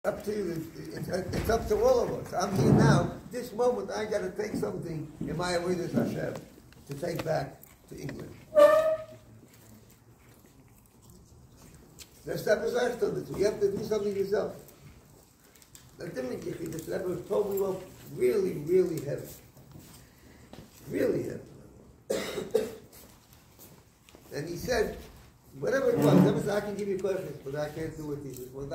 Up to you. It's up to all of us. I'm here now. This moment, I got to take something in my avodas Hashem to take back to England. That's not the you have to do something yourself. The Rebbe told me off really, really heavy. Really heavy. And he said, whatever it was, I can give you questions, but I can't do it. He says, well,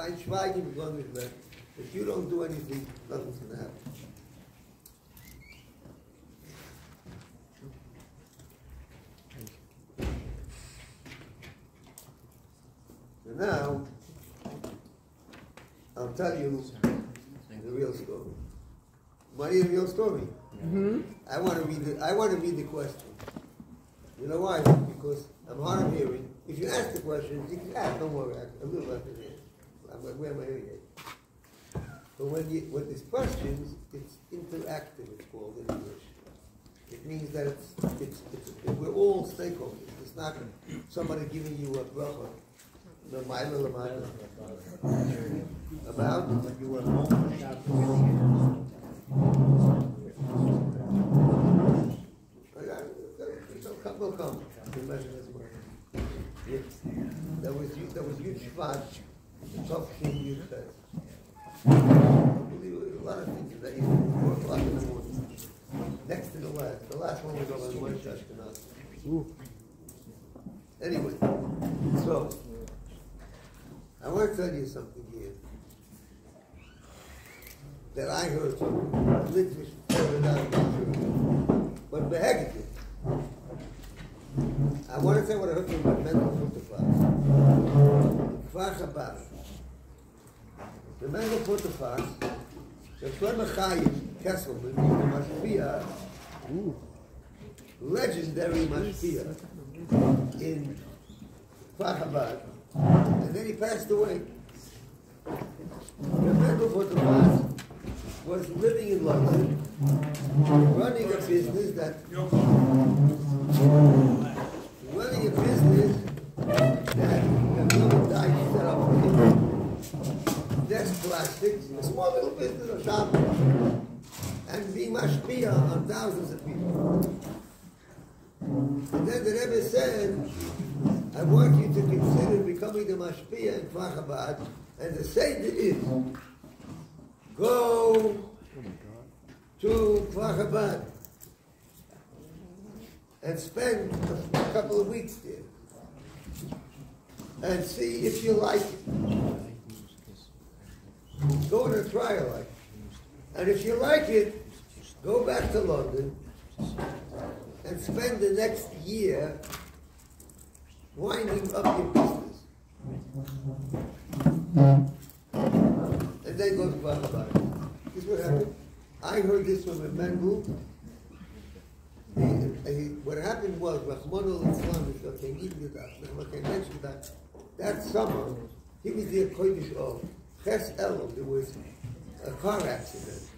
if you don't do anything, nothing's going to happen. So now, I'll tell you the real story. Want to hear the real story? Mm-hmm. I want to read the question. You know why? Because I'm hard of hearing. If you ask the questions, you can ask. Don't worry. I'm little left in here. I'm like, where am I hearing it? But when there's questions, it's interactive. It's called in English. It means that we're all stakeholders. It's not somebody giving you a bracha. No, my little about you were will come. There was huge Shvat, tough huge fest. A lot of things that even 4 o'clock in the morning. Next to the last. The last one was on one Shashkenaz. Anyway, so I want to tell you something here that I heard from but beheged. I want to say what I heard from my mental Farbrengen. The mental Farbrengen, the Shlomo Chaim Kesselman, the Mashpia, legendary Mashpia in Farbrengen, and then he passed away. The mental Farbrengen was living in London, running a business that the woman died set up for him. Desk plastics, a small little business, a shop, and being mashpia on thousands of people. And then the Rebbe said, I want you to consider becoming the mashpia in Farbrengen, and the Seder is, go to Farbrengen and spend a couple of weeks there and see if you like it. Go on a trial like it. And if you like it, go back to London and spend the next year winding up your business. And then go to Farbrengen. This is what happened. I heard this from a Mendel. What happened was, Rahman al-Islam, like I mentioned that summer, he was the Kodesh of Ches Elam. There was a car accident,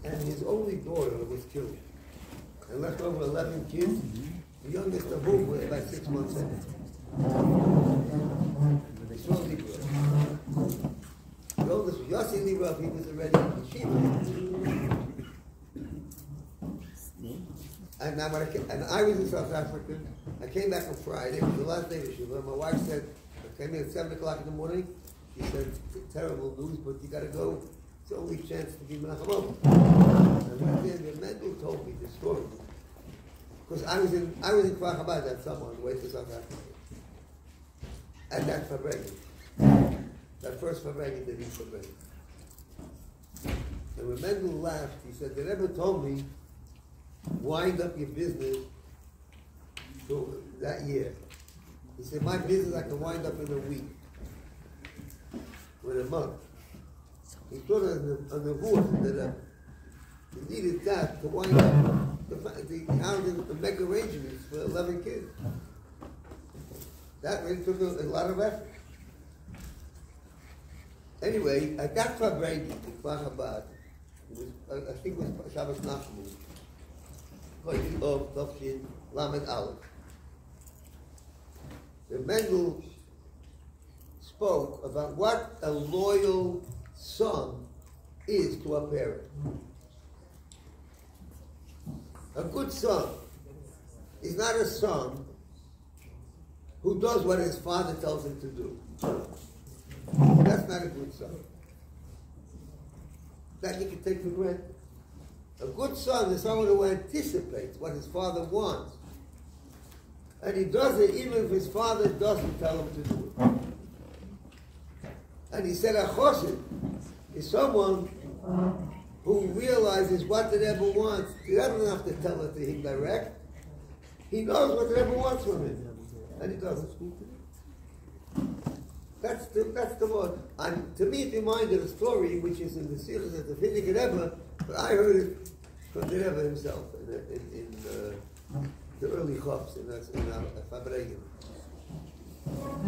and his only daughter was killed, and left over 11 kids. The youngest of whom was about 6 months old. The oldest was Yossi Librav. He was already in Yeshiva. And I was in South Africa. I came back on Friday. It was the last day of Yeshiva. My wife said, I came in at 7 o'clock in the morning. She said, terrible news, but you got to go. It's the only chance to be Menachem. And right there, the Mendel told me the story. Because I was in Farbrengen that summer on the way to South Africa. And that Farbrengen. That first Farbrengen, the new Farbrengen. And when Mendel laughed, he said, they never told me wind up your business for that year. He said, my business I can wind up in a week, or in a month. He thought on the horse that he needed that to wind up the make arrangements for 11 kids. That really took a lot of effort. Anyway, at that Farbrengen in Farbrengen, I think it was Shabbos Nachman, of Tafshin Lamed Aleph. The Mendel spoke about what a loyal son is to a parent. A good son is not a son who does what his father tells him to do. That's not a good son. That you can take for granted. A good son is someone who anticipates what his father wants. And he does it even if his father doesn't tell him to do it. And he said a chosid is someone who realizes what the Rebbe wants. He doesn't have to tell it to him direct. He knows what the Rebbe wants from him. And he does it. That's the word. And to me it reminded a story which is in the Sichos of the Finnike Rebbe, but I heard it from the Rebbe himself in the early Chops in Farbrengen.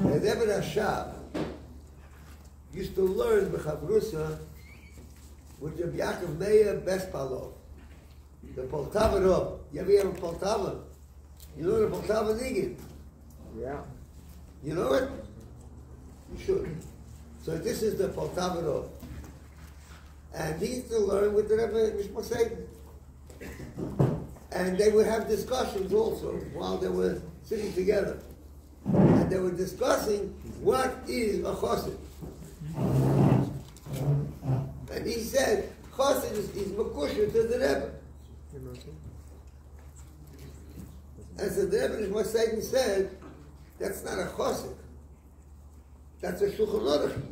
The Rebbe Rashab used to learn B'chavrusa with Rabbi Yaakov Meir Bespalov, the Poltava Rob. You ever hear of Poltava? You know the Poltava Nigid? Yeah. You know it? You should. So this is the Poltava Rob. And he used to learn with the Rebbe Mishmar Satan. And they would have discussions also while they were sitting together. And they were discussing what is a chosid. And he said, chosid is makusha to the Rebbe. And so the Rebbe Mishmar Satan said, that's not a chosid. That's a Shulchan Aruch.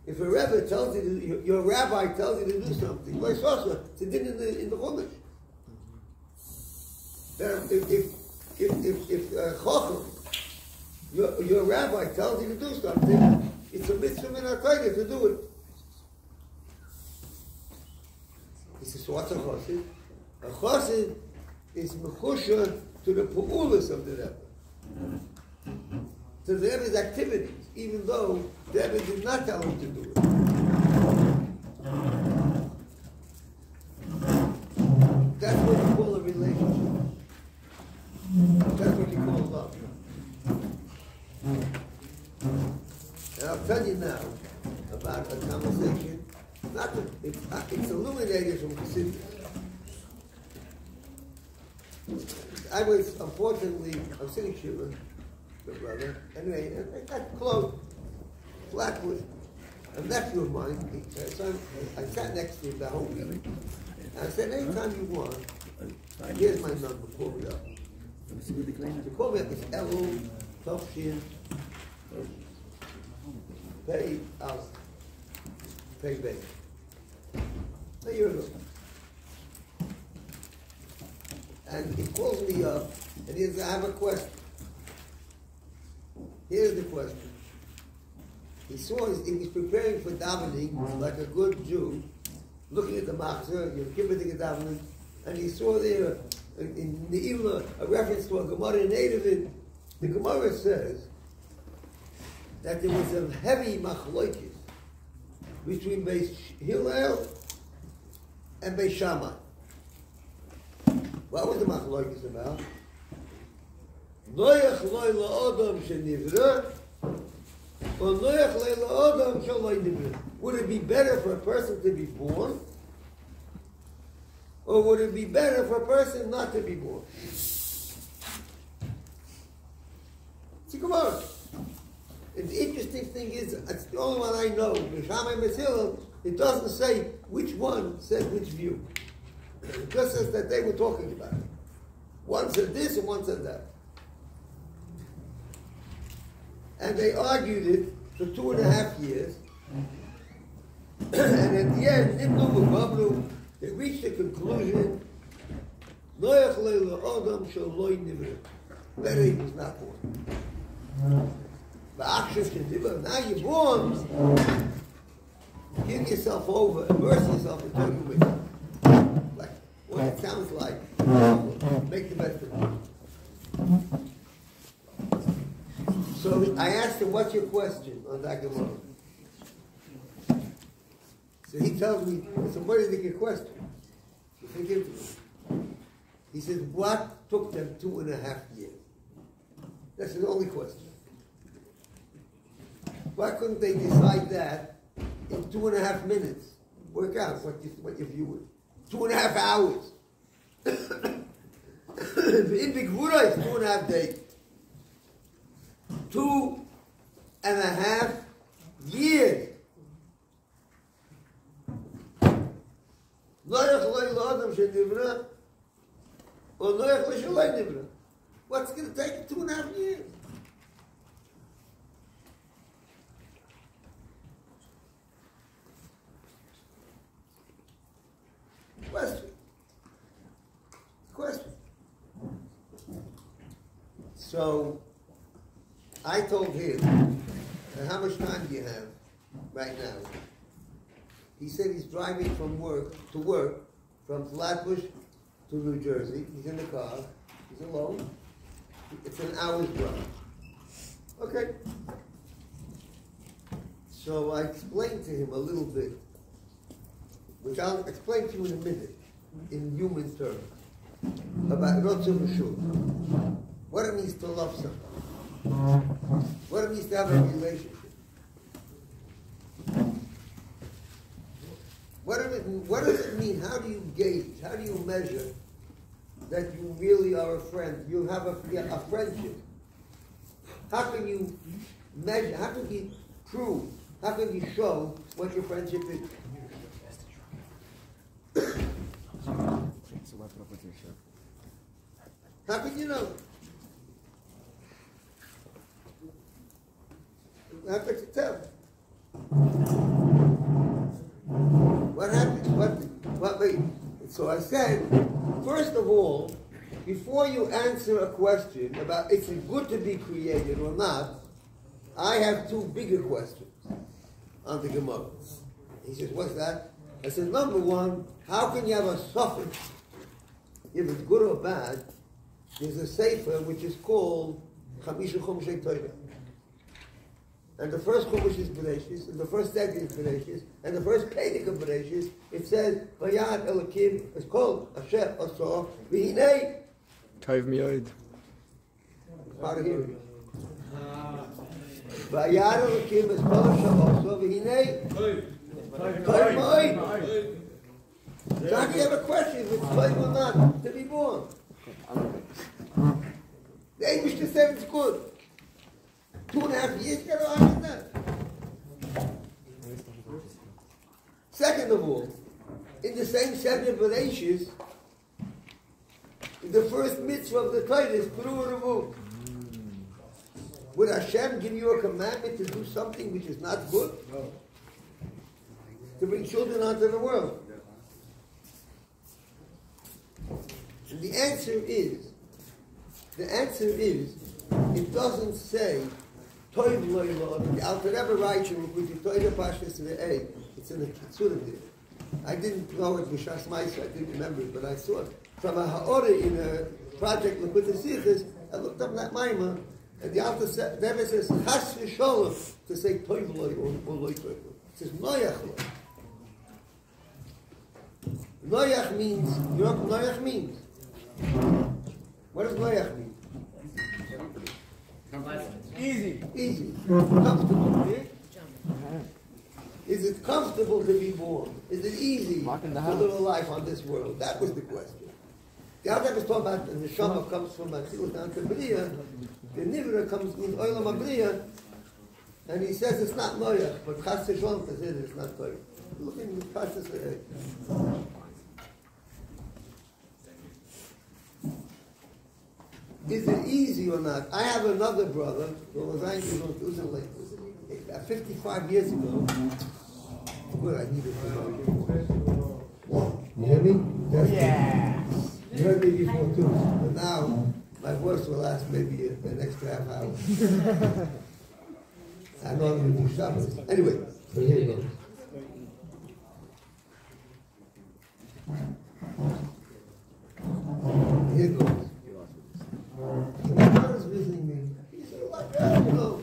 If a Rebbe tells you, your rabbi tells you to do something, like Sasha, it's a din in the Chumash. If Chacham, your rabbi tells you to do something, it's a mitzvah in our Torah to do it. He says, so what's a chosid? A chosid is mechusha to the pu'ulas of the Rebbe. To the Rebbe's activities, even though the Rebbe did not tell him to do it. That's what you call a relationship. That's what you call love. And I'll tell you now about a conversation. It's illuminated from Kislev. I was, unfortunately, I'm sitting shivering, the brother. Anyway, I got close, flatwood. A nephew of mine, I sat next to him the whole week. And I said, anytime you want, here's my number, call me up. So call me up, it's Elu, Tofshin, Pay Out, Pay Bay. A year ago. And he calls me up, and he says, I have a question. Here's the question. He was preparing for davening, like a good Jew, looking at the machzor, you're kibbutz davening, and he saw there, in the Ila, a reference to a Gemara in Eruvin. The Gemara says that there was a heavy machlokes between Beis Hillel and Beis Shammai. What was the machlokes about? Noach loy la'odam shenivra, or noach loy la'odam shaloi nivra. Would it be better for a person to be born, or would it be better for a person not to be born? See, come on. And the interesting thing is, it's the only one I know. Shammai and Beis Hillel, it doesn't say which one said which view. It just says that they were talking about it. One said this and one said that. And they argued it for 2.5 years. And at the end, they reached the conclusion, better he was not born. Now you're born, give yourself over, immerse yourself in Torah with it. Like what it sounds like. Make the best of it. So I asked him, what's your question on that Gemara? So he tells me, it's a very good question. So think into it. He says, what took them 2.5 years? That's the only question. Why couldn't they decide that in 2.5 minutes? Work out what your view is. 2.5 hours. In Big Buddha, it's 2.5 days. 2.5 years. What's going to take 2.5 years? Question. So, I told him, how much time do you have right now? He said he's driving from work from Flatbush to New Jersey. He's in the car. He's alone. It's an hour's drive. Okay. So I explained to him a little bit, which I'll explain to you in a minute, in human terms, about Rotzah V'Shul. What it means to love somebody. What it means to have a relationship. What does it mean? How do you gauge? How do you measure that you really are a friend? You have a friendship. How can you measure? How can you prove? How can you show what your friendship is? How can you know? How could you tell? What happened? Wait. So I said, first of all, before you answer a question about is it good to be created or not, I have two bigger questions on the Gemara. He says, what's that? I said, number one, how can you have a suffix? If it's good or bad, there's a sefer which is called Chamisha Chumshei Torah. And the first Chumash is Bereshis, and the first Seged is Bereshis, and the first Pedic of Bereshis, it says, Vayad Elokim, it's called Asher Asor, V'hinei. Tov Miyod. Hard to hear it. Vayad Elokim, it's called Asher Asor, V'hinei. Tov Miyod. So how do you have a question if it's Tov or not to be born? The English just said it's good. 2.5 years, you got to argue that. Second of all, in the same set of Bereshis, the first mitzvah of the Torah is Pru Revu. Would Hashem give you a commandment to do something which is not good? No. To bring children onto the world? And the answer is, it doesn't say, Toiv Loilot, the Alter Rebbe writes, with the Torah Pashas in the A, it's in the Kitzurim there. I didn't know it was Shas Maisa, I didn't remember it, but I saw it. From a Ha'ore in a project, L'Kutei Sichos, I looked up that Maimah, and the Alter Rebbe says, Chas V'Sholem, to say Toiv Loi or Loi Toiv. It says Noyach Loi. Noyach means, you know what Noyach means? What does Noyach mean? Easy. Comfortable. Yeah? Is it comfortable to be born? Is it easy to live a life on this world? That was the question. The other was talking about the neshama comes from Atzilus down to Bria. The Nivra comes in Olam HaBria, and he says it's not Noyach, but Chas V'Sholem says it's not Noyach. Look in the Pashas today. Is it easy or not? I have another brother who was 55 years ago. Well, I needed to know. You hear me? Yeah. You heard me before too. But now, my voice will last maybe an extra half hour. I normally do Shabbos. Anyway, so here you go. Here it goes. So my brother's visiting me. He said, like, you know,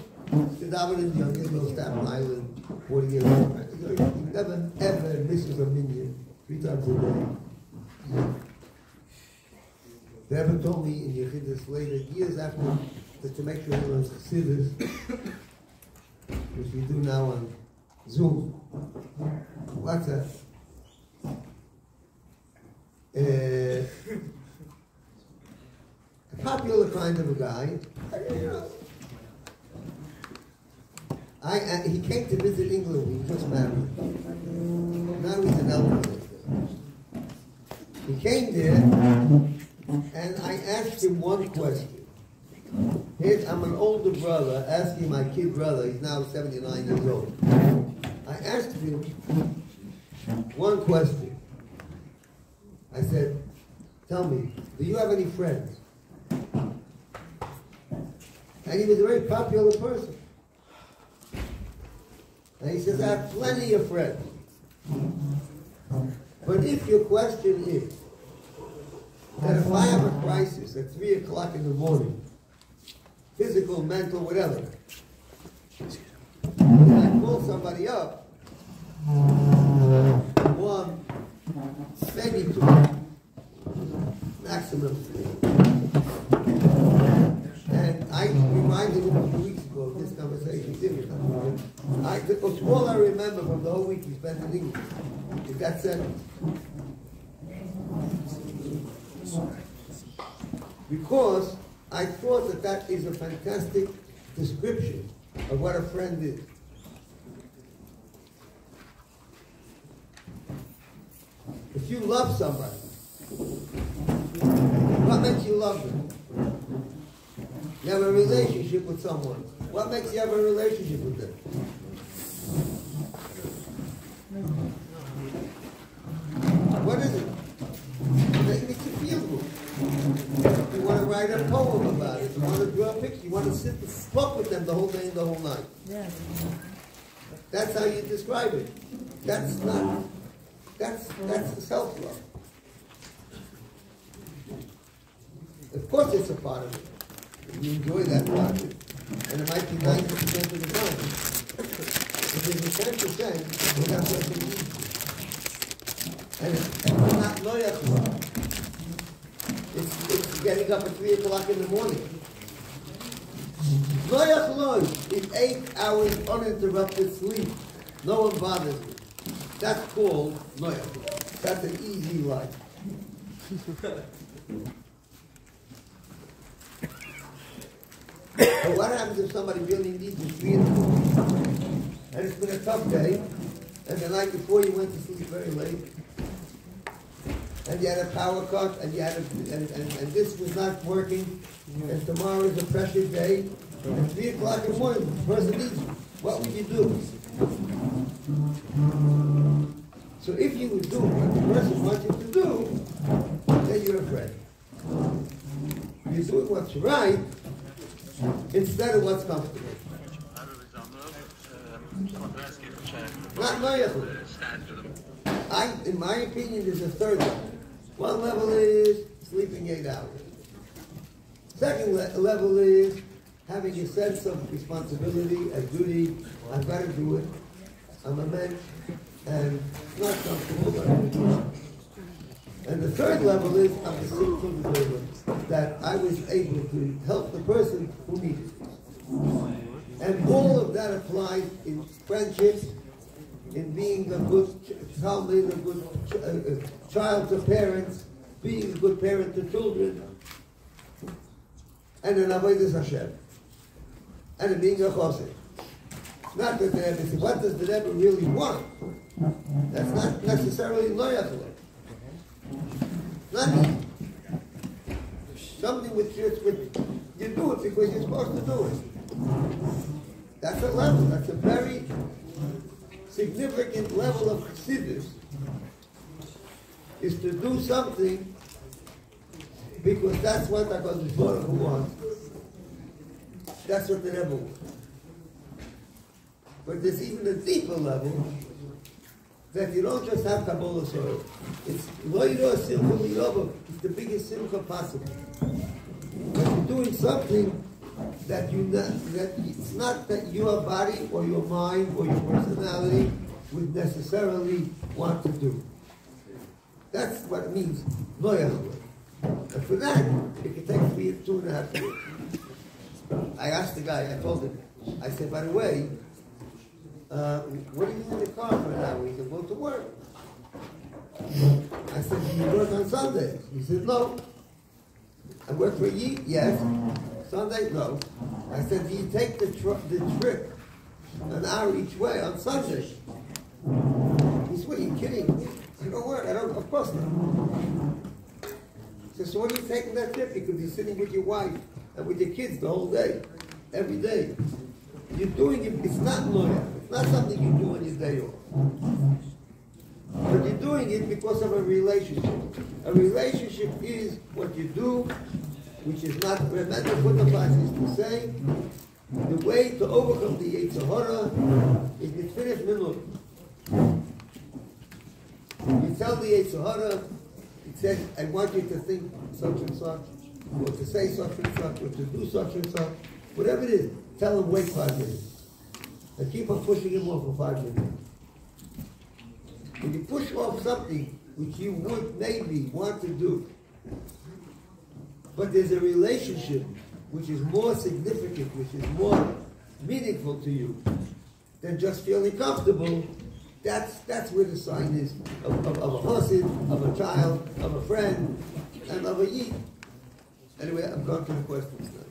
the David young, he goes Staten Island, 40 years old. He never, ever misses a minyan 3 times a day. They ever told me in Yechidus later, years after, that to make sure he learns Chassidus, which we do now on Zoom. What's that? A popular kind of a guy. He came to visit England. He was just married. Now he's an elder. He came there, and I asked him one question. I'm an older brother asking my kid brother. He's now 79 years old. I asked him one question. I said, "Tell me, do you have any friends?" And he was a very popular person. And he says, "I have plenty of friends. But if your question is that if I have a crisis at 3 o'clock in the morning, physical, mental, whatever, and I call somebody up, one, maybe two, maximum three." And I reminded him a few weeks ago of this conversation. All I remember from the whole week he spent in English is that sentence. Because I thought that that is a fantastic description of what a friend is. If you love somebody, what makes you love them? You have a relationship with someone. What makes you have a relationship with them? What is it? It makes you feel good. You want to write a poem about it. You want to draw a picture. You want to sit and talk with them the whole day and the whole night. Yes. That's how you describe it. That's the self-love. Of course it's a part of it. You enjoy that part of it. And it might be 90% of the time. If there's a 10%, well, that's what they need. And it's not loyal. It's getting up at 3 o'clock in the morning. Loyal is 8 hours uninterrupted sleep. No one bothers me. That's called loyal. That's an easy life. But what happens if somebody really needs you 3 in the morning? And it's been a tough day, and the night before you went to sleep very late, and you had a power cut, and you had and this was not working, and tomorrow is a precious day, and 3 o'clock in the morning, the person needs you. What would you do? So if you would do what the person wants you to do, then you're a friend. You're doing what's right instead of what's comfortable. Not loyal. In my opinion, there's a third level. One level is sleeping 8 hours. Second level is having a sense of responsibility, a duty. I've got to do it. I'm a man, and it's not comfortable, but I'm doing it. And the third level is I'm a simple observer, that I was able to help the person who needed it. And all of that applies in friendships, in being a good Talmud, a good child to parents, being a good parent to children, and in avodas Hashem, and in being a chosek. Not that the Rebbe says, what does the Rebbe really want? That's not necessarily loyal. Not something which you do it because you're supposed to do it. That's a level. That's a very significant level of chassidus, is to do something because that's what HaKadosh Baruch Hu wants. That's what the Rebbe wants. But there's even a deeper level that you don't just have Kabbalah Sorrow. It's Loiro Simcha Miyobo. It's the biggest Simcha possible. But you're doing something that it's not that your body or your mind or your personality would necessarily want to do. That's what it means, Loyal. And for that, it can take 2.5 years. I asked the guy, I told him, I said, by the way, what are you in the car for an hour? He said, go to work. I said, do you work on Sundays? He said, no. I work for you? Yes. Sunday? No. I said, do you take the trip an hour each way on Sunday? He said, what, are you kidding? I don't work. I don't, of course not. He said, so when are you taking that trip? Because you're sitting with your wife and with your kids the whole day, every day. You're doing it, it's not loyal. It's not something you do on your day off. But you're doing it because of a relationship. A relationship is what you do, which is not, remember what the Bible is to say, the way to overcome the Yetzer Hara is to finish minut. You tell the Yetzer Hara, it says, I want you to think such and such, or to say such and such, or to do such and such, whatever it is, tell him wait 5 minutes. And keep on pushing him off for 5 minutes. When you push off something which you would maybe want to do, but there's a relationship which is more significant, which is more meaningful to you than just feeling comfortable, that's where the sign is of a chassid, of a child, of a friend, and of a yid. Anyway, I'm going to the questions now.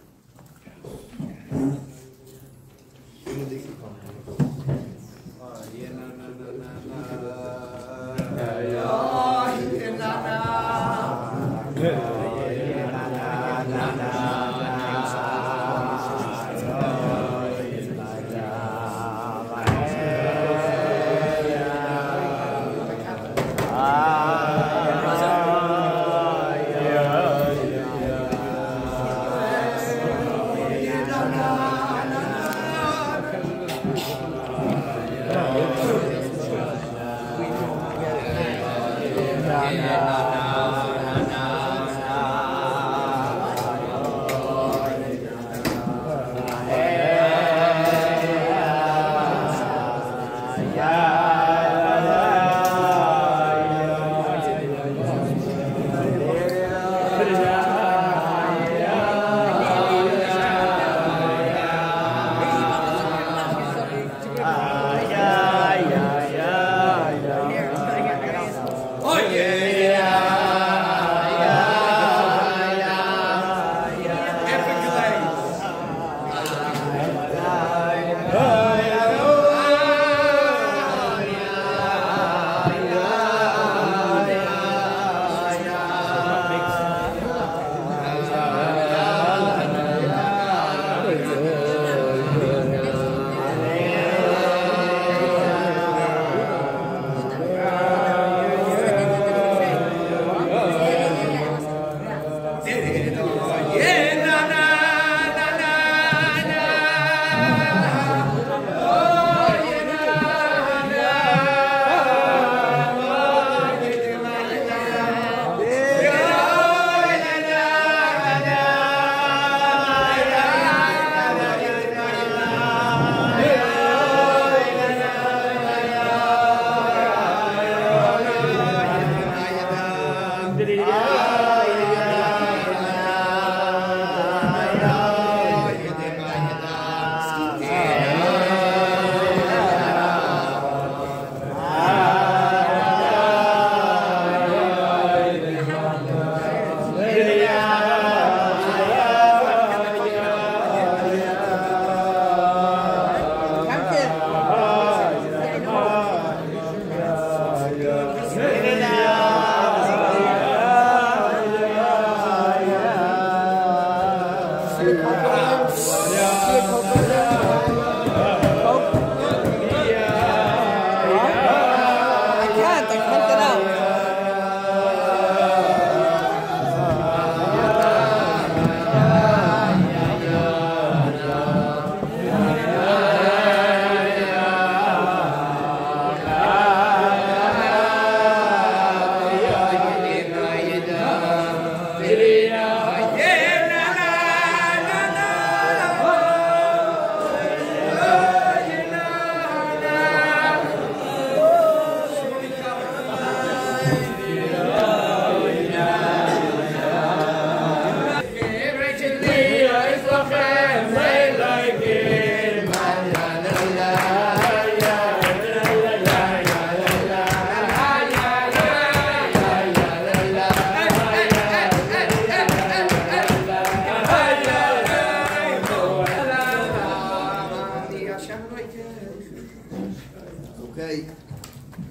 Okay,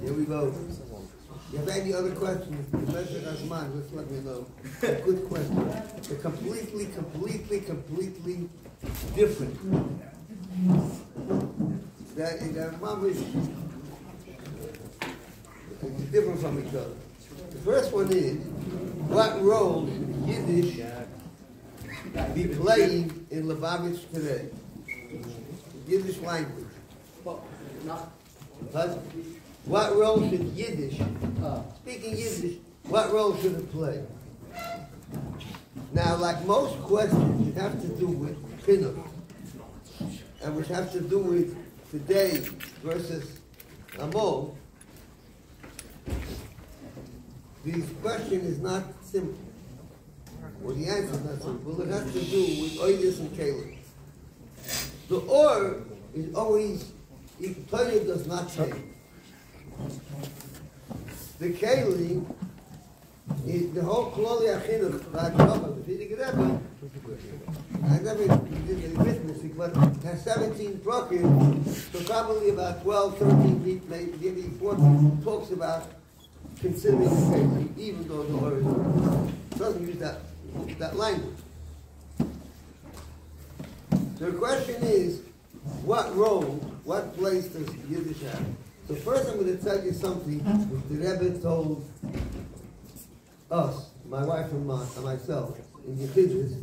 here we go. You have any other questions? The message has mine, just let me know. Good question. They're completely different. They're different from each other. The first one is, what role should Yiddish be playing in Lubavitch today? Yiddish language. What role should Yiddish, speaking Yiddish, what role should it play? Now, like most questions, it have to do with chinuch, and which have to do with today versus Amol. The question is not simple, or the answer is not simple. It has to do with oidus and kalim. The or is always, if Torah does not change. The kalim is the whole kloli achinuch, the Rabbi. I never did the arithmetic, but it has 17 prokim, so probably about 12, 13, maybe 14 talks about considering the kalim, even though the Torah doesn't use that language. So the question is, what role, what place does Yiddish have? So first I'm going to tell you something which the Rebbe told us, my wife and myself, in Yechidus,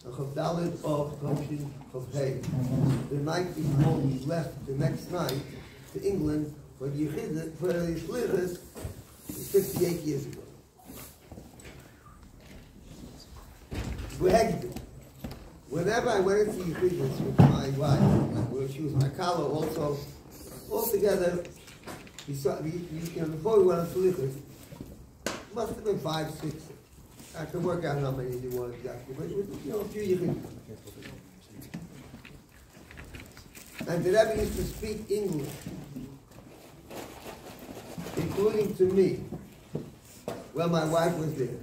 Chav Dalet of Toshin Chav Hey. The night before we left, the next night, to England for the Yechidus, for the Shlichus, 58 years ago. Whenever I went into Yechidus with my wife, she was my kala also, altogether, before we went on Shlichus, must have been 5, 6. I can work out how many there were exactly, but a few Yechidus. And the Rebbe used to speak English, including to me, while my wife was there.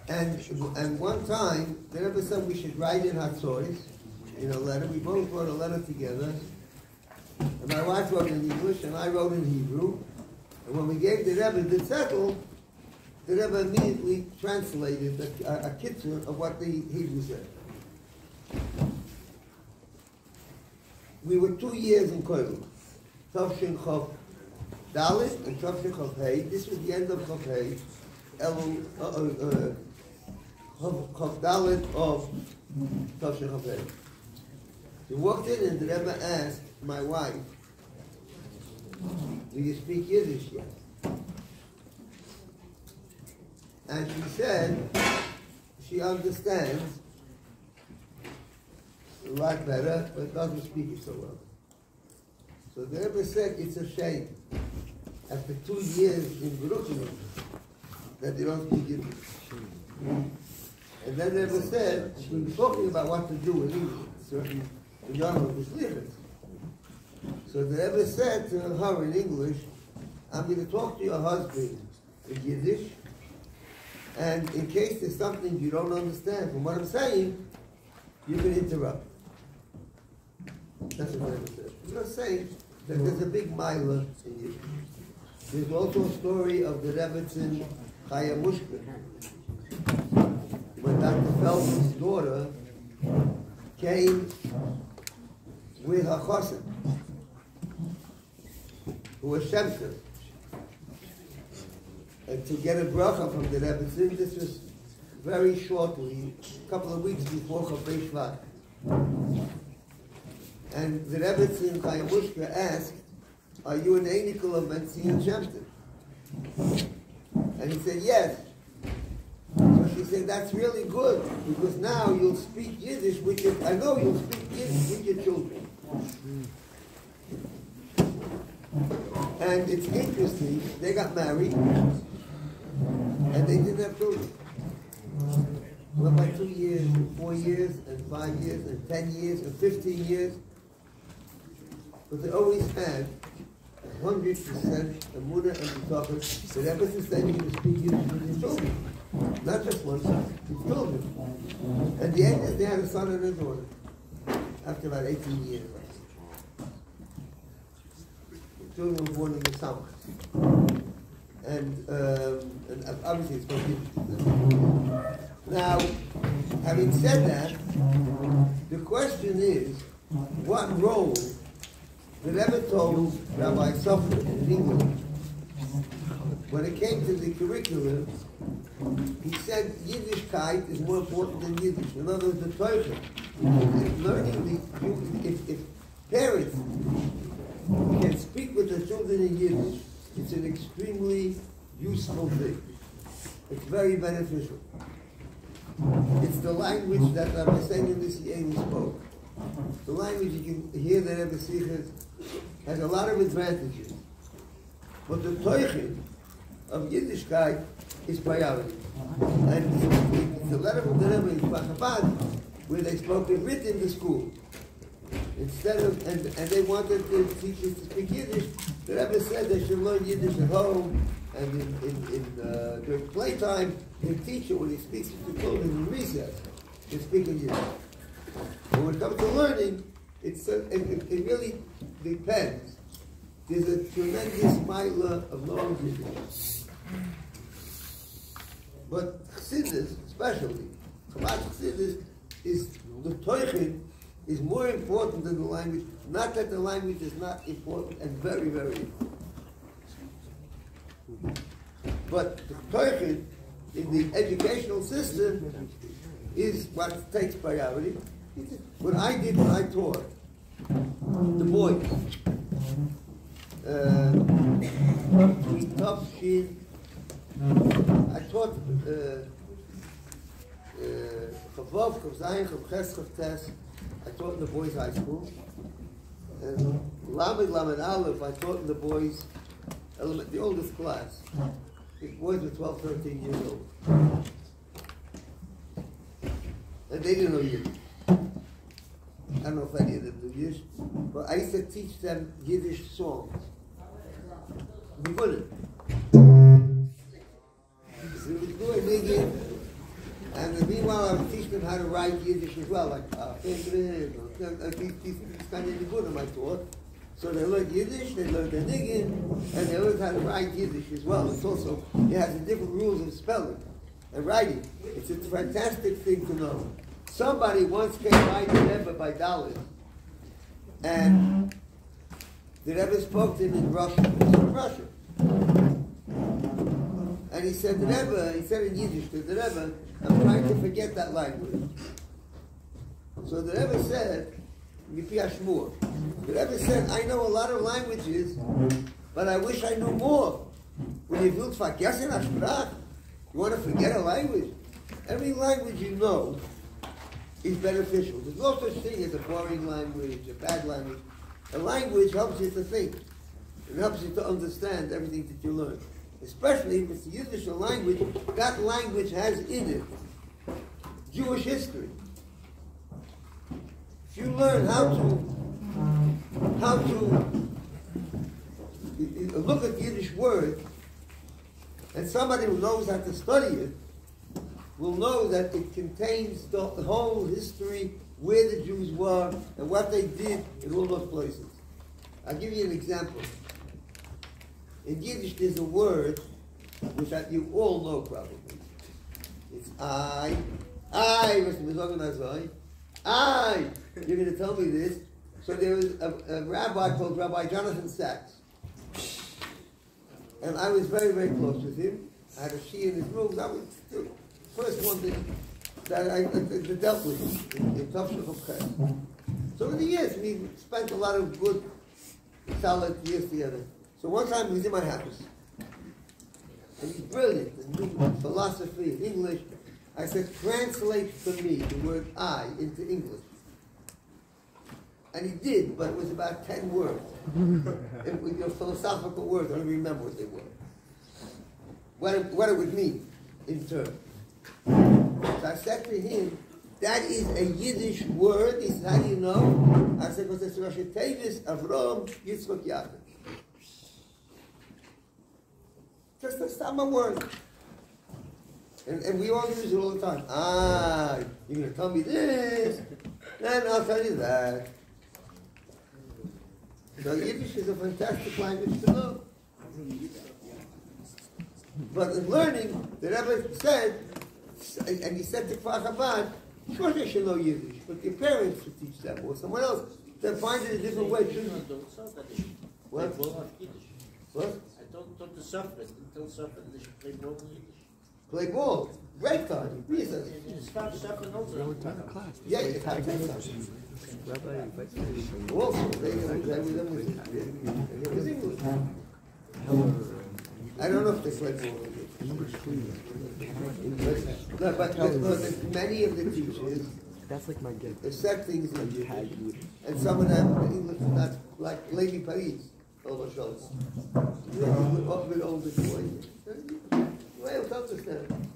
And one time, the Rebbe said we should write in Hatzoris, in a letter. We both wrote a letter together. And my wife wrote in English, and I wrote in Hebrew. And when we gave the Rebbe the zettel, the Rebbe immediately translated a kitzur of what the Hebrew said. We were 2 years in Koilum. Tavshin Chav Dalet and Tavshin Chav Hey. This was the end of Chav Hey. Chav Dalet of Tavshin Chav Hey. We walked in and the Rebbe asked my wife, do you speak Yiddish yet? And she said she understands a lot better, but doesn't speak it so well. So the Rebbe said it's a shame, after 2 years in Brooklyn, that they don't speak Yiddish. And then the Rebbe said, we were talking about what to do with English, certain young was living. So the Rebbe said to her in English, I'm going to talk to your husband in Yiddish, and in case there's something you don't understand from what I'm saying, you can interrupt. That's what the Rebbe said. I'm not saying that there's a big milah in Yiddish. There's also a story of the Rebbetzin Chaya Mushka, when Dr. Feldman's daughter came with her chosin, who was Shemter, and to get a bracha from the Rebbetzin. This was very shortly, a couple of weeks before Chafei Shvat. And the Rebbetzin Chaya Mushka asked, are you an Einikul of Mentzion Shemter? And he said, yes. So she said, that's really good, because now you'll speak Yiddish with your, I know you'll speak Yiddish with your children. And it's interesting, they got married, and they didn't have children. Well, by 2 years, and 4 years, and 5 years, and 10 years, and 15 years, but they always had 100% emunah and bitachon. The Rebbe is saying you speak Yiddish with his children, not just one son, his children. And the end is they had a son and a daughter. after about 18 years. The children were born in the summer. And obviously it's going to be. Now, having said that, the question is, what role the Rebbe told Rabbi Sofra in England when it came to the curriculum? He said Yiddishkeit is more important than Yiddish. In other words, the Torah. Learning if parents can speak with their children in Yiddish, it's an extremely useful thing. It's very beneficial. It's the language that Rabbi Samuel Nissi spoke. The language you can hear that Rebbe Sichas has a lot of advantages. But the Teuchid of Yiddishkeit is priority. And it's the letter from the Rebbe in Chabad where they spoke it written in the school. Instead of, and they wanted the teachers to speak Yiddish, the Rebbe said they should learn Yiddish at home, and during playtime, the teacher, when he speaks to the children in recess, should speak in Yiddish. But when it comes to learning, it really depends. There's a tremendous milah of knowing Yiddish. But Chassidus, especially, Chabad Chassidus, is the Teuchid is more important than the language. Not that the language is not important, and very, very important. But the Teuchid in the educational system is what takes priority. What I did when I taught the boys, I taught Chavav, Chavzayin, Chavches, Chavtes. I taught in the boys' high school. And Lamed Aleph, I taught in the boys' the oldest class. The boys were 12, 13 years old. And they didn't know Yiddish. I don't know if any of them knew Yiddish, but I used to teach them Yiddish songs. We couldn't. So we would go and dig in. And meanwhile, I would teach them how to write Yiddish as well, like these kind of Nigunim I taught. So they learned Yiddish, they learned the niggin, and they learned how to write Yiddish as well. It's also, it has the different rules of spelling and writing. It's a fantastic thing to know. Somebody once came by the Rebbe by Dalit, and the Rebbe spoke to him in Russian. He was from Russia. And he said, the Rebbe, he said in Yiddish to the Rebbe, I'm trying to forget that language. So the Rebbe said, Shmuel. The Rebbe said, I know a lot of languages, but I wish I knew more. When you want to forget a language? Every language you know is beneficial. There's no such thing as a boring language, a bad language. A language helps you to think. It helps you to understand everything that you learn. Especially if it's the Yiddish language, that language has in it Jewish history. If you learn how to look at the Yiddish word, and somebody who knows how to study it will know that it contains the whole history, where the Jews were, and what they did in all those places. I'll give you an example. In Yiddish, there's a word which you all know probably. It's I. You're going to tell me this. So there was a rabbi called Rabbi Jonathan Sachs. And I was very, very close with him. I had a she in his room. That was the first one that I dealt with him in Tavshel Chavches. So over the years, we spent a lot of good, solid years together. So one time he was in my house. And he's brilliant in philosophy, in English. I said, translate for me the word I into English. And he did, but it was about 10 words. It was philosophical words. I don't remember what they were. What it would mean in turn. So I said to him, that is a Yiddish word. He said, how do you know? I said, because it's Rosh Tevis Avram Yitzchak Yaakov. Just a summer word. And we all use it all the time. You're going to tell me this. Then I'll tell you that. So Yiddish is a fantastic language to know. But in learning, the Rebbe said, and he said to Kfar Chabad, of course they should know Yiddish, but your parents should teach them, or someone else. Then find it a different way. What? What? I told the Suffer, until Suffer, they should play ball in Yiddish. Play ball. Great time. Reason. Stop Suffer also. Class. Yeah, it's time. Rabbi, Also, they with them with English. I don't know if they play ball. But many of the teachers, that's like my gift. they said things in Yiddish, and some of them English is not like Lady Paris, over Schultz. With older boys. Well, don't understand.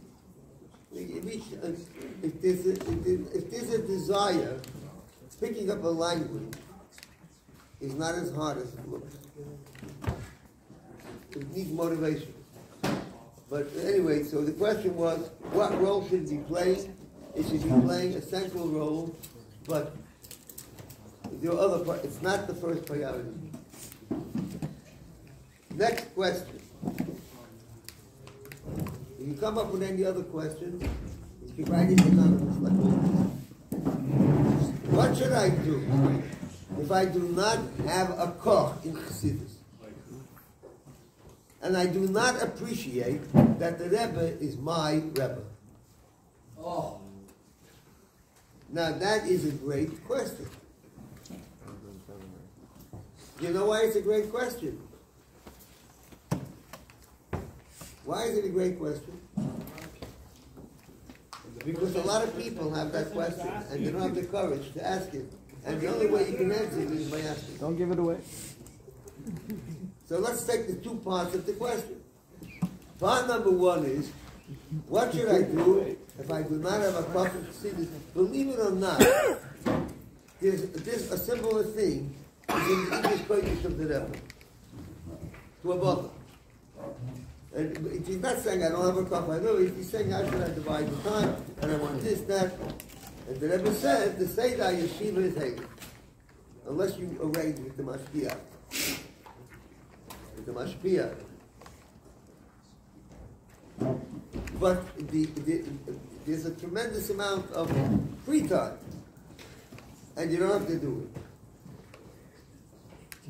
If there's a desire, picking up a language is not as hard as it looks. It needs motivation. But anyway, so the question was, what role should it be playing? It should be playing a central role, but there are other it's not the first priority. Next question. If you come up with any other questions, you can write it anonymous like this. What should I do if I do not have a koch in Chassidus? And I do not appreciate that the Rebbe is my Rebbe. Oh. Now that is a great question. You know why it's a great question? Why is it a great question? Because a lot of people have that question and they don't have the courage to ask it. And the only way you can answer it is by asking. Don't give it away. So let's take the two parts of the question. Part number one is, what should I do if I do not have a perfect chassidus? Believe it or not, there's a similar thing is in the English Kodesh of the Rebbe. To a brother. And he's not saying I don't have a cup, I know, he's saying how should I divide the time, and I want this, that. And the Rebbe said, the Seder Yeshiva is Hegel. Unless you arrange with the Mashpia. With the Mashpia. But there's a tremendous amount of free time. And you don't have to do it.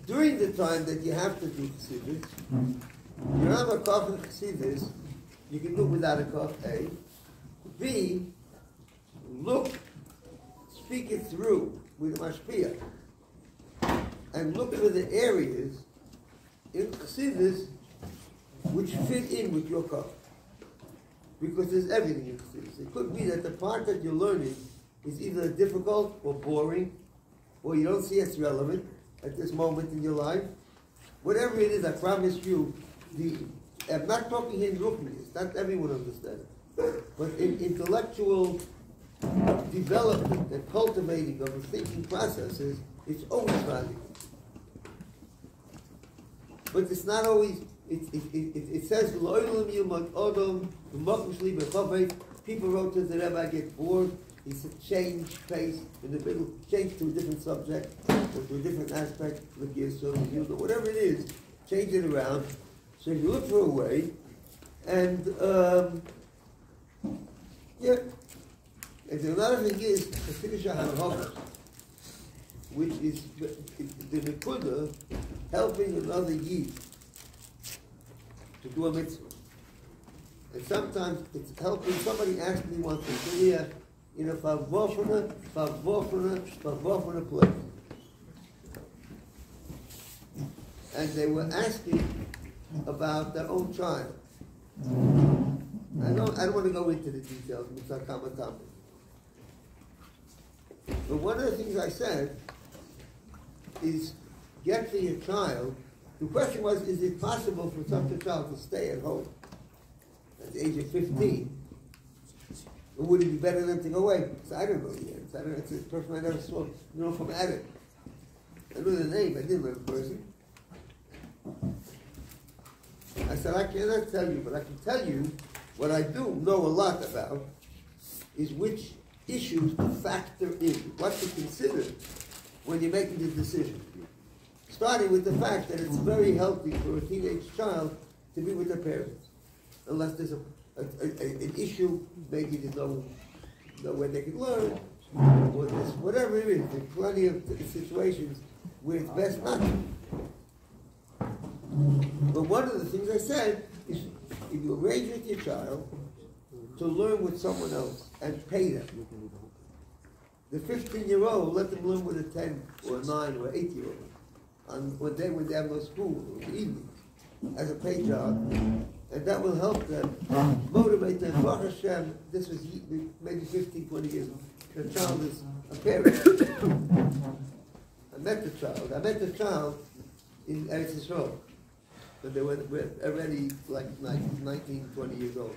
During the time that you have to do Chassidus, you don't have a koch in Chassidus, you can do it without a koch, A. B, speak it through with the Mashpia. And look for the areas in Chassidus which fit in with your koch. Because there's everything in Chassidus. It could be that the part that you're learning is either difficult or boring, or you don't see it's relevant at this moment in your life. Whatever it is, I promise you, I'm not talking in Ruchnis, not everyone understands. But in intellectual development and cultivating of the thinking processes, it's always valuable. But it's not always, it says, people wrote to the Rebbe, I get bored. He said, change pace in the middle, change to a different subject, or to a different aspect, whatever it is, change it around. So if you look for a way, and and another thing is, which is the Nekuda helping another Yid to do a mitzvah. And sometimes it's helping, somebody asked me once in Korea, in a Farbrengen place. And they were asking about their own child. I don't want to go into the details, but one of the things I said is, get for your child. The question was, is it possible for such a child to stay at home at the age of 15? Or would it be better than to go away? So I don't know the answer. I don't know. It's a person I never saw, from Adam. I know the name, I didn't know the person. I said, I cannot tell you, but I can tell you what I do know a lot about is which issues to factor in, what to consider when you're making the decision. Starting with the fact that it's very healthy for a teenage child to be with their parents, unless there's an issue, maybe there's nowhere they can learn, or there's whatever it is. There's plenty of situations where it's best not to. But one of the things I said is, if you arrange with your child to learn with someone else and pay them, the 15-year-old, let them learn with a 10 or a 9 or 8-year-old on when they have no school or in the evenings as a paid job, and that will help them, motivate them. Baruch Hashem, this was maybe 15, 20 years ago. The child is a parent. I met the child in Eretz Yisrael, but they were already like 19, 20 years old.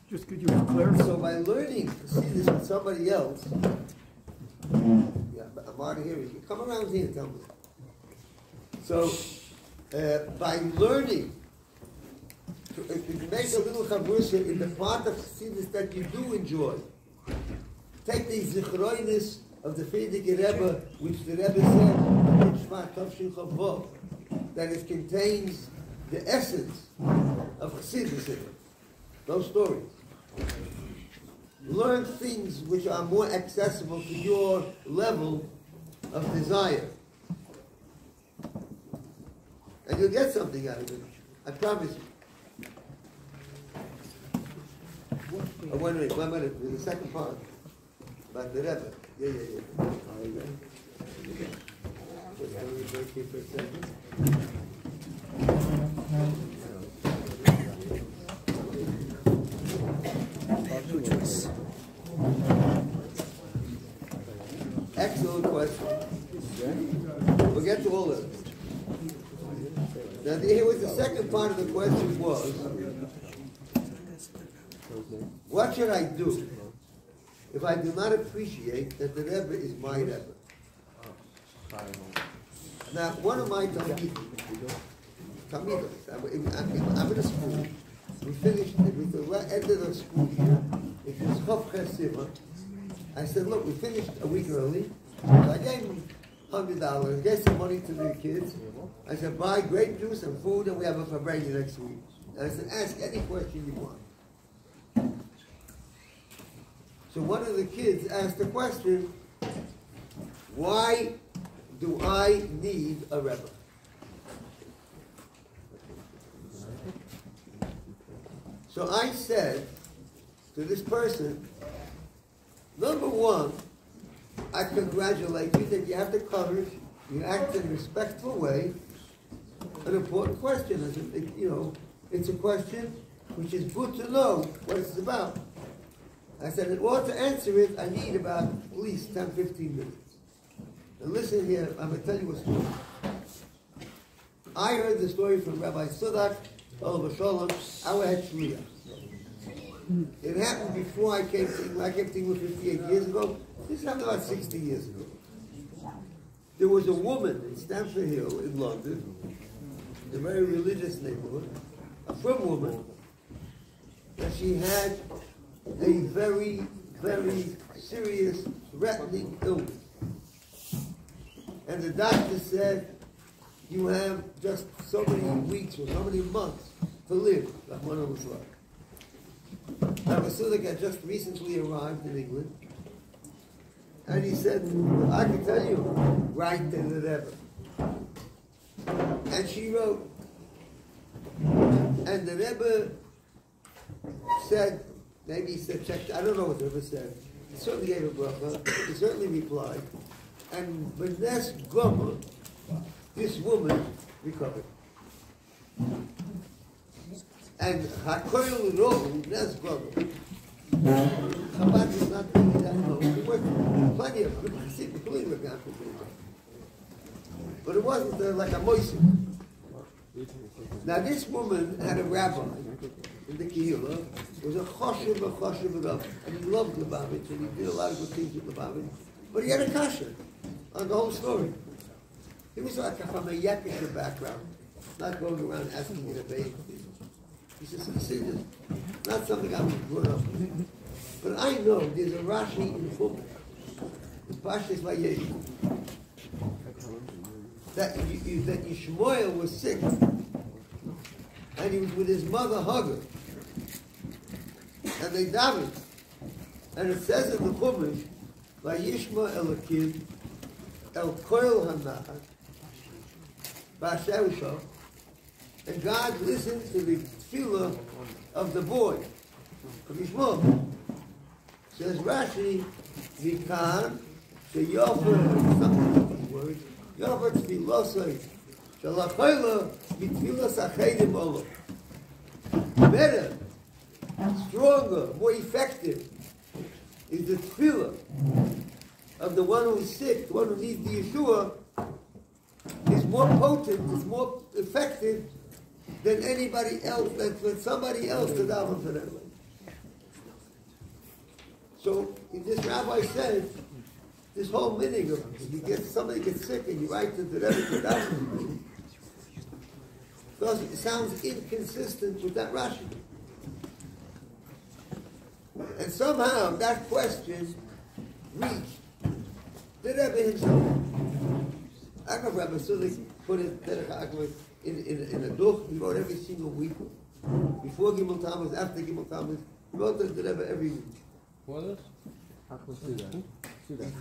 Just could you clarify? So by learning to see this with somebody else, yeah, I'm out of here. You come around here and tell me. So by learning to make a little chavrusa in the part of Chassidus that you do enjoy, take the zichroinus of the Frierdiker Rebbe, which the Rebbe said, that it contains the essence of Chassidus in it. Those stories. Learn things which are more accessible to your level of desire. And you'll get something out of it. I promise you. Oh, wait a minute. There's a second part about the Rebbe. Yeah. Just let me break here for a second. Excellent question. We'll get to all of it. Now, here was the second part of the question was, what should I do if I do not appreciate that the Rebbe is my Rebbe? Now, one of my Talmidim, I'm in a school. We finished it with the end of the school year. It was Chof Chesiva. I said, look, we finished a week early. So I gave them $100, gave some money to the kids. I said, buy grape juice and food, and we have a Farbrengen next week. And I said, ask any question you want. So one of the kids asked the question, why do I need a Rebbe? So I said to this person, number one, I congratulate you that you have the courage, you act in a respectful way, an important question. It's a question which is good to know what it's about. I said, in order to answer it, I need about at least 10, 15 minutes. And listen here, I'm going to tell you a story. I heard the story from Rabbi Sudak, our head shliach. It happened before I came to England. I came to England 58 years ago. This happened about 60 years ago. There was a woman in Stamford Hill in London, a very religious neighborhood, a frum woman, and she had a very, very serious, threatening illness. And the doctor said, you have just so many weeks or so many months to live, like one of us like. Rabbi Sudak had just recently arrived in England, and he said, I can tell you, write to the Rebbe. And she wrote, and the Rebbe said, maybe he said, check, I don't know what the Rebbe said. He certainly gave a bracha, he certainly replied, and B'nes Gomer, this woman recovered. And Hakoil Rohu, B'nes Gomer. Chabad is not really that low. There were plenty of good Chassidim, but it wasn't like a moisin. Now this woman had a rabbi in the Kehillah. It was a choshev Rav, and he loved Lubavitch, and he did a lot of good things with Lubavitch. But he had a kasha on the whole story. He was like from a Yakisha background, not going around asking you to bathe. He says, see, this not something I was brought up with. But I know there's a Rashi in Chumash, in Parshas Vayeshev, that Shmuel was sick, and he was with his mother Hagar, and they davened, and it says in the Chumash, Vayishma Elokim El Koil Hanachat Ba'asher, and God listened to the tefillah of the boy, of Yishmael. Says Rashi, Vikan, Sheyofer, something of these words, Yofer Tefilosai, Shalachoyla, Vitfilas Achedim Olo. Better, stronger, more effective is the tefillah of the one who is sick, the one who needs the Yeshua, is more potent, is more effective than anybody else, than somebody else to daven for them. So this rabbi said, this whole meaning of somebody gets sick and you write to the Rebbe to daven, because it sounds inconsistent with that Rashi. And somehow that question reached the Rebbe himself. I don't know if Rabbi Sulik put it in a duch. He wrote every single week. Before Gimel Tammuz, after Gimel Tammuz, he wrote to the Rebbe every week. What?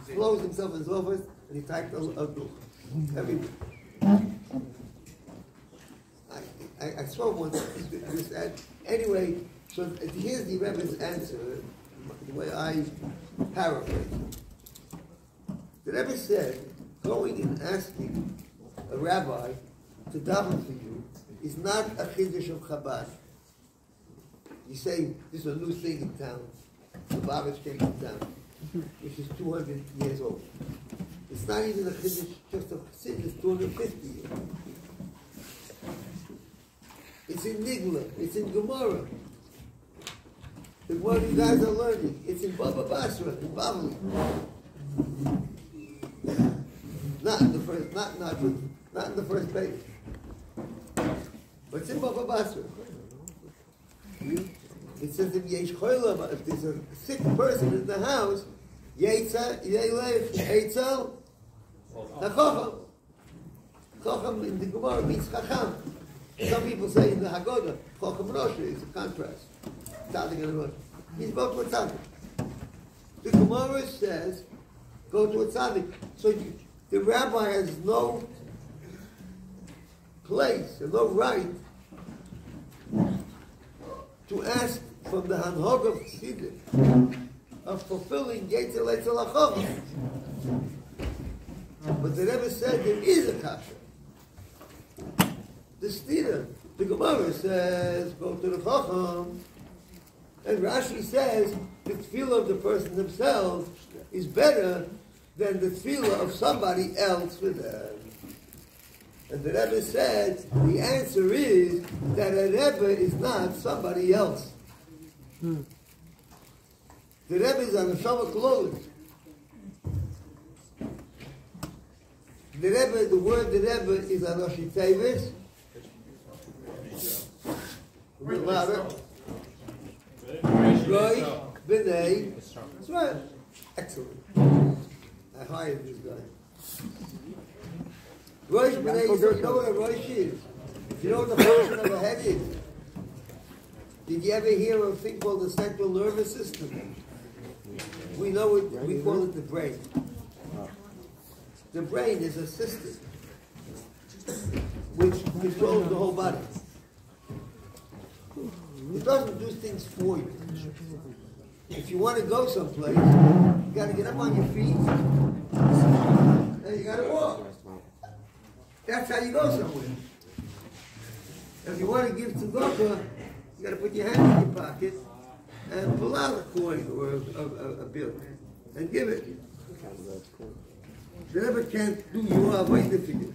He closed himself in his office and he typed a duch every week. I saw one this ad. Anyway, so here's the Rebbe's answer, the way I paraphrase it. The Rebbe said, going and asking a rabbi to daven for you is not a chiddush of Chabad. You say, this is a new thing in town. The Babbage came to town, which is 200 years old. It's not even a chiddush just of Chassidus, it's 250 years. It's in Nigla, it's in Gemara. The one you guys are learning, it's in Baba Basra, in Bavli. Not in the first, not in the first page. But it's in Baba Basra. It says if Yesh Choyla, if there's a sick person in the house, Yeitza, Yeilech, Eitzel, Chacham. Chacham in the Gemara means Chacham. Some people say in the Haggadah, Chacham Rosh is a contrast. Tzaddik and Rosh. He's both to a tzaddik. The Gemara says, go to a tzaddik. So the rabbi has no place and no right to ask from the Hanhog of Chassidus of fulfilling Yetzel Eitzel HaChacham. But the Rebbe said there is a kasha. The Stira, the Gemara says, go to the Chacham. And Rashi says the tefillah of the person themselves is better than the tefillah of somebody else for them. And the Rebbe said the answer is that a Rebbe is not somebody else. The Rebbe is an Neshama Klolis. The Rebbe, the word the Rebbe is Anoshi Tevis. A bit louder. Rosh B'nai. That's right. Excellent. I hired this guy. Rosh B'nai, you don't know what a Rosh is. You know what the function of a head is. Did you ever hear of a thing called the central nervous system? We know it, we call it the brain. The brain is a system which controls the whole body. It doesn't do things for you. If you want to go someplace, you got to get up on your feet and you got to walk. That's how you go somewhere. If you want to give tzedakah, you got to put your hand in your pocket and pull out a coin or a bill and give it. The Rebbe can't do your avodah for you.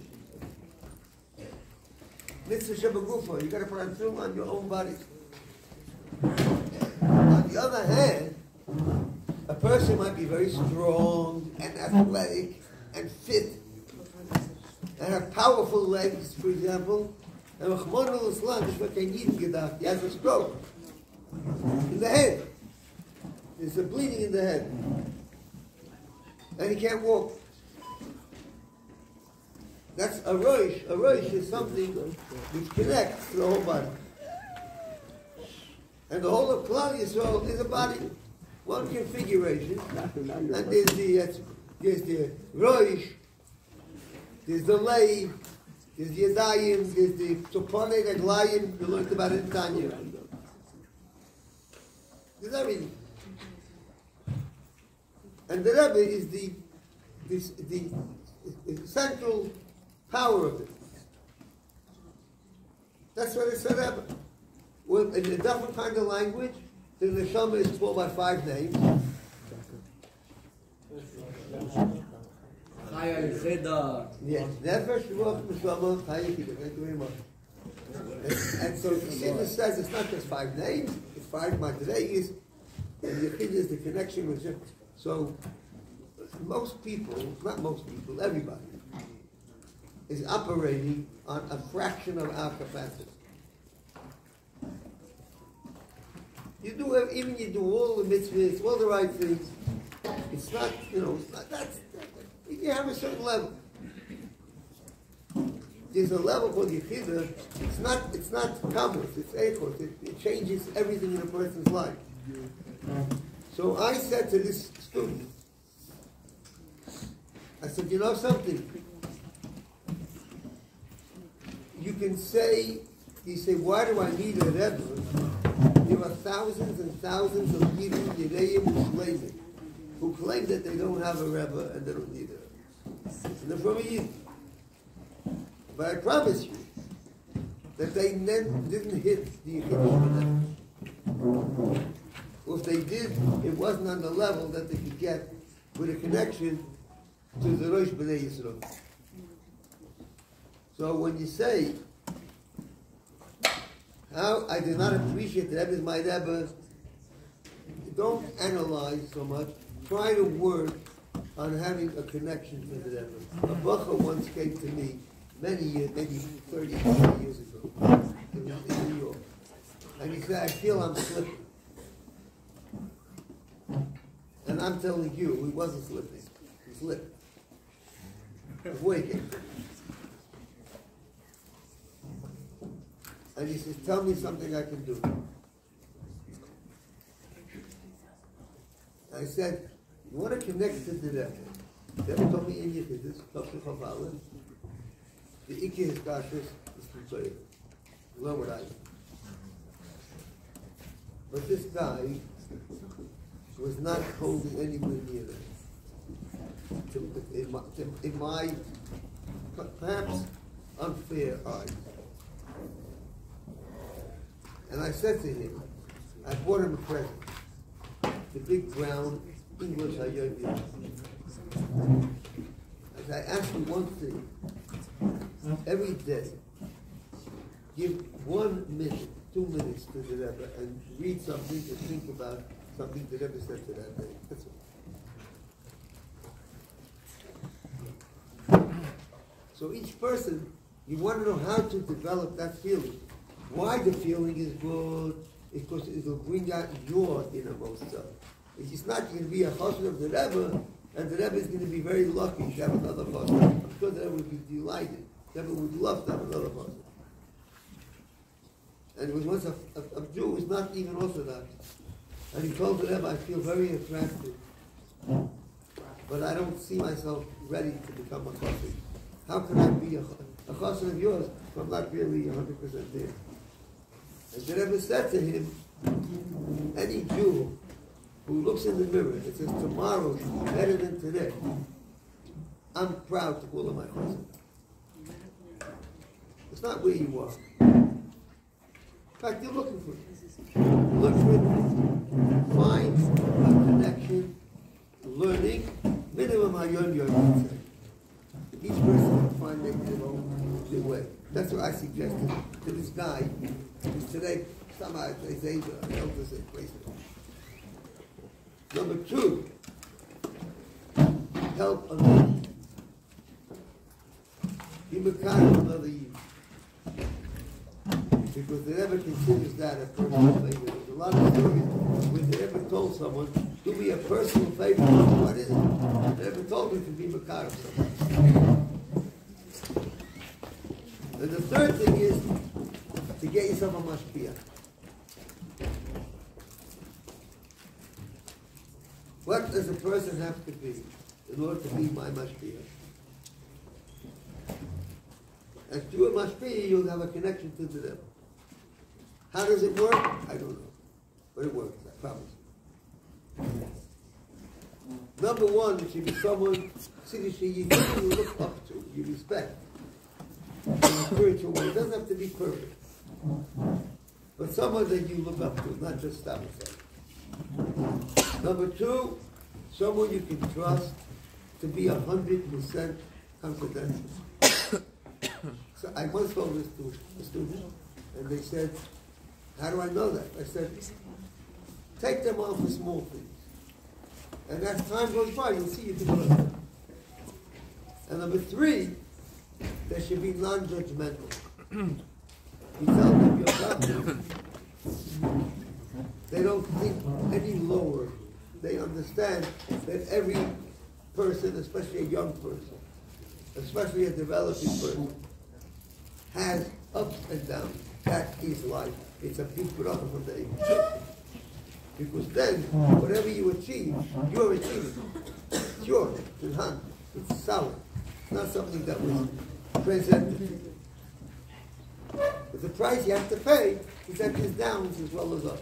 Mitzvah Shabbat, you got to put on film on your own body. On the other hand, a person might be very strong and athletic and fit and have powerful legs, for example, And Rahman al-Islam, this is what they need gedacht. He has a stroke in the head. There's a bleeding in the head. And he can't walk. That's a rosh. A rosh is something which connects to the whole body. And the whole of Klal Yisrael is a body. One configuration. And there's the rosh, there's the lay, there's the yadayim, there's the topone, the glayim. We learned about it in Tanya. There's everything. And the Rebbe is the central power of it. That's what it's a Rebbe. Well, in a different kind of language, the neshama is called by 5 names. Yes, nefesh, ruach, neshama, chaya, yechida. Thank you very much. And so Kislev says it's not just 5 names, it's 5 madreigis, and yechida is the connection with him. So most people, not most people, everybody, is operating on a fraction of our capacity. You do all the mitzvahs, all the right things. It's not, it's not, you have a certain level. There's a level called yechida. It's not kamos, it's echos. It changes everything in a person's life. So I said to this student, I said, you know something? You can say, why do I need a Rebbe? There are thousands and thousands of Yidden, Yereim, Shleimin, who claim that they don't have a Rebbe and they don't need a Rebbe. And they're from a Yidden. But I promise you that they didn't hit the Yidden. Or if they did, it wasn't on the level that they could get with a connection to the Rosh B'nai Yisrael. So when you say, how I do not appreciate the Rebbe is my Rebbe, don't analyze so much. Try to work on having a connection with the Rebbe. A Bacha once came to me many years, maybe 30 years ago, in New York. And he said, I feel I'm slipping. And I'm telling you, he wasn't slipping. He slipped. Before he came. And he says, tell me something I can do. I said, you want to connect to the Rebbe. The Rebbe told me in Yechidus, the Ikki Hizkashus is to say, learn what I do. But this guy was not holding anywhere near it. In my perhaps unfair eyes. And I said to him, I bought him a present, the big brown English Hayyim. I asked him one thing, every day, give 1 minute, 2 minutes to the Rebbe and read something and think about something the Rebbe said to that day. That's all. So each person, you want to know how to develop that feeling. Why the feeling is good? Because it will bring out your innermost self. It's not going to be a chassid of the Rebbe, and the Rebbe is going to be very lucky to have another chassid. I'm sure the Rebbe would be delighted. The Rebbe would love to have another chassid. And it was once a Jew who was not even Orthodox. And he told the Rebbe, I feel very attractive, but I don't see myself ready to become a chassid. How can I be a chassid of yours if I'm not really 100% there? And the Rebbe said to him, any Jew who looks in the mirror and says, tomorrow should be better than today, I'm proud to call him my chassid. It's not where you are. In fact, you're looking for it. Look for it. Find a connection, learning, minimum hayom yom. Each person can find their way. That's what I suggested to this guy. Because today, somehow they say the elders say place it. Number 2, help another. Be kind of another you. because they never considers that a personal favor. There's a lot of stories where they never told someone, do me a personal favor. What is it? They never told me to be Makar of someone. And the third thing is to get yourself a mashpia. What does a person have to be in order to be my mashpia? And through a mashpia, you'll have a connection to the devil. How does it work? I don't know. But it works, I promise. Number one, it should be someone you look up to, you respect. In a spiritual way. It doesn't have to be perfect. But someone that you look up to, not just stop yourself. Number two, someone you can trust to be 100% confidential. So I once told this to a student, and they said, how do I know that? I said, take them on for small things. And as time goes by, you'll see you develop. And number three, they should be non-judgmental. You tell them you're doctor, they don't think any lower. They understand that every person, especially a young person, especially a developing person, has ups and downs. That is life. It's a big brother from the age. Because then, whatever you achieve, you're achieving. It's yours. It's in hand. It's solid. It's not something that was presented. But the price you have to pay is that there's downs as well as ups.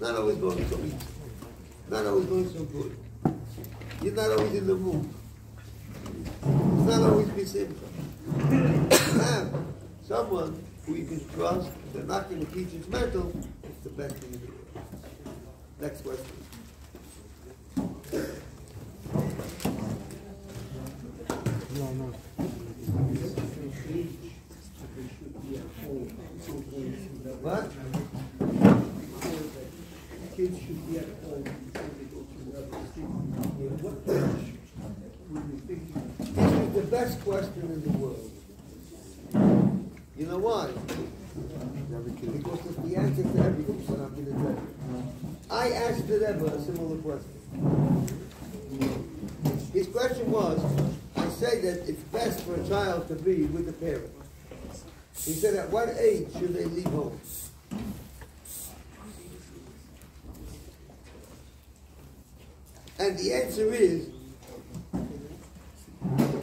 Not always going so easy. Not always going so good. You're not always in the mood. It's not always be simple. Have someone who you can trust, they're not going to teach his mental, it's the best thing in the world. Next question. No. What? Kids should be at home before they go to another city. What age would you think? This is the best question in the world. You know why? Because it's the answer to everything that I'm going to tell you. I asked the Rebbe a similar question. His question was, I say that it's best for a child to be with the parent. He said, at what age should they leave home? And the answer is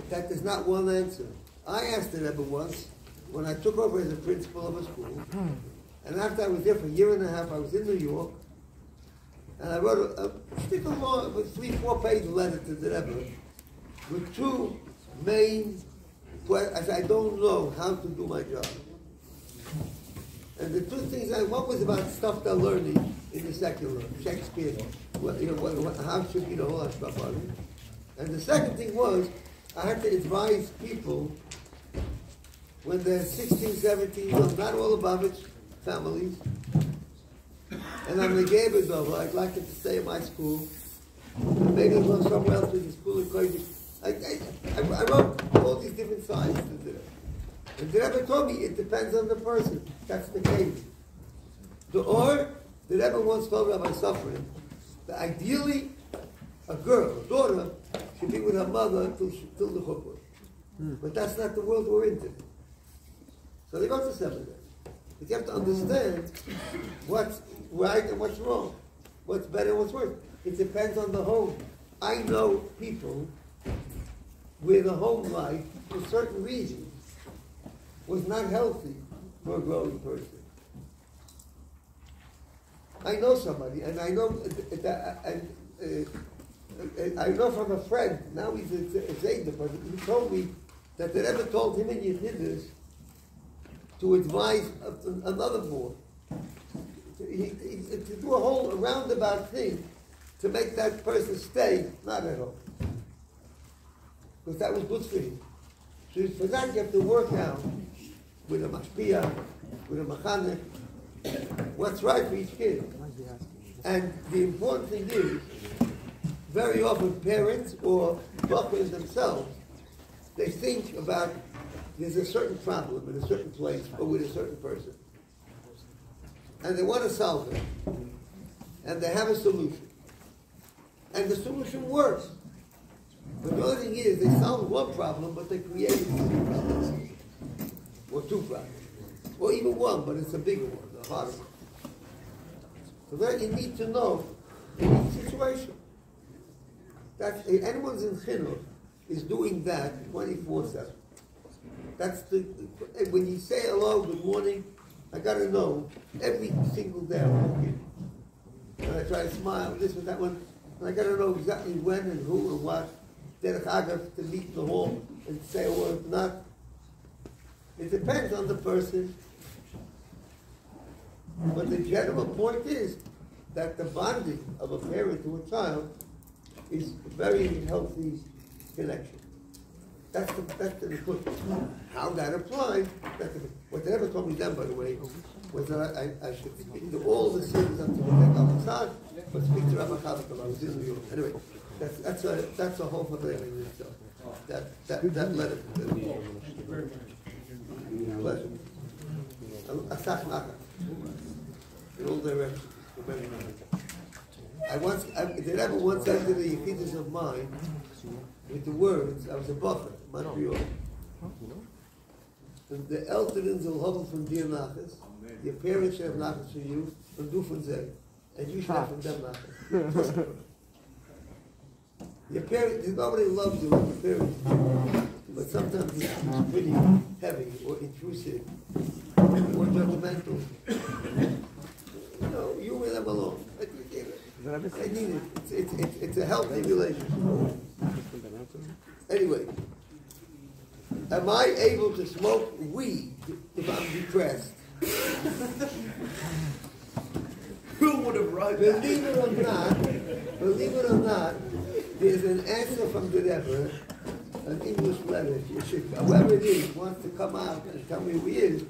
that there's not one answer. I asked the Rebbe once, when I took over as a principal of a school, and after I was there for a year and a half, I was in New York, and I wrote a 3-4 page letter to the Rebbe with two main questions. I don't know how to do my job. And the two things, one was about stuff they're learning in the secular, Shakespeare, how should be the whole stuff on it. And the second thing was, I had to advise people when they're 16, 17 years old, not all above it, families. And I'm a Gaber Dover, I'd like them to stay in my school. Maybe go somewhere else to the school in Kodesh. I wrote all these different sides to do it. And the Rebbe told me it depends on the person. That's the case. The Rebbe once told Rabbi Suffering that ideally a girl, a daughter, should be with her mother till the chuppah. But that's not the world we're into. So they go to seminary. But you have to understand what's right and what's wrong. What's better and what's worse. It depends on the home. I know people where the home life, for certain reasons, was not healthy for a growing person. I know somebody, and I know I know from a friend, now he's a Zayda, but he told me that the Rebbe told him in Yechidus to advise another board, to do a whole roundabout thing to make that person stay, not at home. Because that was good for him. So for that you have to work out with a mashpia, with a machanech, what's right for each kid. And the important thing is, very often parents or buffers themselves, they think about there's a certain problem in a certain place or with a certain person. and they want to solve it, and they have a solution, and the solution works. But the only thing is, they solved one problem, but they created 3 problems, or 2 problems, or even one, but it's a bigger one, a harder one. So then you need to know in each situation that anyone's in chinuch is doing that 24/7. That's when you say hello, good morning, I got to know every single day I'm walking. And I try to smile, this and that one, and I got to know exactly when and who and what. Derech Agav, to meet in the hall and say a word, not. It depends on the person. But the general point is that the bonding of a parent to a child is a very healthy connection. That's the point. How that applies, what they never told me then, by the way, was that I should speak to all the sins up to the Al-Assad, but speak to Rabbi Chavakal. I was in New York. Anyway, that's a whole other thing in itself. That letter. Pleasure. Asach Nachat. In all directions. The Rebbe once said to the Yechidus of mine, with the words, I was a buffer, Montreal. The Elternins will hovel from dir Nachas, your parents should have Nachas for you, and du von them, and you should have from them Nachas. Your parents, nobody loves you like your parents do, but sometimes it's pretty heavy, or intrusive, or judgmental. You know, you will them alone. I need it. It's a healthy relationship. Anyway, am I able to smoke weed if I'm depressed? Who would have wrote that? Believe it or not, there's an answer from the Rebbe, an English letter. You should, whoever it is wants to come out and tell me who he is,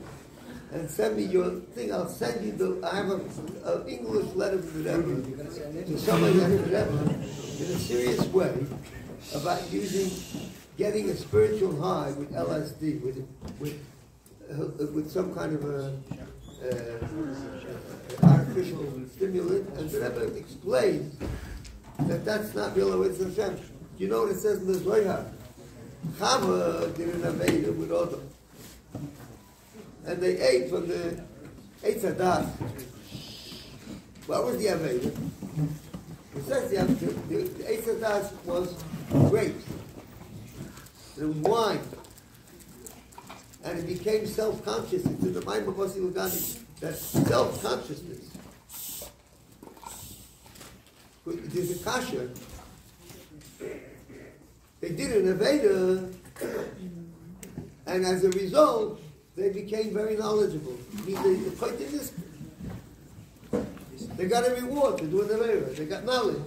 and send me your thing. I'll send you I have an English letter from the Rebbe to somebody at the Rebbe in a serious way about getting a spiritual high with LSD, with some kind of artificial stimulant, and the Rebbe explains that that's not real Avodas Hashem. You know what it says in the Zohar? Chava did an Aveda with Odom, and they ate from the Eitz Hadas. What was the Aveda? It says the Eitz Hadas was grapes. It was wine. And it became self-conscious. It's in the mind of Basi Lugani. That self-consciousness. There's a kasha. They did an Aveda, and as a result, they became very knowledgeable. They got a reward to do an Aveda. They got knowledge.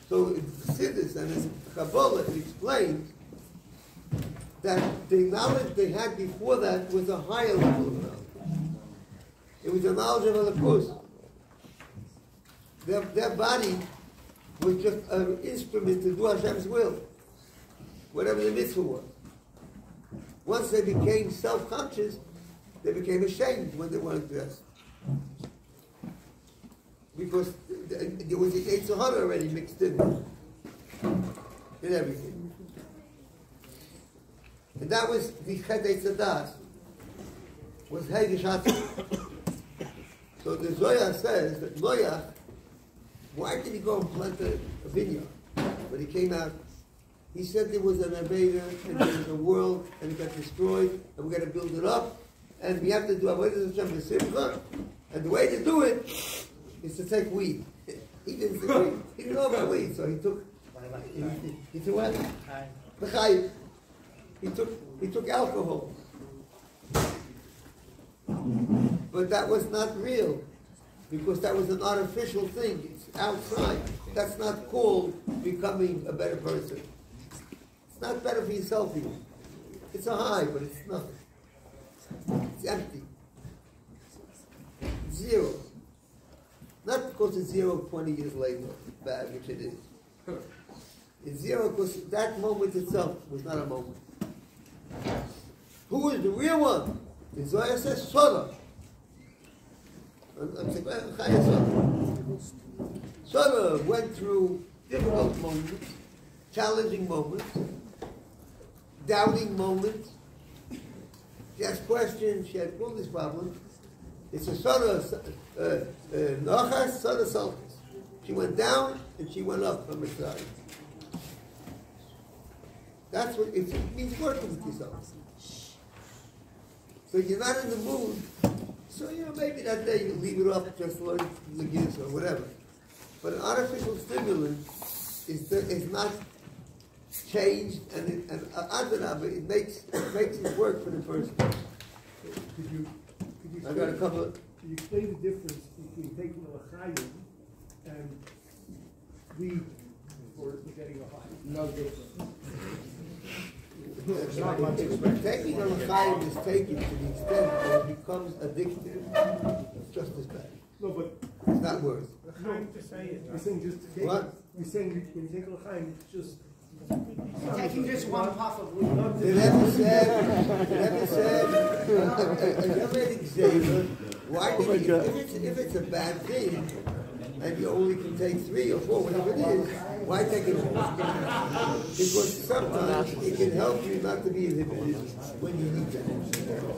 So in Siddur and in Kabbalah, it explains that the knowledge they had before that was a higher level of knowledge. It was the knowledge of Elokus. Their body was just an instrument to do Hashem's will, whatever the mitzvah was. Once they became self-conscious, they became ashamed when they weren't dressed. Because there was the Eitz Hara already mixed in everything. And that was the Chet Eitz Hadas, was Heidish Hatzah. So the Zohar says that Noach, why did he go and plant a vineyard? When he came out, he said there was an invader, and there was a world, and it got destroyed, and we got to build it up, and we have to do Avodas Hashem b'simcha, and the way to do it is to take weed. He didn't take weed. He didn't know about weed, so he took what? L'chaim. He took alcohol. But that was not real, because that was an artificial thing. It's outside. That's not called becoming a better person. It's not better for yourself even. It's a high, but it's nothing. It's empty. It's zero. Not because it's 20 years later, bad, which it is. It's zero because that moment itself was not a moment. Who is the real one? The Zohar says Sodom. Sarah went through difficult moments, challenging moments, doubting moments. She asked questions, she had all these problems. It's a Sarah, Nachas, Sarah Saltis. She went down and she went up from her side. That's what it means, working with yourself. So you're not in the mood, so maybe that day you leave it up, just learn the gifts or whatever. But an artificial stimulant is not changed, and it makes it work for the person. Could you I got a couple of... Could you explain the difference between taking a l'chaim and weed or getting a high? No difference. It's not much different. Taking a l'chaim is taken to the extent that it becomes addictive. It's just as bad. No, but it's not worse. No, you're saying just to take. What? You're saying when you take a l'chaim, it's just. Taking just one puff of weed. They never said, why if it's a bad thing, and you only can take 3 or 4, whatever it is, why take it all? Because sometimes it can help you not to be inhibited when you need that.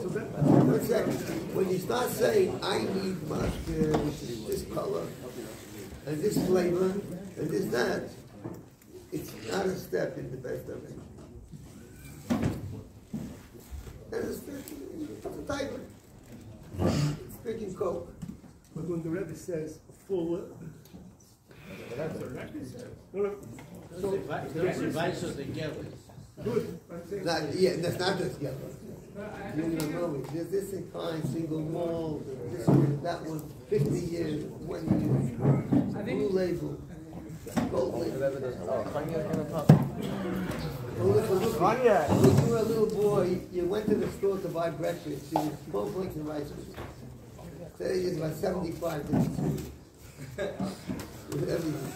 So one second, when you start saying, I need mashke, which is this color, and this flavor, and this that, it's not a step in the best direction. And it's a tiger. It's drinking Coke. But when the Rebbe says a full. Those devices together. Good. That's not just yellow. You know, there's this inclined single mold, this one, that one, 50 years, 20 years, blue label, gold label. When you were a little boy, you went to the store to buy breakfast, you was 12 plates of rice. Today it's about 75. With everything.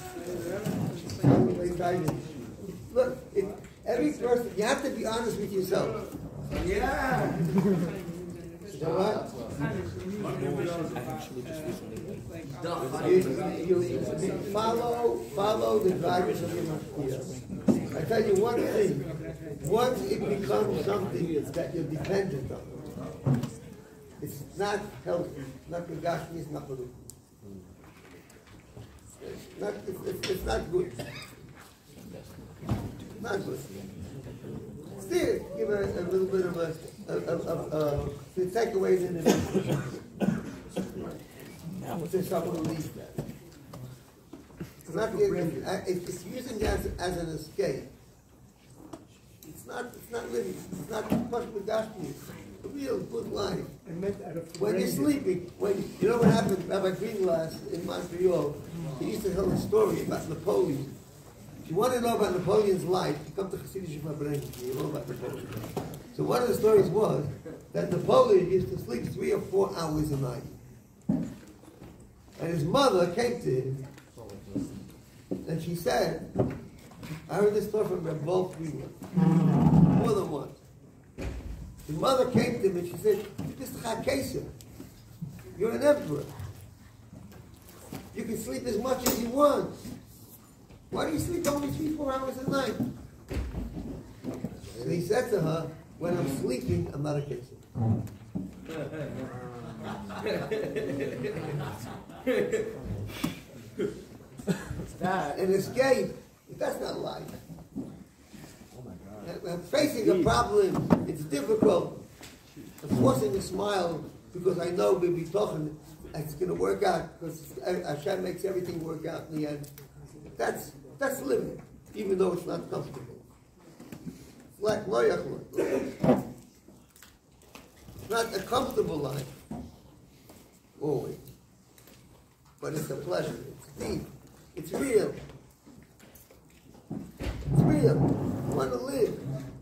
Look, every person, you have to be honest with yourself. Yeah. Is that right? You follow the drivers of your Mashiach. I tell you one thing, once it becomes something that you're dependent on, it's not healthy, not Megashmi, it's not Baruch. It's not good. Not good. Still, give a little bit of to take away the inhibition. There's someone who needs that. It's using it as an escape. It's not living. It's not much Megashmi. It's a real good life. When you're sleeping, you know what happened? Rabbi Greenglass in Montreal, he used to tell a story about Napoleon. If you want to know about Napoleon's life, you come to Farbrengen, you know about Napoleon. So one of the stories was that Napoleon used to sleep 3 or 4 hours a night. And his mother came to him, and she said, I heard this story from Rabbi more than once. His mother came to him and she said, Mr. Chakesa, you're an emperor. You can sleep as much as you want. Why do you sleep only 3 or 4 hours a night? And he said to her, when I'm sleeping, I'm not a Kesef. An escape, that's not life. I'm facing a problem, it's difficult. I'm forcing a smile because I know we'll be talking, it's going to work out because Hashem makes everything work out in the end. That's living, even though it's not comfortable. It's like loyachla. It's not a comfortable life, always. But it's a pleasure, it's deep, it's real. It's real. You want to live.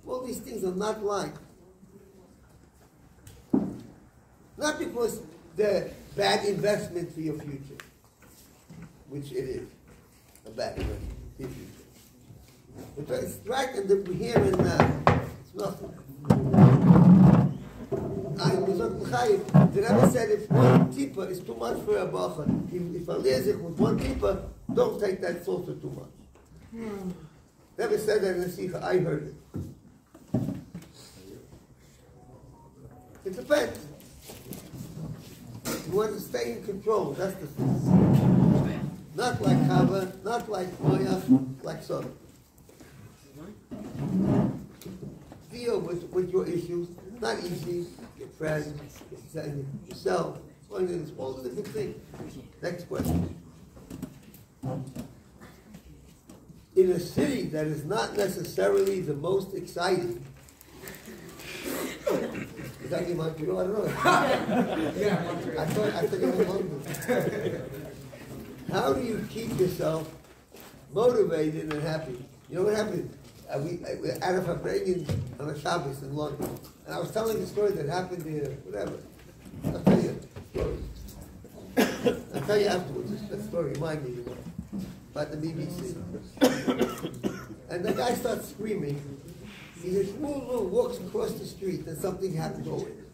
All these things are not like. Not because they're bad investment for your future, which it is, a bad investment for your future. But it's right in the here and now. It's nothing. I was chayiv. The Rebbe said if one tipa is too much for a bacha, if a lezich with one tipa, don't take that salt too much. The Rebbe said that in the Sikha, I heard it. It depends. You want to stay in control, that's the thing. Not like Chava, not like Moyach, like Sodom. Deal with your issues. Not easy. Your friends, yourself. It's all a different thing. Next question. In a city that is not necessarily the most exciting. Is that in Montreal? I don't know. I thought it was London. How do you keep yourself motivated and happy? You know what happened? We out of Farbrengen on a Shabbos in London, and I was telling a story that happened here. Whatever. I'll tell you a story. I'll tell you afterwards. That story reminded me about the BBC. And the guy starts screaming. He says, Shmuel walks across the street and something happened to him.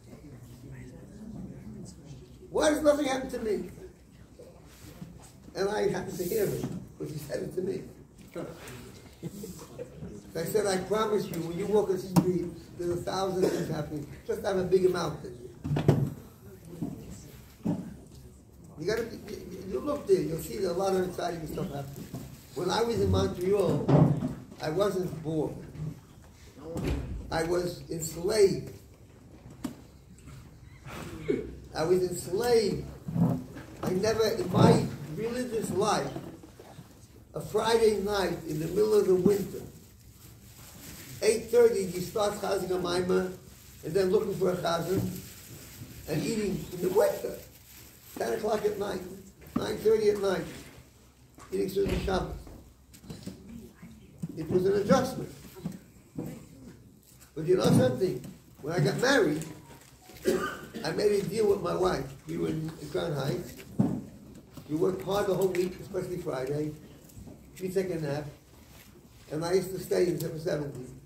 Why does nothing happen to me? And I happened to hear him, because he said it to me. I said, I promise you, when you walk on the street, there's 1,000 things happening. Just have a bigger mouth than you. You gotta be, you look there, you'll see a lot of exciting stuff happening. When I was in Montreal, I wasn't bored. I was enslaved. I was enslaved. I never, in my religious life, a Friday night in the middle of the winter, 8:30, you start chazing a maimah, and then looking for a chazan, and eating in the winter, 10 o'clock at night, 9:30 at night, eating Sudan Shabbos. It was an adjustment. But you know something? When I got married, I made a deal with my wife. We were in Crown Heights. We worked hard the whole week, especially Friday. We take a nap. And I used to stay in 770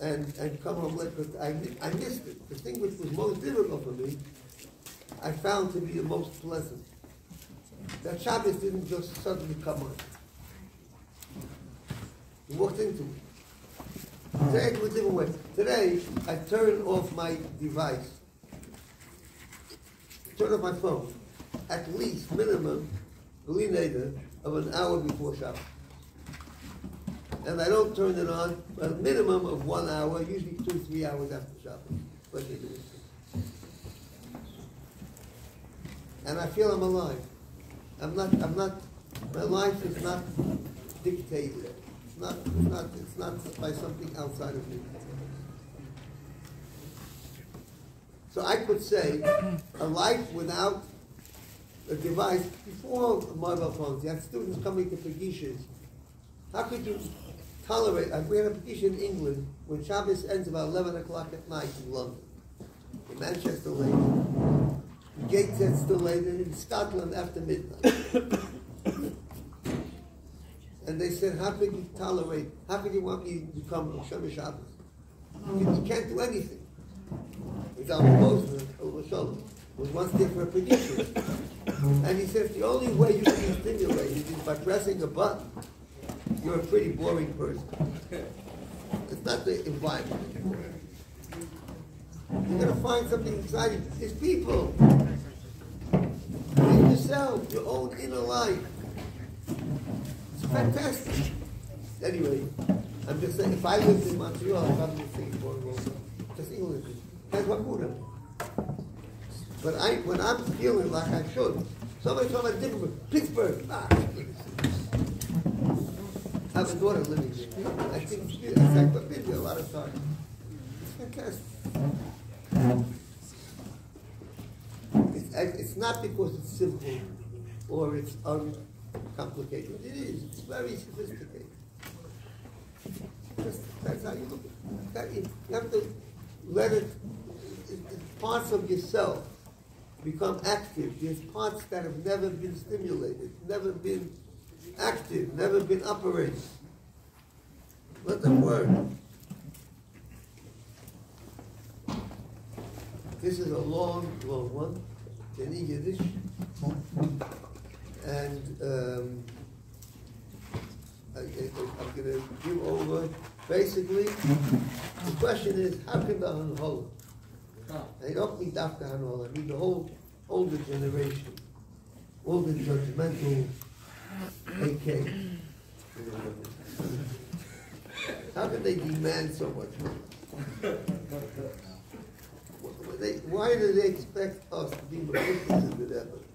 and come home late, but I missed it. The thing which was most difficult for me, I found to be the most pleasant. That Shabbos didn't just suddenly come on. You walked into it. Today it was a different way. Today, I turn off my device. Turn off my phone. At least, minimum, of an hour before Shabbos. And I don't turn it on a minimum of 1 hour, usually 2-3 hours after Shabbos. And I feel I'm alive. I'm not, my life is not dictated. It's not by something outside of me. So I could say a life without a device, before mobile phones, you had students coming to Pagishas. How could you tolerate? We had a Pagisha in England when Shabbos ends about 11 o'clock at night in London. In Manchester later. In Gateshead still later. In Scotland after midnight. And they said, how could you tolerate, how could you want me to become a Shem Shabbos? You can't do anything. Example Posner, was once there for a prediction. And he said, the only way you can be stimulated is by pressing a button. You're a pretty boring person. It's not the environment anymore. You're going to find something exciting. It's people. It's yourself, your own inner life. It's fantastic. Anyway, I'm just saying, if I lived in Montreal, I'd probably think boring also. Just English. That's what Buddha. But when I'm feeling like I should, somebody told me different Pittsburgh. I have a daughter living there. I think it's like a video a lot of times. It's fantastic. It's not because it's simple or it's uncomplicated. It is. It's very sophisticated. That's how you look at it. You have to let it, parts of yourself become active. There's parts that have never been stimulated, never been active, never been operating. Let them work. This is a long, long one. It's in Yiddish. And I'm going to give over, basically, the question is, how can the Hanhola? I don't mean Dafka Hanhola, I mean the whole older generation, all the judgmental AK. How can they demand so much more? Why do they expect us to be ridiculous in the effort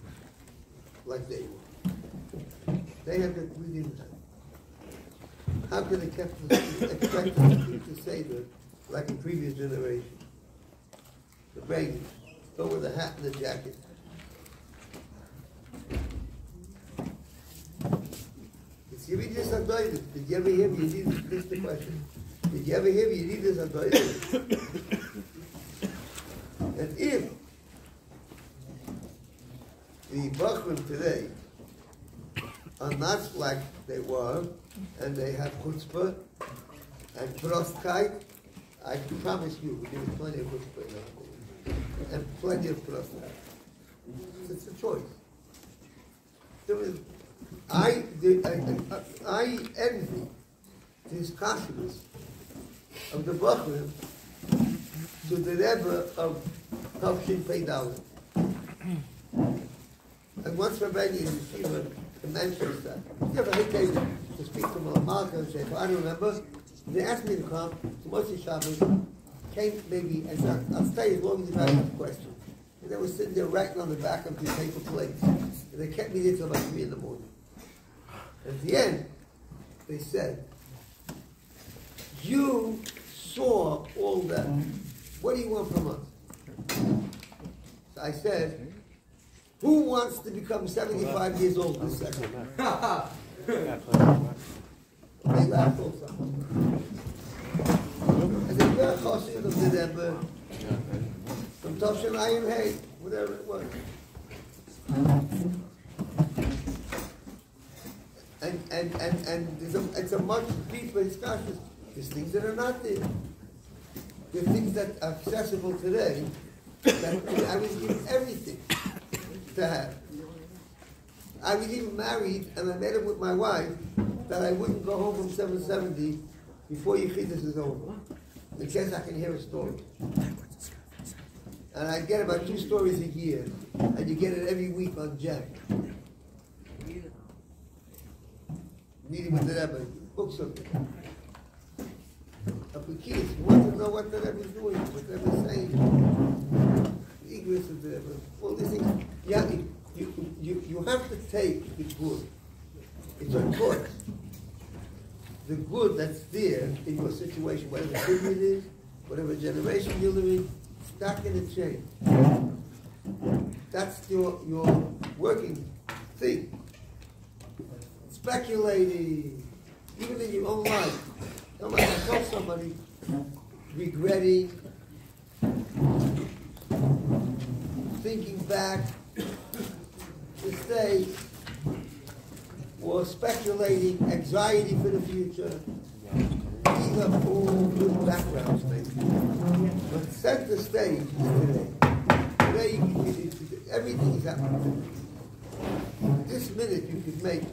like they were? They have that we didn't have. How can they expect us to keep the Seder like in previous generations? The Reagan, go with the hat and the jacket. Did you ever hear me? This is the question. Did you ever hear me? You need this And if the Bachman today are not like they were, and they have chutzpah and prostkeit, I can promise you, we give plenty of chutzpah now, and plenty of prostkeit. It's a choice. I envy this consciousness of the Bachman to the Rebbe of Tavshin Pei Dalet. And once Rabbi in Yeshiva mentions that, you ever heard to speak to Malaka and say, I don't remember. They asked me to come to Moshe Shabbos, came maybe, and said, I'll stay as long as you ask the question. And they were sitting there writing on the back of the paper plates. And they kept me there till about 3 in the morning. At the end, they said, you saw all that. What do you want from us? So I said, who wants to become 75 years old this second? They laughed also. I said, you're a chassid of the Rebbe, from Tavshin Ayin Hey, whatever it was. And it's a much deeper discussion. There's things that are not there. There are things that are accessible today that I was given everything to have. I was even married, and I made it with my wife that I wouldn't go home from 770 before Yechidus is over, in case I can hear a story. And I get about 2 stories a year, and you get it every week on Jack. Meeting with the Rebbe, books of it. Up with kids, you want to know what the Rebbe is doing, what the Rebbe is saying. The ignorance of the Rebbe, all these things. Yeah, you have to take the good. It's a choice. The good that's there in your situation, whatever city it is, whatever generation you're living, it's not going to change. That's your working thing. Speculating, even in your own life. Somebody tell somebody regretting, thinking back, mistakes, or speculating, anxiety for the future. These are all good background things. But set the stage today. Today, everything is happening. This minute you could make.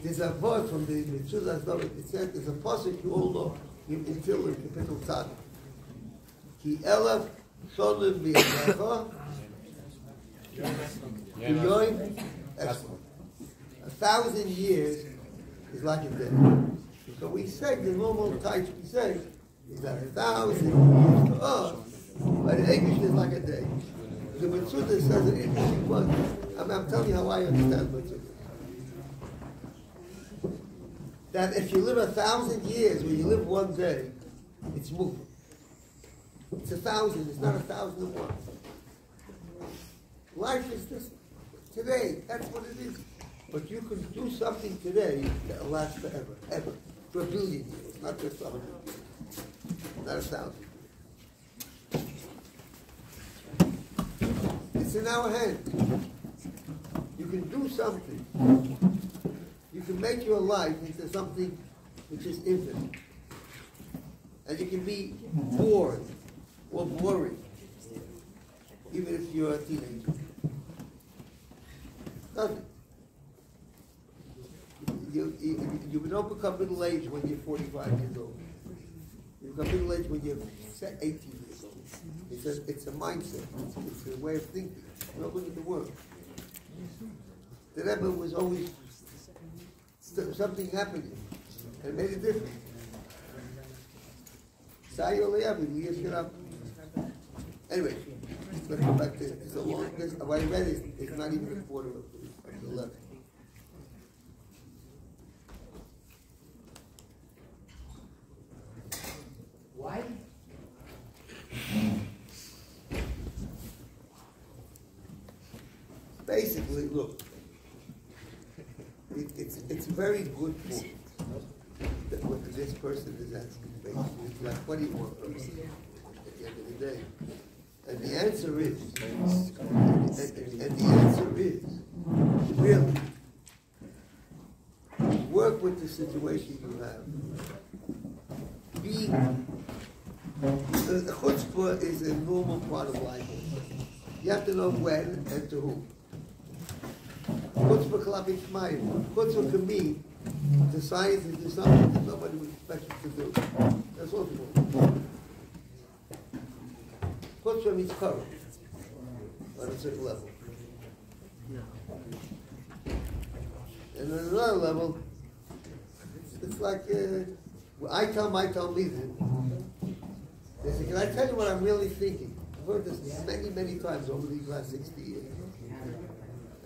There's a verse from the Mitzvah Zohar. It says there's a pasuk you all know in Tehillim, Kapitel Tzad. Ki elef shonim b'yadecha. Excellent. 1,000 years is like a day. So we say the normal types we say is that 1,000 years to us, but in English is like a day. The Mitzvah says an interesting one. I'm telling you how I understand Mitzvah. That if you live 1,000 years or you live one day, it's moving. It's 1,000, it's not 1,001. Life is this today, that's what it is. But you can do something today that will last forever, ever, for 1 billion years, not just 100, not 1,000. It's in our hand. You can do something. You can make your life into something which is infinite. And you can be bored or boring. even if you're a teenager. Nothing. You don't become middle-aged when you're 45 years old. You become middle-aged when you're 18 years old. It's a mindset. It's a way of thinking. You don't look at the world. The Rebbe was always something happening, and it made a difference. Anyway, let's go back to this. What I read is not even a quarter of the letter. Why? Basically, look, it's a very good point that what this person is asking. Basically, it's like, what do you want from me at the end of the day? And the answer is, really, work with the situation you have. The chutzpah is a normal part of life. You have to know when and to whom. Chutzpah kalapin shmayim. Chutzpah can mean decide to do something that nobody would expect you to do. That's all it means. Chutzpah means courage on a certain level. And on another level, it's like I tell my talmidim, they say, can I tell you what I'm really thinking? I've heard this many, many times over these last 60 years.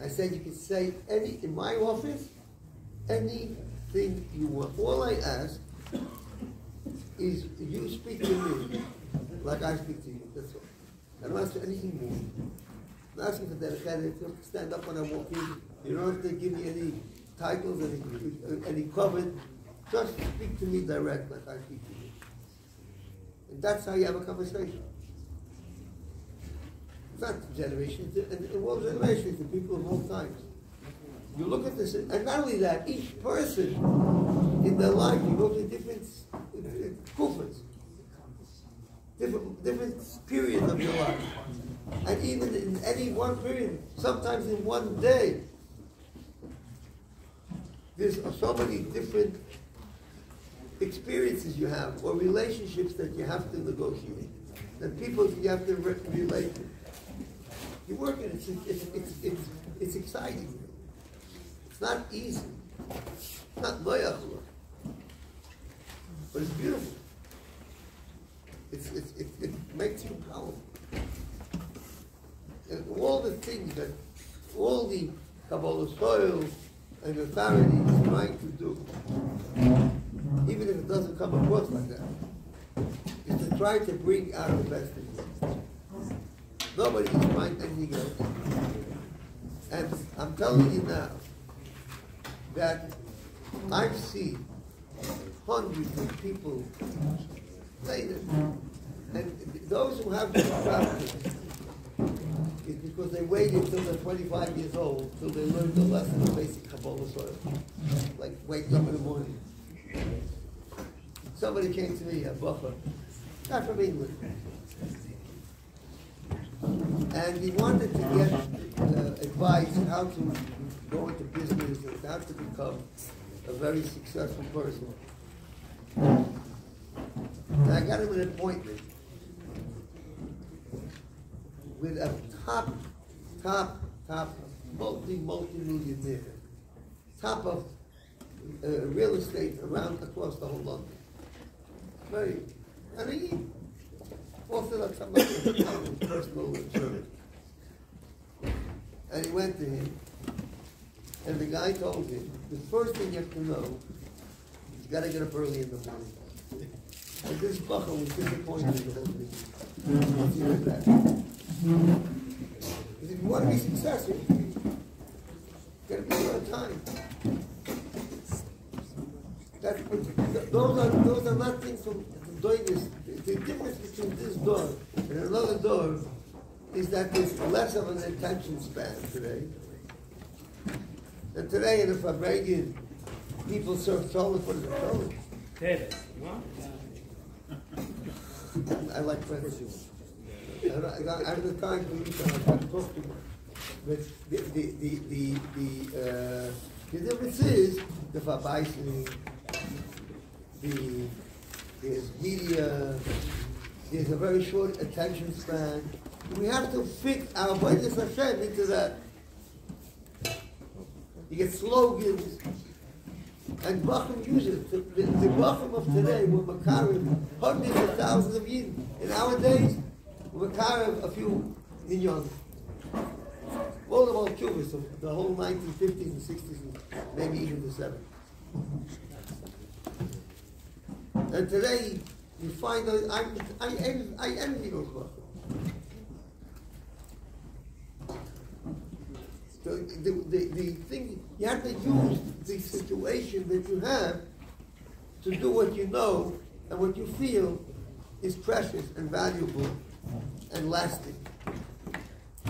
I said, you can say in my office, anything you want. All I ask is you speak to me like I speak to you. That's all. I don't ask for anything more. I'm not asking for dedicated to stand up when I walk in. You don't have to give me any titles, any covet. Just speak to me direct like I speak to you. And that's how you have a conversation. It's not generations, in all generations, the people of all times. You look at this, and not only that, each person in their life, you go to different kufas, different periods of your life. And even in any one period, sometimes in one day, there's so many different experiences you have, or relationships that you have to negotiate, that people you have to relate to. You work in it, it's exciting. It's not easy. It's not loyach, but it's beautiful. It makes you powerful. And all the things that all the Kabbalah soil and authority is trying to do, even if it doesn't come across like that, is to try to bring out the best in you. Nobody is trying anything else. And I'm telling you now that I've seen hundreds of people say this. And those who have this problem is because they waited until they're 25 years old till they learned the lesson of basic Kabbalah soil. Like waking up in the morning. Somebody came to me, a buffer, not from England. And he wanted to get advice on how to go into business and how to become a very successful person. And I got him an appointment with a top multi-millionaire, top of real estate across the whole London. And he offered up some personal insurance. And he went to him, and the guy told him, the first thing you have to know is you got to get up early in the morning. And this bucker was disappointed in the whole thing. Once he heard that. He said, if you want to be successful, you got to be there on time. Those are not things from doing this. The difference between this door and another door is that there's less of an attention span today. And today in the Farbrengen, people serve Torah for the Torah. I like French. I'm the kind of people I can talk too much. But the difference is the Verbeißen, there's media, there's a very short attention span. We have to fit our Avodas Hashem into that. You get slogans, and Bachim use it. The Bachim of today were Makarim, hundreds of thousands of years. In our days, we're Makarim a few million. All the old Chuvas of the whole 1950s and 60s, and maybe even the 70s. And today, you find that I envy those Bachim. So the thing, you have to use the situation that you have to do what you know and what you feel is precious and valuable and lasting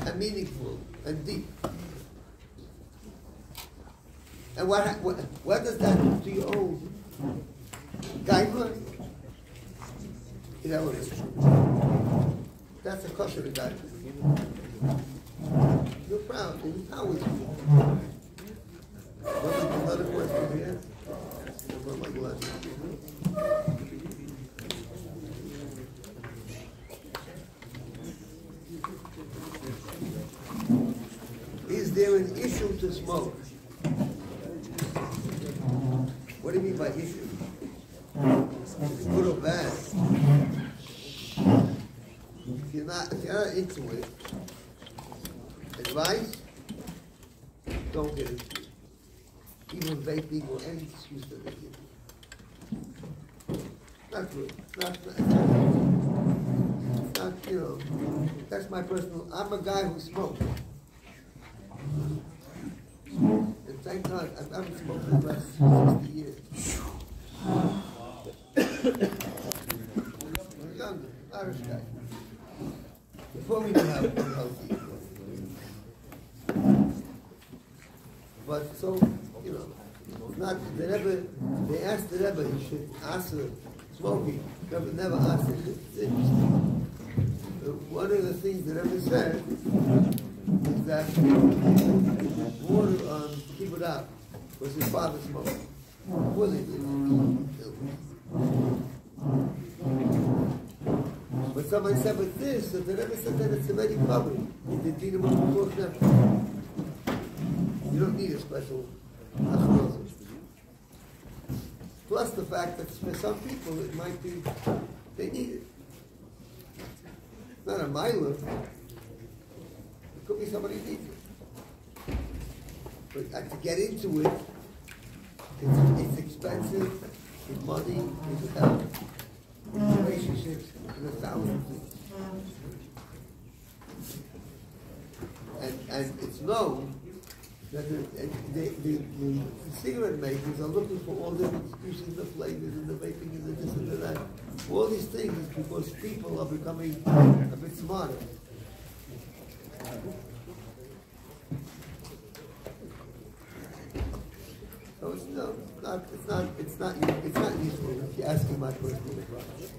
and meaningful and deep. And what does that do to your own guideline? In elevation. That's a kosher guideline. You're proud and how is it? Another question here? Is there an issue to smoke? What do you mean by issue? Good or bad? If you're not into it, advice, don't get into it. Even vaping or any excuse that they give you. Not good. Not, you know, that's my personal, I'm a guy who smokes. And thank God, I haven't smoked for the last 60 years. I'm younger, Irish guy. Before we knew how healthy. But so, you know, not they asked the Rabbi he should answer smoking. Rabbi never asked it. It's interesting. One of the things the Rabbi said is that water on keep it out was his father smoking. But somebody said, but this, so the Rabbi said that it's already covered. The Dina was before them. You don't need a special achroza. Plus the fact that for some people it might be, they need it. It's not a miler. It could be somebody who needs it. But to get into it, it's expensive, it's money, it's health, it's relationships, and 1,000 things. And it's known that the cigarette makers are looking for all the excuses, the flavors, and the vaping, and the this and the that. All these things is because people are becoming a bit smarter. So it's not useful if you're asking my personal advice.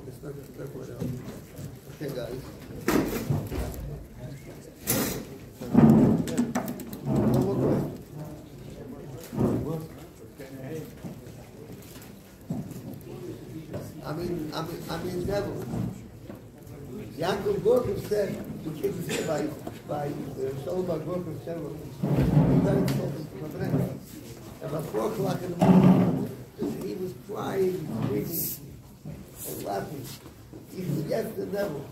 It's not what else. Okay, guys. I'm in devil. Yaakov Gorkov said to Kislev by Shalom Gorkov Shalom, about 4 o'clock in the morning, he was crying, screaming, and laughing. He forgets the devil.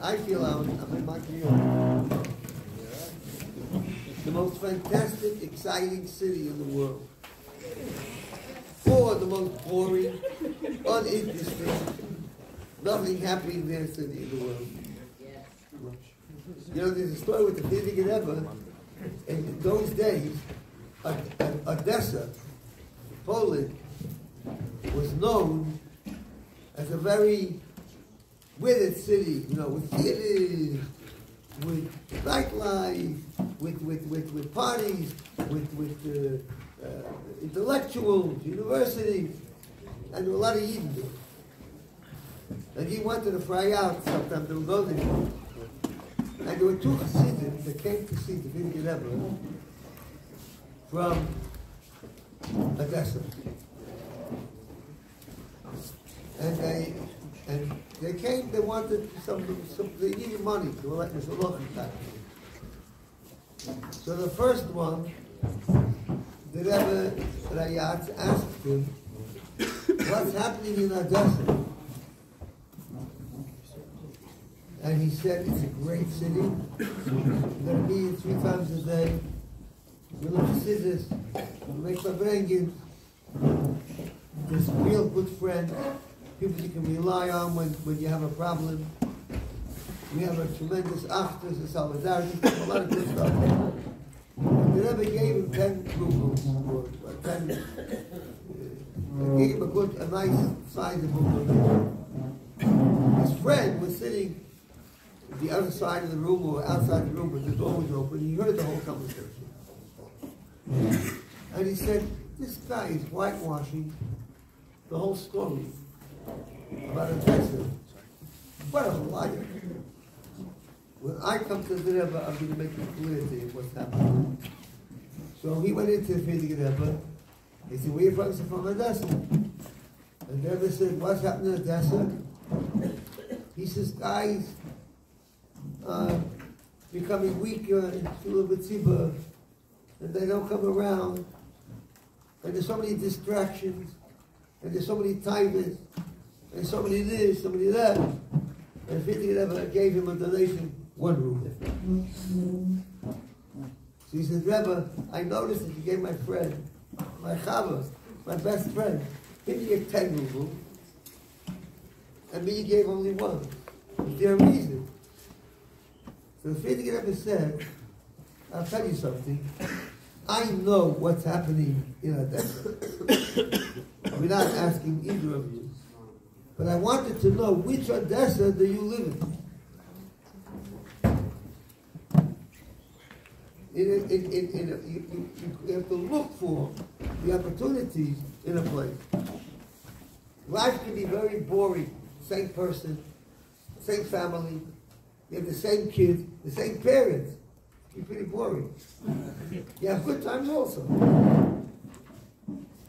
I feel I'm in my community. The most fantastic, exciting city in the world. Or the most boring, uninteresting, nothing happening there city in the world. You know, there's a story with the Farbrengen ever. In those days, Odessa, Poland, was known as a very withered city, you know, with theaters, with nightlife, with parties, with intellectuals, universities, and a lot of Yidden. And he wanted to fry out sometime to go there. And there were two Chassidim that came to see the Rebbe from Odessa. And they came, they wanted they needed money. They were like this Alochim type. So the first one, the Rebbe Rayatz asked him, what's happening in Odessa? And he said, it's a great city. We're going to be in 3 times a day. We look at scissors. We make Farbrengen. There's real good friends. People you can rely on when you have a problem. We have a tremendous achdus and solidarity. A lot of good stuff. And the Rebbe gave him 10 rubles. Or 10. Gave him a nice size of rubles. His friend was sitting the other side of the room or outside the room, but the door was open. He heard the whole conversation. And he said, this guy is whitewashing the whole story about a Texan. What a liar. When I come to the Rebbe, I'm going to make it clear to you what's happening. So he went into the Rebbe. He said, where are you from? He said, from Odessa. And the Rebbe said, what's happening in Odessa? He says, guys, becoming weaker and full of tzibah, and they don't come around, and there's so many distractions, and there's so many timers, and so many this, so many that. And Rebbe gave him a donation, 1 ruble. So he says, Rebbe, I noticed that you gave my friend, my Chava, my best friend, him you gave 10 rubles, and me you gave only 1. Is there a reason? So the Rebbe said, I'll tell you something. I know what's happening in Odessa. We're not asking either of you. But I wanted to know which Odessa do you live in? You have to look for the opportunities in a place. Life can be very boring. Same person, same family. You have the same kids, the same parents. It's pretty boring. You have good times also.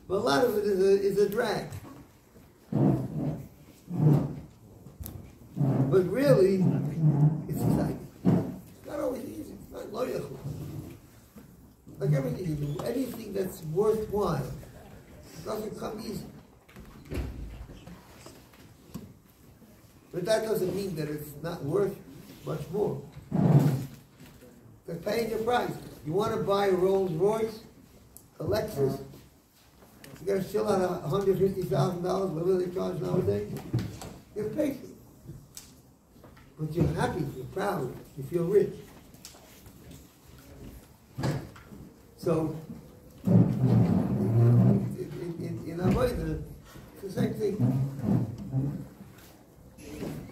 But a lot of it is a drag. But really, it's exciting. It's not always easy. It's not loyal. Like everything you do, anything that's worthwhile doesn't come easy. But that doesn't mean that it's not worth much more. They're paying your price. You want to buy a Rolls Royce, a Lexus, you got to shell out $150,000, whatever they charge nowadays. You're patient. But you're happy, you're proud, you feel rich. So, in Avodah, it's the same thing.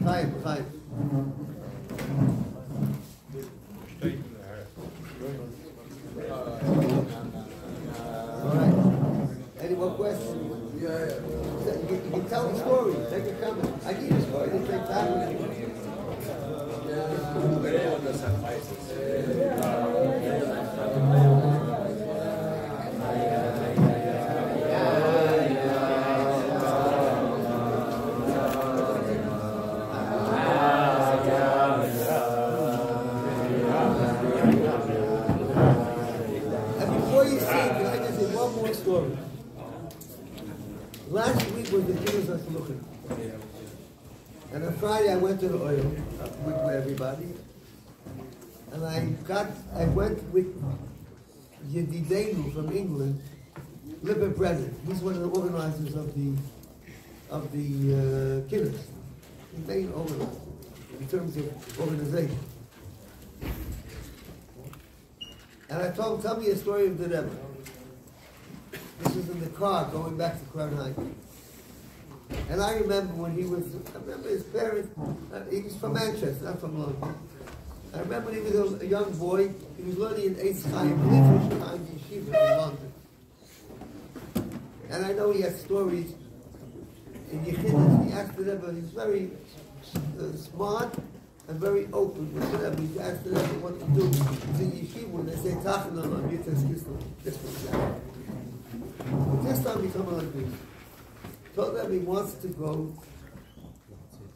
Chaim. All right. Any more questions? Yeah. You can tell the story. Take a comment. I give you a story. It takes time. Last week was the Kislev Shmuel. And on Friday I went to the oil with everybody. And I went with Yedidenu from England, Libby Brennan. He's one of the organizers of the Kislev. The main organizer in terms of organization. And I told him, tell me a story of the Rebbe. This was in the car going back to Crown Heights. And I remember his parents, he was from Manchester, not from London. I remember when he was a young boy, he was learning in Eitz Chaim, Yeshiva in London. And I know he had stories in Yechidus, he asked the Rebbe, he's very smart and very open with the Rebbe. He asked the Rebbe what to do. He's in Yeshiva, when they say, Tachanam, I'm Yitzhak Kislev. This was that. But this time he come on like this. Told them he wants to go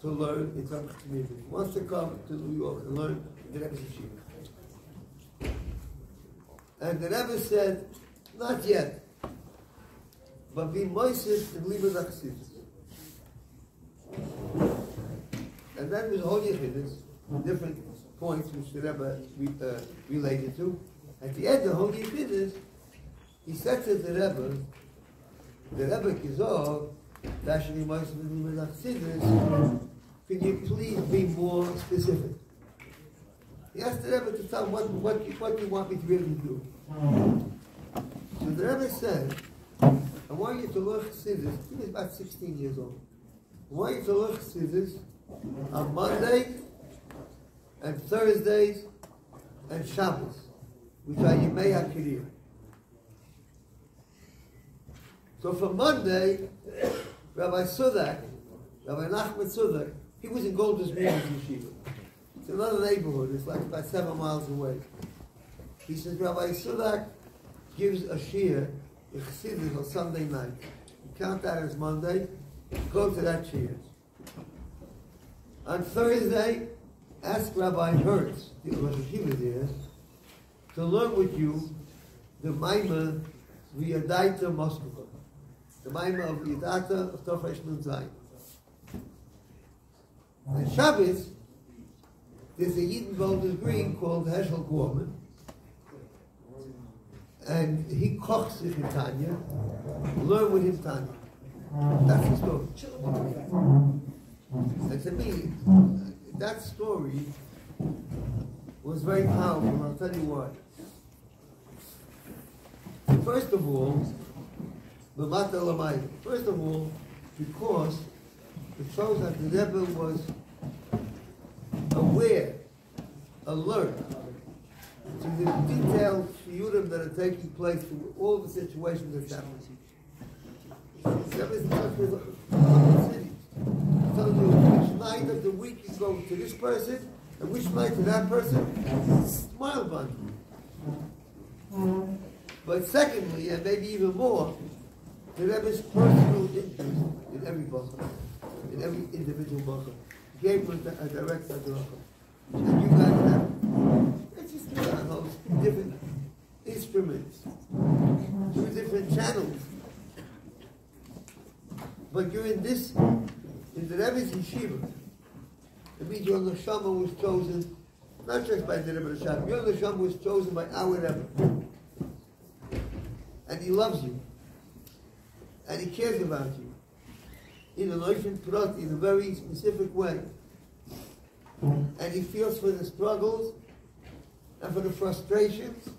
to learn in some community. He wants to come to New York and learn in the Rebbe's Yeshiva. And the Rebbe said, not yet, but be moises and leave a Chassidus. And then there's a whole Yechidus, different points which the Rebbe related to. At the end of the whole Yechidus, he said to the Rebbe Kizor, Dashni moises and leave a Chassidus, can you please be more specific? He asked the Rebbe to tell him what you want me to really do. So the Rebbe said, I want you to learn Chassidus. He was about 16 years old. I want you to learn Chassidus on Monday and Thursdays and Shabbos, which are Yemei HaKiriyah. So for Monday, Rabbi Sudak, Rabbi Nachman Sudak, he was in Golders Green Yeshiva. It's another neighborhood. It's like about 7 miles away. He says, Rabbi Sudak gives a shiur, a chassidus on Sunday night. You count that as Monday, go to that shiur. On Thursday, ask Rabbi Hertz, the Rosh Yeshiva there, to learn with you the Maimah V'Yadaita Moskova. The Maimah of V'Yadaita of Tofresh Nun Zayin. On Shabbos, there's a Yid in Golders Green called Heschel Gorman, and he kochs sich in Tanya, learn with him Tanya. That's the story. And to me, that story was very powerful, and I'll tell you why. First of all, because it shows that the Rebbe was aware, alert to the detailed shiurim that are taking place to all the situations that's happening. The Rebbe is in touch with the city. He's telling you which night of the week you go to this person and which night to that person. Smile bun. But secondly, and maybe even more, the Rebbe's personal interest in every bacha, in every individual bacha, gave him a direct hadracha. And you guys have, it's just those different instruments, through different channels. But you're in this, in the Rebbe's yeshiva, it means your neshama was chosen, not just by the Rebbe Rashab, your neshama was chosen by our Rebbe. And he loves you. And he cares about you. In a Neushen Prot, in a very specific way. And he feels for the struggles, and for the frustrations,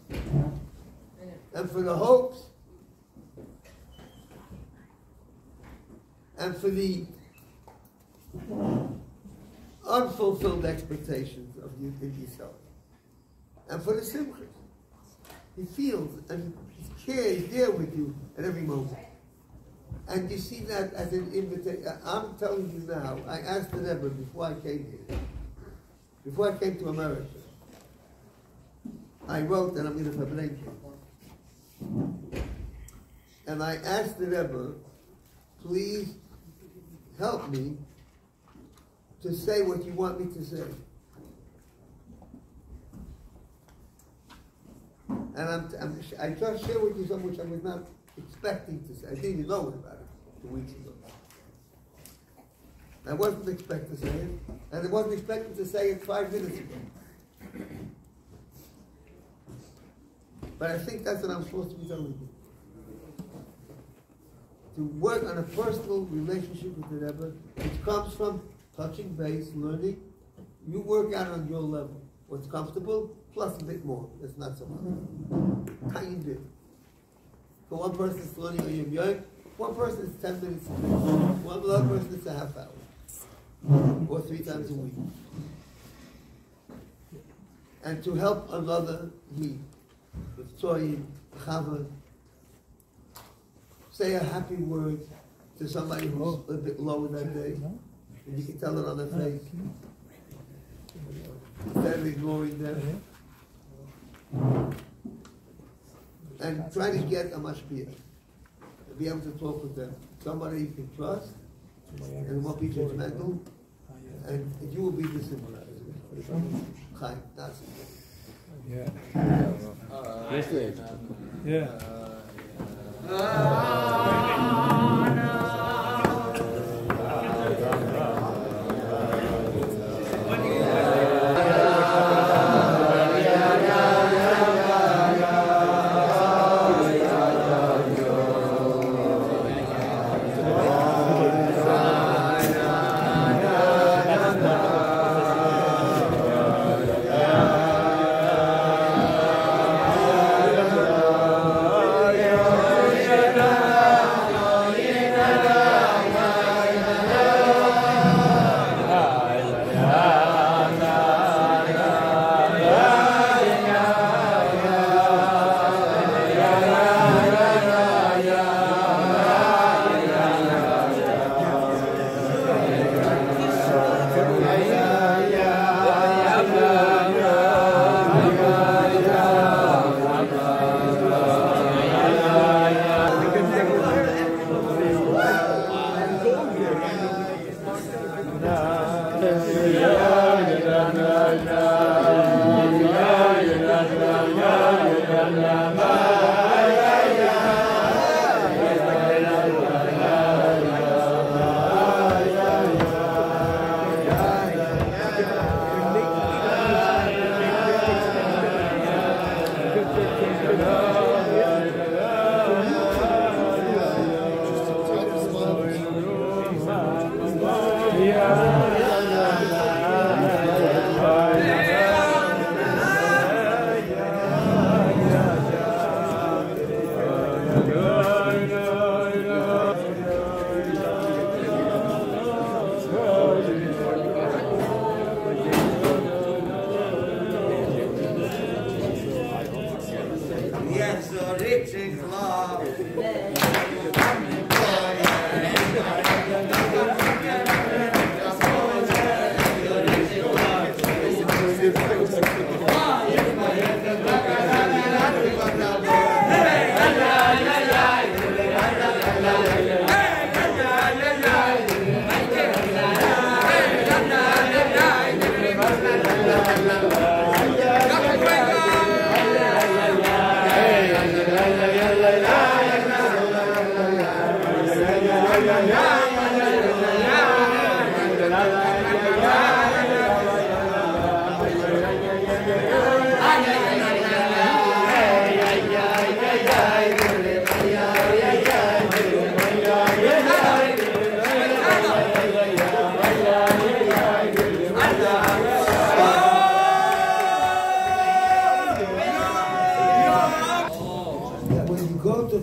and for the hopes, and for the unfulfilled expectations of you in yourself, and for the simchas. He feels and he cares, he's there with you at every moment. And you see that as an invitation. I'm telling you now, I asked the Rebbe before I came here, before I came to America, I wrote that I'm in a Farbrengen. And I asked the Rebbe, please help me to say what you want me to say. And I just share with you something which I was not expecting to say. I didn't even know about it 2 weeks ago. I wasn't expecting to say it, and I wasn't expecting to say it 5 minutes ago. But I think that's what I'm supposed to be telling you. To work on a personal relationship with the Rebbe, which comes from touching base, learning. You work out on your level. What's comfortable, plus a bit more. That's not so much. How you do. For one person it's learning on Yom Yom, one person it's 10 minutes a day. One other person it's a half hour. Or 3 times a week. And to help another meet. With Tzoyim, Chava, say a happy word, to somebody who's a bit low in that day, and you can tell it on their face, instead of ignoring them, and try to get a mashpia, be able to talk with them, somebody you can trust, and won't be judgmental, and you will be dissimilar. Chaim, that's it. Yeah.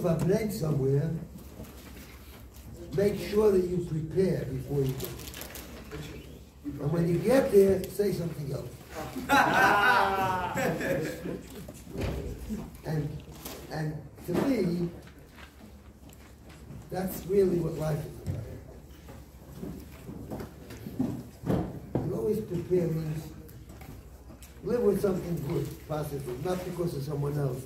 Farbrengen somewhere, make sure that you prepare before you go. And when you get there, say something else. and to me, that's really what life is about. You always prepare means live with something good, positive, not because of someone else.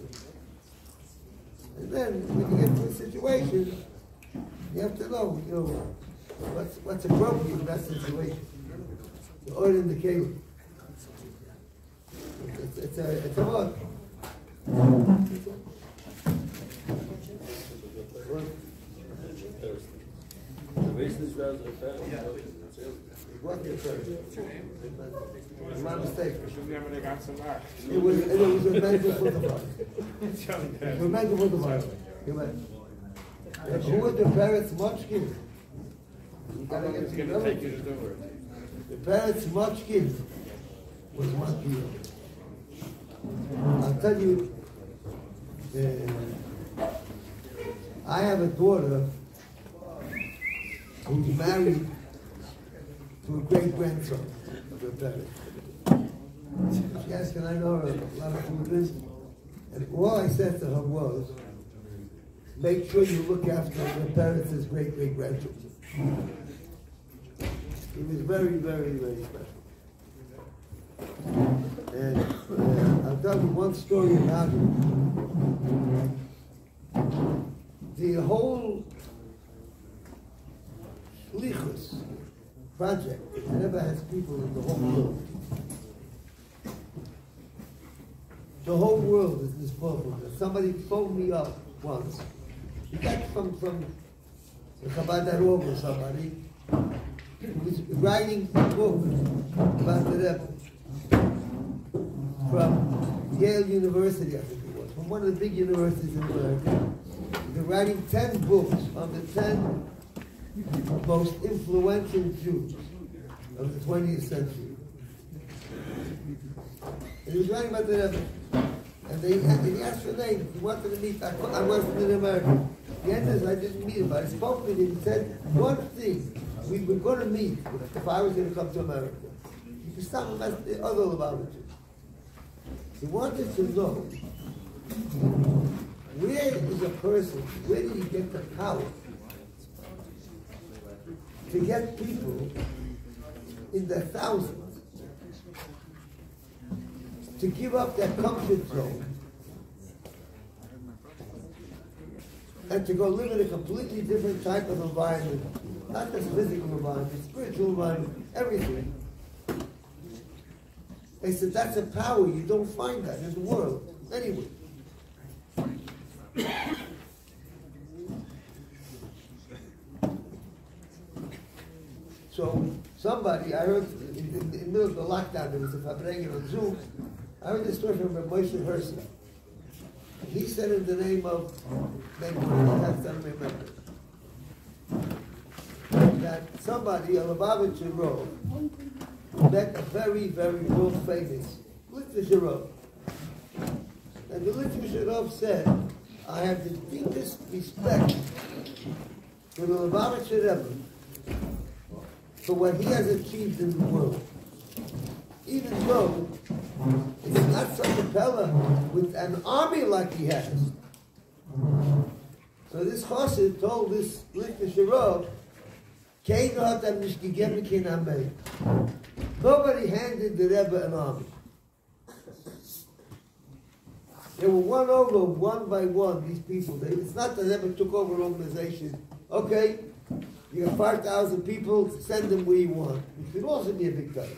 And then when you get to a situation, you have to know, what's appropriate in that situation. The oil in the cave. It's a lot. My mistake. It was a mental photograph. It was a mental photograph. Who would the parents much give? You gotta get to take you to do it. The parents much give was 1 kilo. I'll tell you, I have a daughter who's married to a great-grandson of her parents. She asked, can I know a lot of children? And all I said to her was, make sure you look after your parents' great-great-grandchildren. He was very, very, very special. And I'll tell you one story about him. The whole Shlichus project, it never has people in the whole world. The whole world is this book. Somebody phoned me up once. He got from Chabad or somebody who was writing a book about the Rebbe from Yale University, I think it was, from one of the big universities in America. They're writing 10 books on the 10 most influential Jews of the 20th century. And he was writing about the Rebbe. And he asked for names. He wanted to meet. I wasn't in America. The end is I didn't meet him, but I spoke with him and said one thing. We were going to meet if I was going to come to America. He could stop and ask the other about it. He wanted to know where is a person, where did he get the power to get people in their thousands to give up their comfort zone and to go live in a completely different type of environment, not just physical environment, spiritual environment, everything. They said that's a power, you don't find that in the world, anyway. So somebody, I heard in the middle of the lockdown, there was a Farbrengen on Zoom. I heard this story from Moshe Herson. He said in the name of, I don't remember, that somebody, a Lubavitcher Rov, met a very, very world famous Litvish Rov. And the Litvish Rov said, I have the deepest respect for the Lubavitcher Rebbe for what he has achieved in the world. Even though it's not such a fella with an army like he has. So this Chassid told this Litvish Rov, nobody handed the Rebbe an army. They were won over one by one, these people. It's not that the Rebbe took over an organization. Okay, you got 5,000 people, send them where you want. It could also be a big time.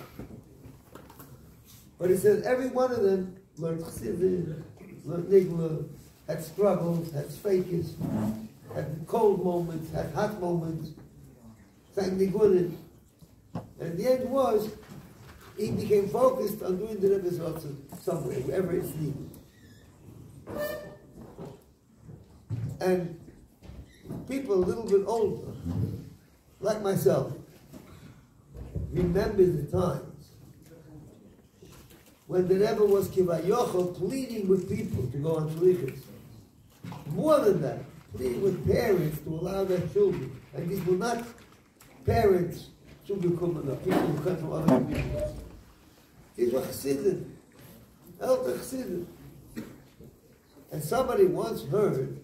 But he says every one of them learned Chassidus, learned Nigla, had struggles, had fakes, had cold moments, had hot moments, sang Nigunin. And the end was, he became focused on doing the Rebbe's Ratzon somewhere, wherever it's needed. And people a little bit older, like myself, remember the times when the Rebbe was Kivayochel pleading with people to go on shlichus. More than that, pleading with parents to allow their children. And these were not parents, people who come from other communities. These were Chassidim, elder Chassidim. And somebody once heard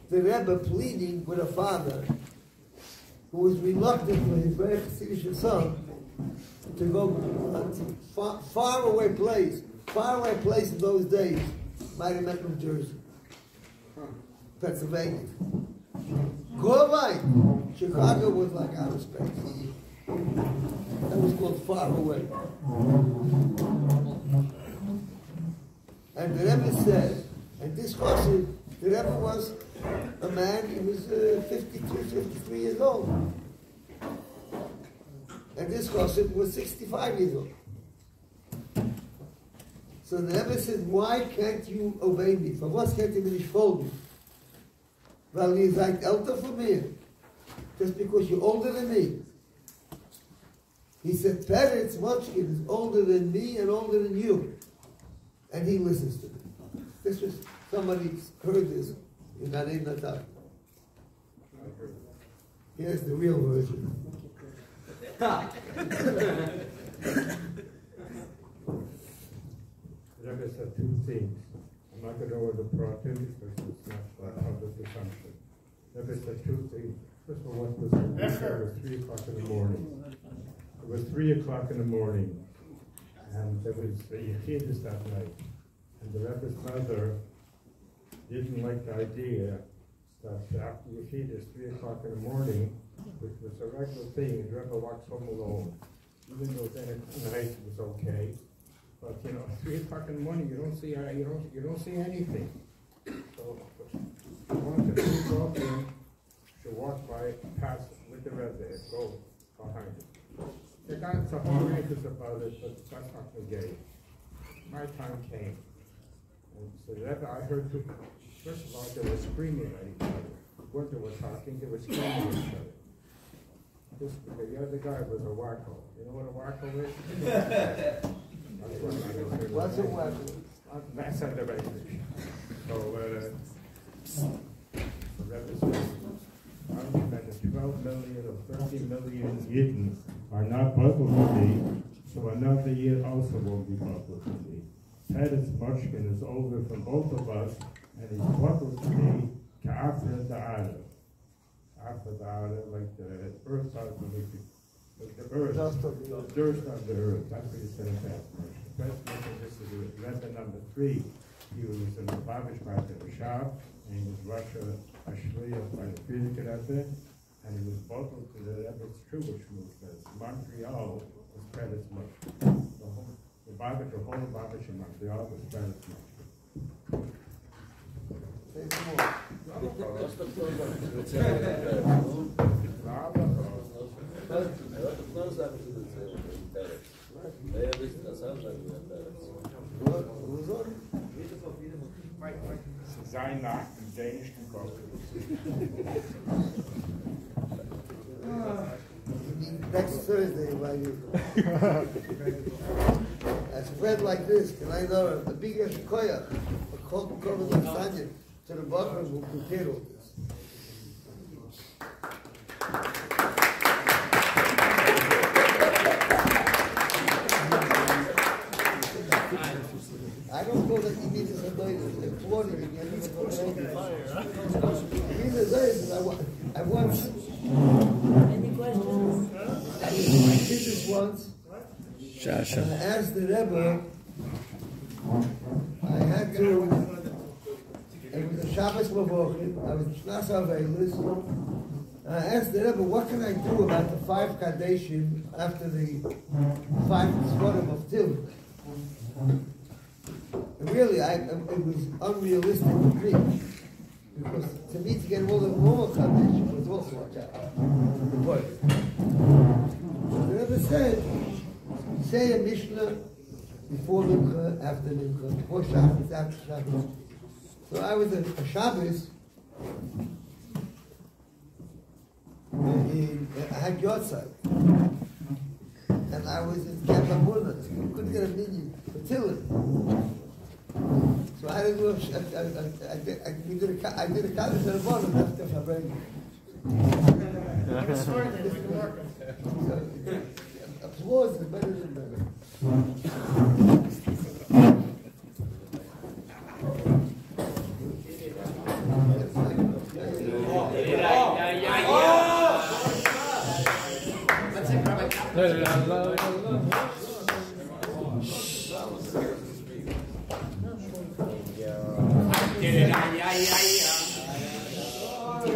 the Rebbe pleading with a father who was reluctant for his very Chassidish son to go to a far away place in those days, might have meant New Jersey, Pennsylvania. Go away. Chicago was like outer space. That was called far away. And the Rebbe said, and this was, the Rebbe was a man, he was 52, 53 years old. And this Chassid was 65 years old. So the Rebbe said, why can't you obey me? For what can't you nicht folgen me? Well, you're like elder for me. Just because you're older than me. He said, Peretz Mochkin is older than me and older than you. And he listens to me. This was, somebody heard this in Arei Natal. Here's the real version. The Rebbe said two things. I'm not going to go into brought in because it's not public assumption. If it's a Tuesday, first of all, what was it? It was 3 o'clock in the morning. It was 3 o'clock in the morning, and there was a Yechidus that night. And the Rebbe's mother didn't like the idea that after Yechidus, 3 o'clock in the morning, which was a regular thing, the Rebbe walks home alone. Even though then at night it was okay. But you know, 3 o'clock in the morning, you don't see anything. So I wanted to walk in, to walk by, pass with the Rebbe, and go behind it. They got some more anxious about it, but that's not the game. My time came. And so the Rebbe, I heard two, first of all, they were screaming at each other. When they were talking, they were screaming at each other. The other guy was a wacko. You know what a wacko is? What's a wacko? That's under regulation. So, the Rebbe says, arguing that the 12 million or 30 million Yidden are not Bible to me, so another year also won't be Bible to me. Peretz Moshkin is over from both of us, and he's Bible to me, Ka'afra Da'ala. After that, like the earth out of like the earth, dirt on the earth. That's what he said in Fast Motion. Fast Motion, this is Rebbe number 3. He was in the Babish Bar at the shop, and he was Russia Ashliya by the Frierdiker Rebbe, and he was bottled to the Rebbe. It's true what Shmuel says. Montreal was Peretz Moshkin. The Babish, the whole Babish in Montreal was Peretz Moshkin. What's the close up? What's the close up to the Peretz? They have this, that sounds like we have Peretz. Who's on? Sein nach dem dänischen Kochen. Next Thursday, while you a spread like this, can I know a big koyach, a cover of lasagna, to the bottom will prepare all this. I don't know that he needs a applauding again. He needs a I want. Any questions? I did this once. Shasha. And I asked the Rebbe, I had to, it was a Shabbos Mavochim, I was in Shnas Avelis, and I asked the Rebbe, what can I do about the 5 Kadeshim after the 5 Tzvorim of Til? And really, it was unrealistic to me, because to me to get all the normal Kadeshim was also a challenge. The Rebbe said, say a Mishnah before Mincha, after Mincha, before Shabbos, after Shabbos. So I was a Shabbos, I had Yotzai, and I was in Kapamuna, couldn't get a minion for Tillin. So I didn't know, I did a Kaddish at the bottom after Farbrengen. Applause is better than better.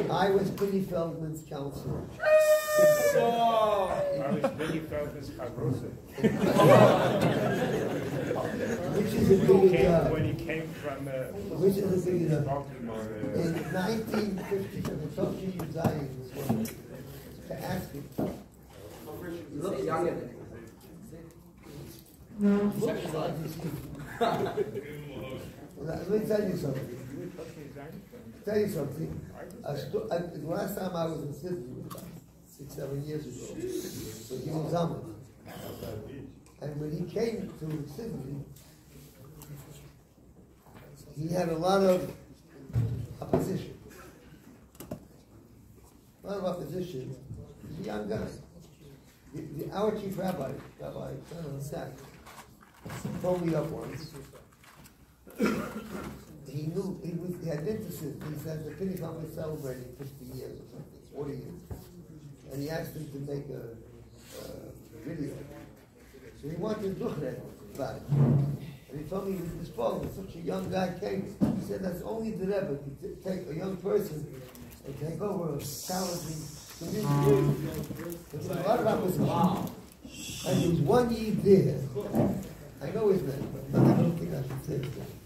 I was Billy Feldman's counselor. I was Billy Feldman's Chavrose. Which is a big job. When he came from Which is a big job. Baltimore. In 1957, Sochi Zion to ask him. You look younger than Let me tell you something. The last time I was in Sydney was about 6-7 years ago. So he was on it. And when he came to Sydney, he had a lot of opposition. A lot of opposition. He's a young guy. Our chief rabbi, Sack, phoned me up once. he knew, he had been to Sydney. He said the Pinnacle Family was celebrating 50 years or something, 40 years. And he asked him to make a video. So he wanted to look at it about it. And he told me he was disposed. Such a young guy came. He said that's only the Rebbe could take a young person and take over a challenging community. There's a lot of opposition. Wow. And there was one Yid there. I know his name, but I don't think I should say his name.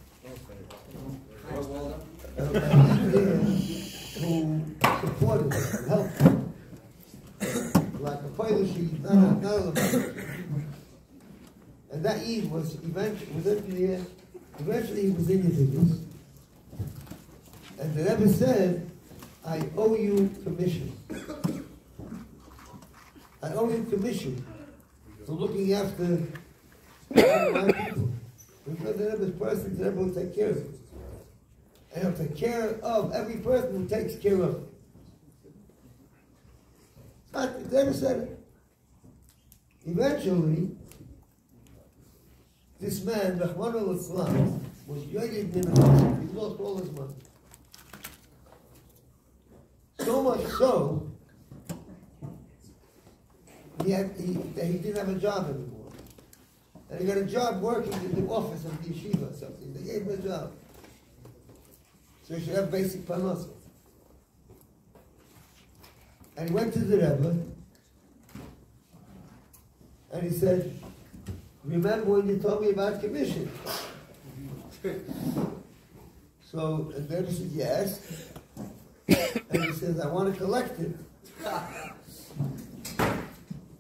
Who supported him, who helped him. Like a Polish Yid, not a Levant. And that Yid was eventually he was in Yiddish. And the Rebbe said, I owe you commission. I owe you commission for looking after my people. Because the Rebbe's person, the Rebbe will take care of it. And he'll take care of every person who takes care of it. But the Rebbe said it. Eventually, this man, Rahman al-Islam, was yoyed in the he lost all his money. So much so, he didn't have a job anymore. And he got a job working in the office of the yeshiva or something. They gave him a job. So he should have basic parnasa. And he went to the Rebbe, and he said, remember when you told me about commission? So the Rebbe said, yes. And he says, I want to collect it.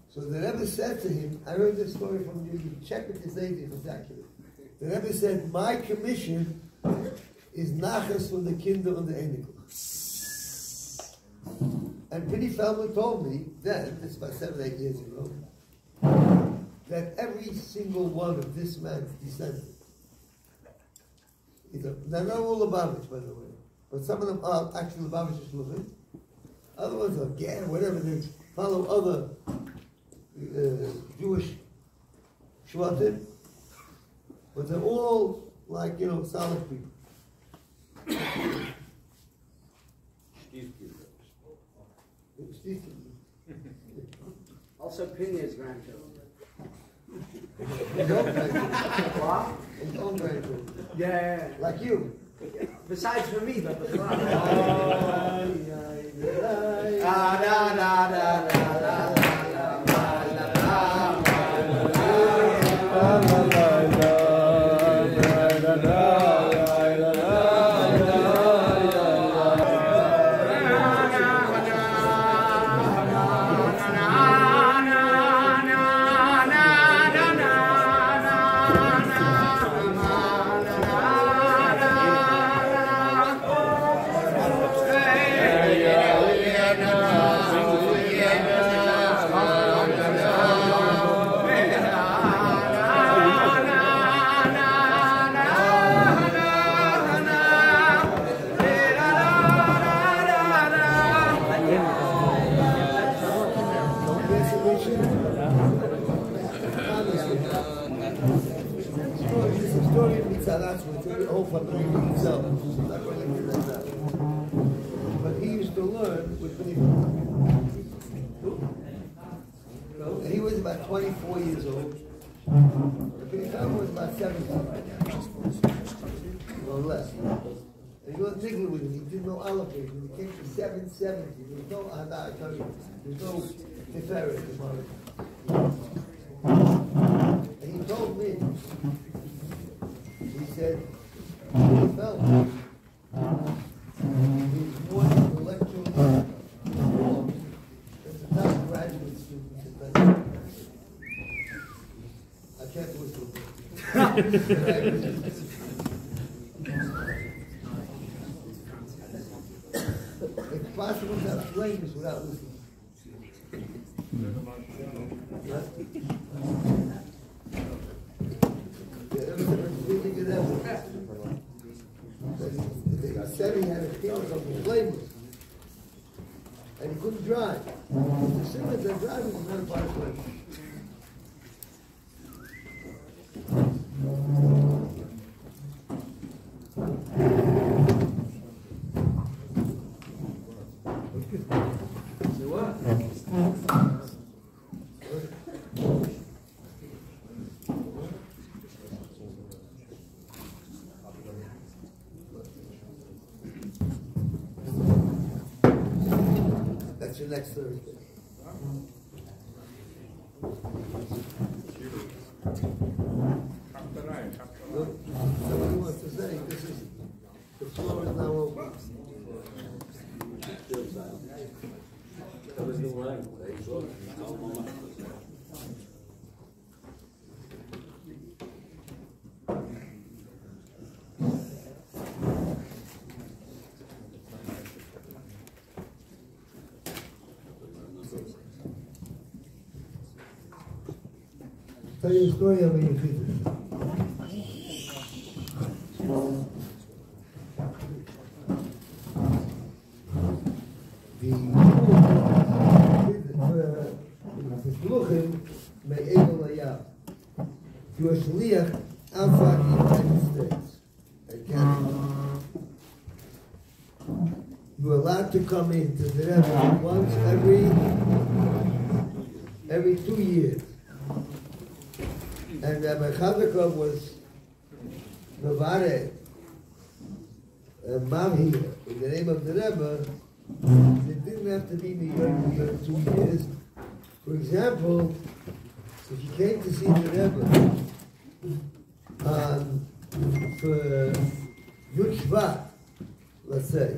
So the Rebbe said to him, I heard this story from you, you check with this lady if it's accurate. The Rebbe said, my commission is nachas from the kinder und the enikel. And Penny Feldman told me then, this is about 7 or 8 years ago, that every single one of this man's descendants, they're not all Lubavitch, by the way, but some of them are actually Lubavitch Shluchim. Other ones are Ger, whatever, they follow other Jewish Shvatim, but they're all like, solid people. Also Pinya's grandchildren. His own grandchildren. Yeah. Like you. Besides for me, but but he used to learn with me. And he was about 24 years old. The family was about 70 or less. And he was niggling with him. He didn't know Aleph. When he came to 770, there was no Adar, there's no Tiferet. And he told me, he said, he felt he was more intellectually informed than the top graduate students at London. I can't whistle. It's possible to have flames without whistling. Really good evidence. They said he had a feeling of blameless, and he couldn't drive. As soon as they're driving, he's not about to blame. That's your next Thursday. Look, somebody wants to say, this is, the floor is now open. Tell you a story of a Yechidus. You are shliach outside the United States and Canada. You are allowed to come into the Rebbe once every 2 years. And Rabbi Chazakov was Novare Mavhir in the name of the Rebbe. It didn't have to be New York 2 years. For example, if you came to see the Rebbe for Yud Shvat, let's say,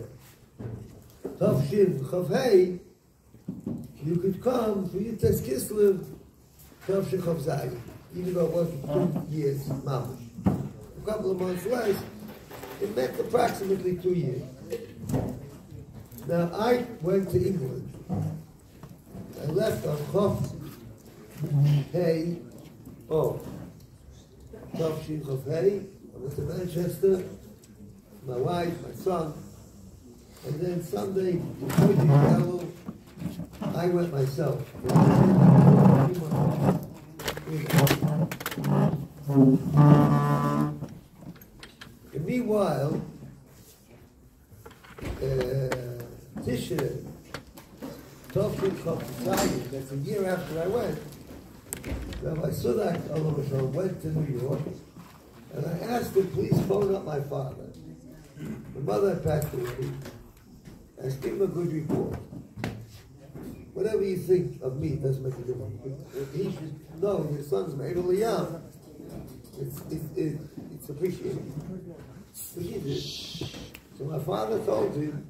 Chav Shiv, Chav Hei, you could come for Yites Kislev, Chav Shiv, Chav Zayin, even though it wasn't 2 years, mamash. A couple of months less, it meant approximately 2 years. Now, I went to England. I left on Chav Hey, Chav Shiv, Chav Hey. I went to Manchester, my wife, my son, and then Sunday, before the travel, I went myself. And meanwhile, Tisha, that's a year after I went, Rabbi Sudak went to New York, and I asked him, please phone up my father. My mother had passed away. Ask him a good report. Whatever you think of me doesn't make a difference. He should know his son's made a liyam. It's appreciated. So he did. So my father told him,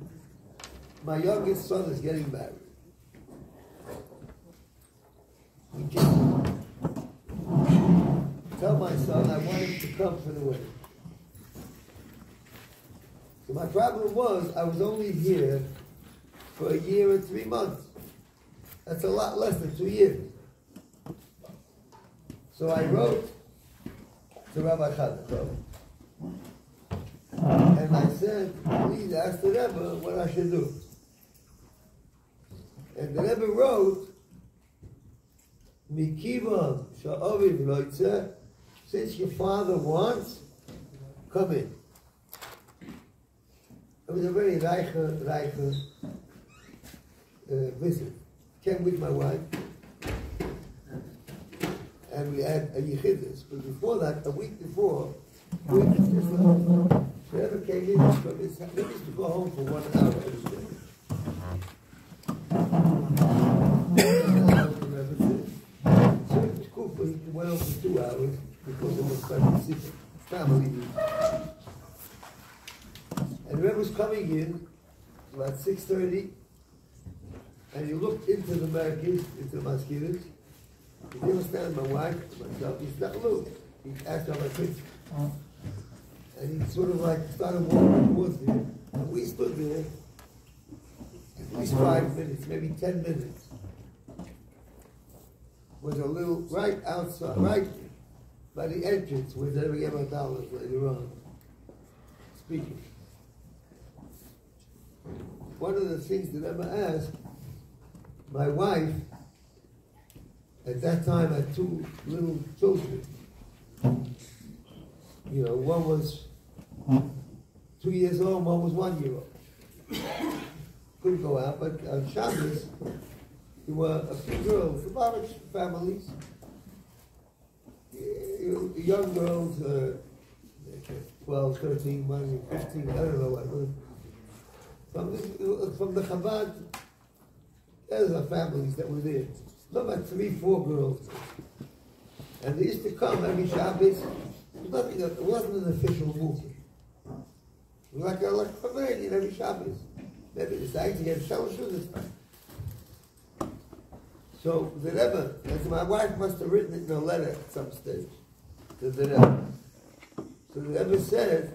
my youngest son is getting married. He came. Tell my son I want him to come for the wedding. So my problem was I was only here for a year and 3 months. That's a lot less than 2 years. So I wrote to Rabbi Chadakov, and I said, please ask the Rebbe what I should do. And the Rebbe wrote, Mikiva sha'oviv loitze, since your father wants, come in. It was a very reiche visit. Came with my wife, and we had a yichidus. But before that, a week before, we never came in. So we used to go home for 1 hour every day. So it went on for 2 hours because it was family. And the Rebbe was coming in about 6:30, and he looked into the markets, into the mosquitoes. He didn't stand my wife, myself. He said, look. He asked how my kids. And he sort of like started walking towards there. And we stood there at least 5 minutes, maybe 10 minutes. Was a little right outside, right by the entrance where they gave $1 later on. Speaking. One of the things that Emma asked, my wife, at that time had 2 little children. You know, one was 2 years old, one was 1 year old. Couldn't go out, but on Shabbos, there were a few girls, the Baruch families, young girls, 12, 13, 15, I don't know what. From the Chabad, there's the families that were there. About 3, 4 girls. And they used to come every Shabbos. It wasn't an official movement. It was like a Farbrengen every Shabbos. Maybe they decided to get Shalosh this time. So the Rebbe, and my wife must have written it in a letter at some stage to the Rebbe. So the Rebbe said,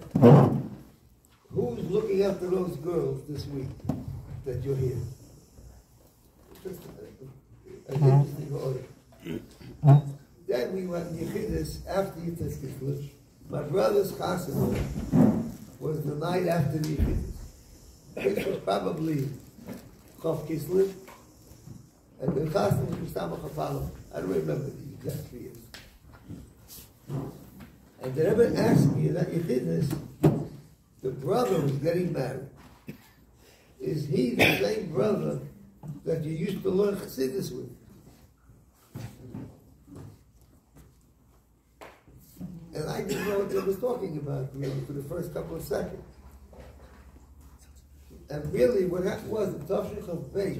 who's looking after those girls this week that you're here? Just an interesting order. Then we went in Yechidus after Yitzhak Kislev. My brother's chassid was the night after the Yechidus. Which was probably Chof Kislev. And the chassid was Mustama Chafalam. I don't remember the exact years. And the Rebbe asked me that Yechidus, the brother was getting married. Is he the same brother that you used to learn Chassidus with? And I didn't know what they was talking about really for the first couple of seconds. And really what happened was the Tafshich of Beit.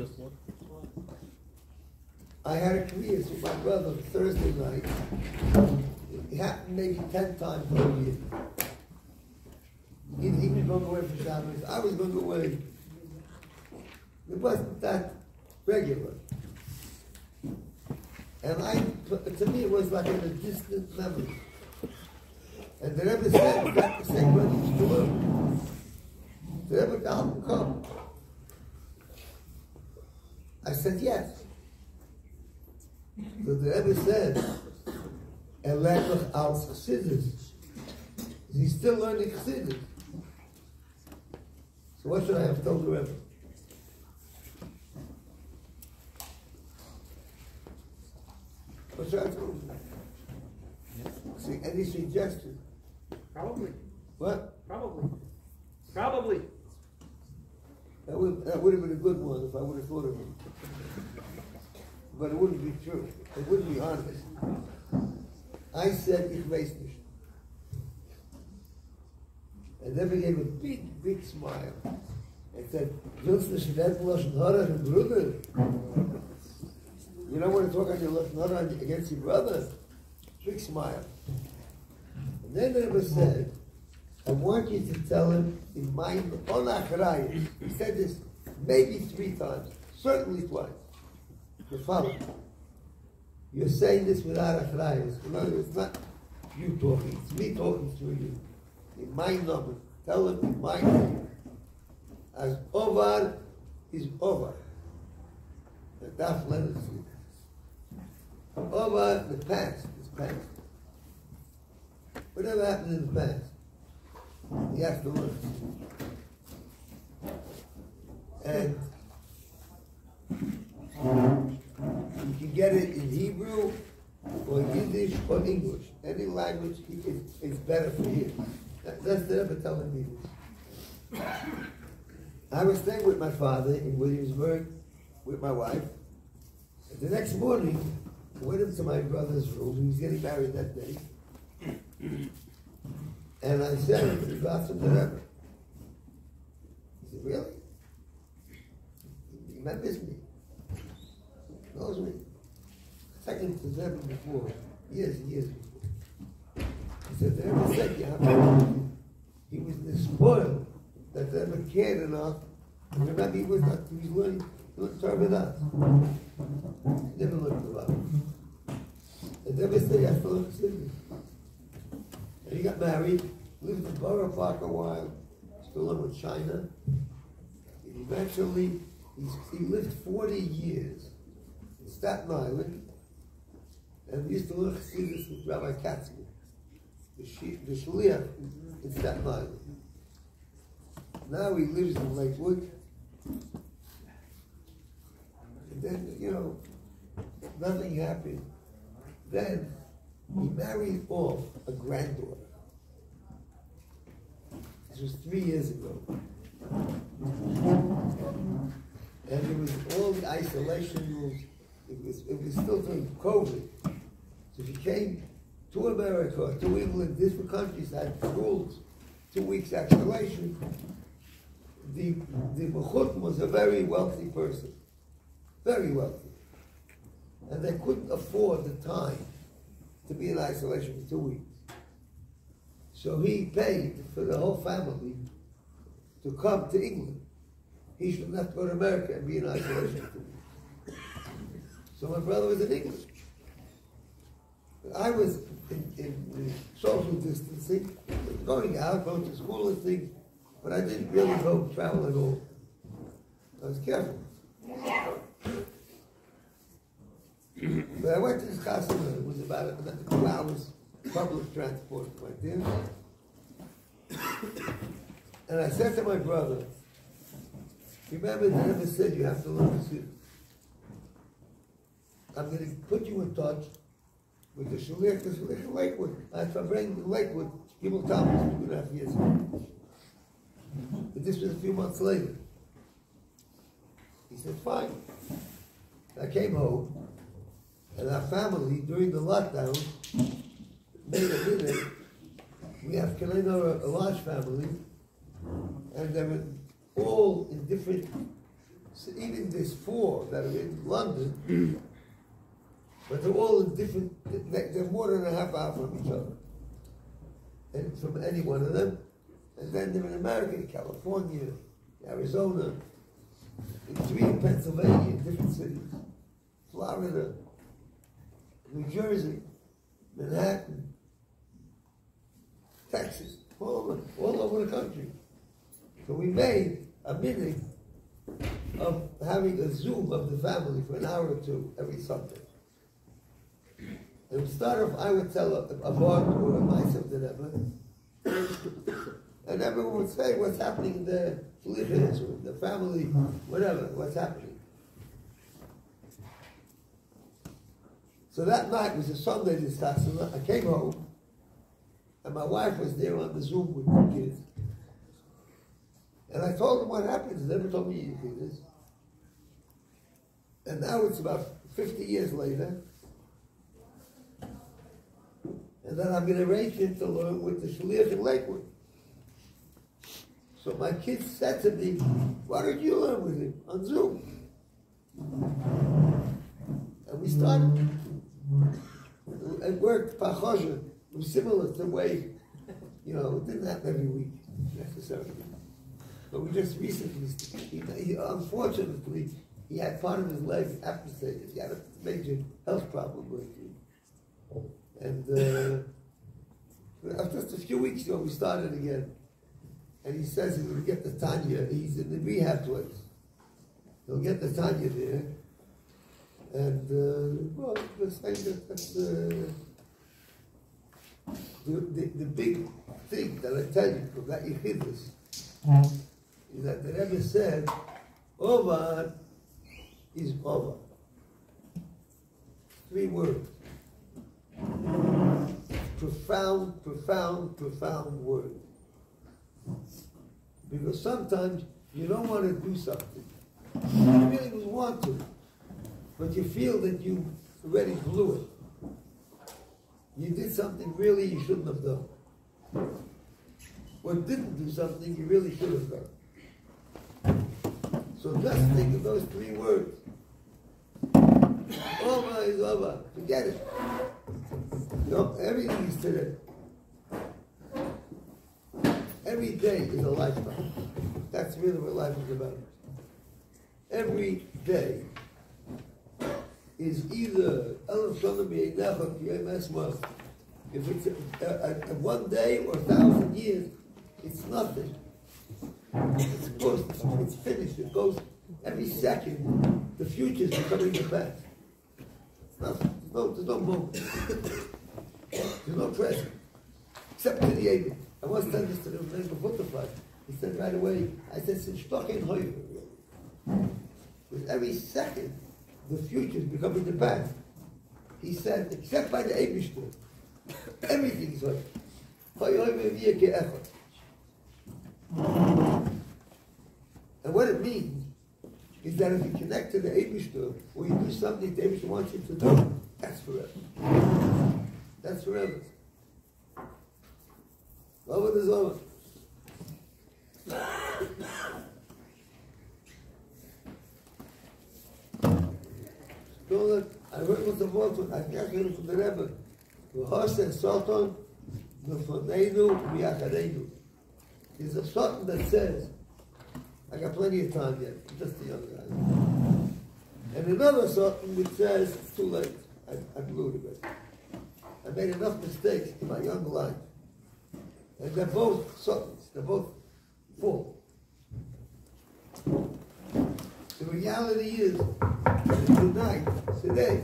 I had a career with my brother Thursday night. It happened maybe 10 times a year. He was going away for Shabbos. I was going away. It wasn't that regular. And to me, it was like in a distant memory. And the Rebbe said, that's the same brother used to learn. The Rebbe got him come. I said, yes. So the Rebbe said, Elech al Chassidus. He's still learning Chassidus. So what should I have told the Rebbe? What should I have told him? See, any suggestion? Probably. What? Probably. That would have been a good one if I would have thought of it. But it wouldn't be true. It wouldn't be honest. I said, ich weiß nicht. And then he gave a big, big smile and said, willst du nicht reden Lashon Hara and brother? You don't want to talk on your Lashon Hara against your brother? Big smile. And then the Rebbe said, I want you to tell him in mind, on Acharayim. He said this maybe 3 times, certainly twice. The following. You're saying this without Acharayim. In other words, it's not you talking, it's me talking through you. In my number. Tell him in my number. As Ovar is over. The Daf letters. Over the past is past. Whatever happened in the past, you have to learn. And you can get it in Hebrew or Yiddish or English. Any language is better for you. That's the Rebbe telling me this. I was staying with my father in Williamsburg with my wife. And the next morning, I went into my brother's room. He was getting married that day. And I said to the bathroom, the Rebbe. He said, really? He remembers me. Knows me. Second to the Rebbe before. Years and years before. He said, the Rebbe said, you have to. He was spoiled that the Rebbe cared enough. And remember, he was learning Torah with us. He never learned a lot. And the Rebbe said, you have to learn Chassidus. And he got married, lived in Borough Park a while, still in with China. And eventually, he lived 40 years in Staten Island, and we used to learn Chassidus with Rabbi Katzman, the Shliach in Staten Island. Now he lives in Lakewood. And then, nothing happened. Then he married off a granddaughter. This was 3 years ago. And there was all the isolation rules. It was still during COVID. So if you came to America or to England, different countries had rules, 2 weeks isolation. The Mechut was a very wealthy person, very wealthy. And they couldn't afford the time to be in isolation for 2 weeks. So he paid for the whole family to come to England. He shouldn't have to go to America and be in isolation for 2 weeks. So my brother was in England. I was in social distancing, going out, going to school and things, but I didn't really go travel at all. I was careful. But I went to this customer. It was about 2 hours public transport. Went there. And I said to my brother, remember, they never said you have to learn to sit. I'm going to put you in touch with the Shliach in Lakewood. At Farbrengen in Lakewood, people told me 2.5 years ago. But this was a few months later. He said, fine. I came home, and our family, during the lockdown, made a minute. We have a large family, and they were all in different, even there's 4 that are in London, but they're all in different, they're more than a half hour from each other, and from any one of them. And then they're in America, California, Arizona, in 3 in Pennsylvania, different cities, Florida, New Jersey, Manhattan, Texas, all over the country. So we made a minute of having a Zoom of the family for an hour or 2 every Sunday. And we start off, I would tell a bar or a myself to them, and everyone would say what's happening in the shlichus or the family, whatever, what's happening. So that night was a Sunday this time. I came home, and my wife was there on the Zoom with the kids. And I told them what happened. They never told me anything this. And now it's about 50 years later. And then I'm going to arrange him to learn with the Shliach in Lakewood. So my kids said to me, why don't you learn with him on Zoom? And we started. It worked, Pachosha. It was similar to the way, it didn't happen every week, necessarily. But we just recently, unfortunately, he had part of his leg amputated. He had a major health problem with it. And after just a few weeks ago, we started again. And he says he's going to get the Tanya. He's in the rehab place. He'll get the Tanya there. And, the saying that's the big thing that I tell you from that Yechidus is that the Rebbe said, Ovad is Ovad. 3 words. Profound, profound, profound word. Because sometimes you don't want to do something. You really want to, but you feel that you already blew it. You did something really you shouldn't have done. Or didn't do something you really should have done. So just think of those 3 words. Over is over. Forget it. Everything is today. Every day is a lifetime. That's really what life is about. Every day is either if it's a 1 day or 1,000 years, it's nothing. It's finished. It goes every second. The future is becoming the past. There's no moment. There's no present. Except to the Abel. I once said this to the name of Butterfly. He said right away, I said, since Stocken Hoyer. With every second, the future is becoming the past. He said, except by the Eibishter, everything is like. And what it means is that if you connect to the Eibishter, or you do something the Eibishter wants you to do, that's forever. That's forever. Over is over. I heard what the word was, I can't hear it from the Rebbe. V'hos and Soton, v'foneinu v'yachareinu. There's a Soton that says, I got plenty of time yet, I'm just a young guy. And another Soton which says, it's too late, I blew it a bit. I made enough mistakes in my young life. And they're both Sotons, they're both full. The reality is, tonight, today,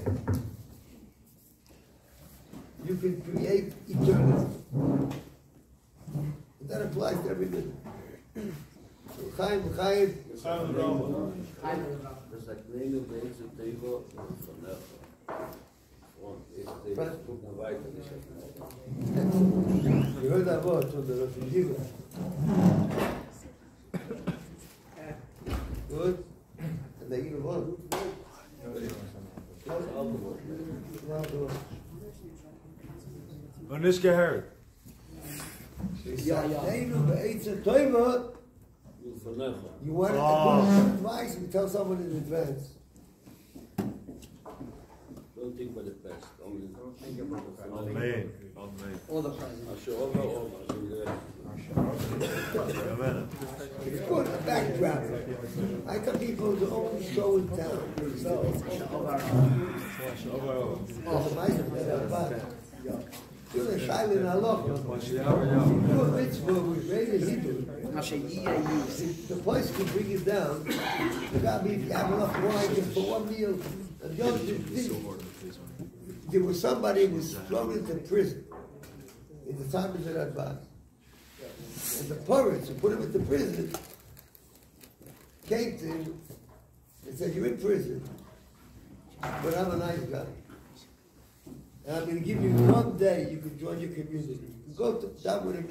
you can create eternity. And that applies to every minute. Chaim, Chaim. Das sagt, nehmen wir uns im Teva und von Nerven. Und ich gucken weiter, nicht auf. You heard that word from the refugee. Good. And they eat a lot. Und nicht gehört. You want to give advice and tell someone in advance. Don't think about the past. Only think about the future. Amen. All the present. It's good, a backdrop. I tell people the only show in town. You're the silent Allah. You're a mitzvah with greater Hebrew. The place can bring you down. You got me if you have enough wine just for one meal. And the other thing, there was somebody who was thrown into prison in the time of the Rabbi. And the poets who put him into prison came to him and said, "You're in prison, but I'm a nice guy. And I'm going to give you 1 day you can join your community. You go to down with him,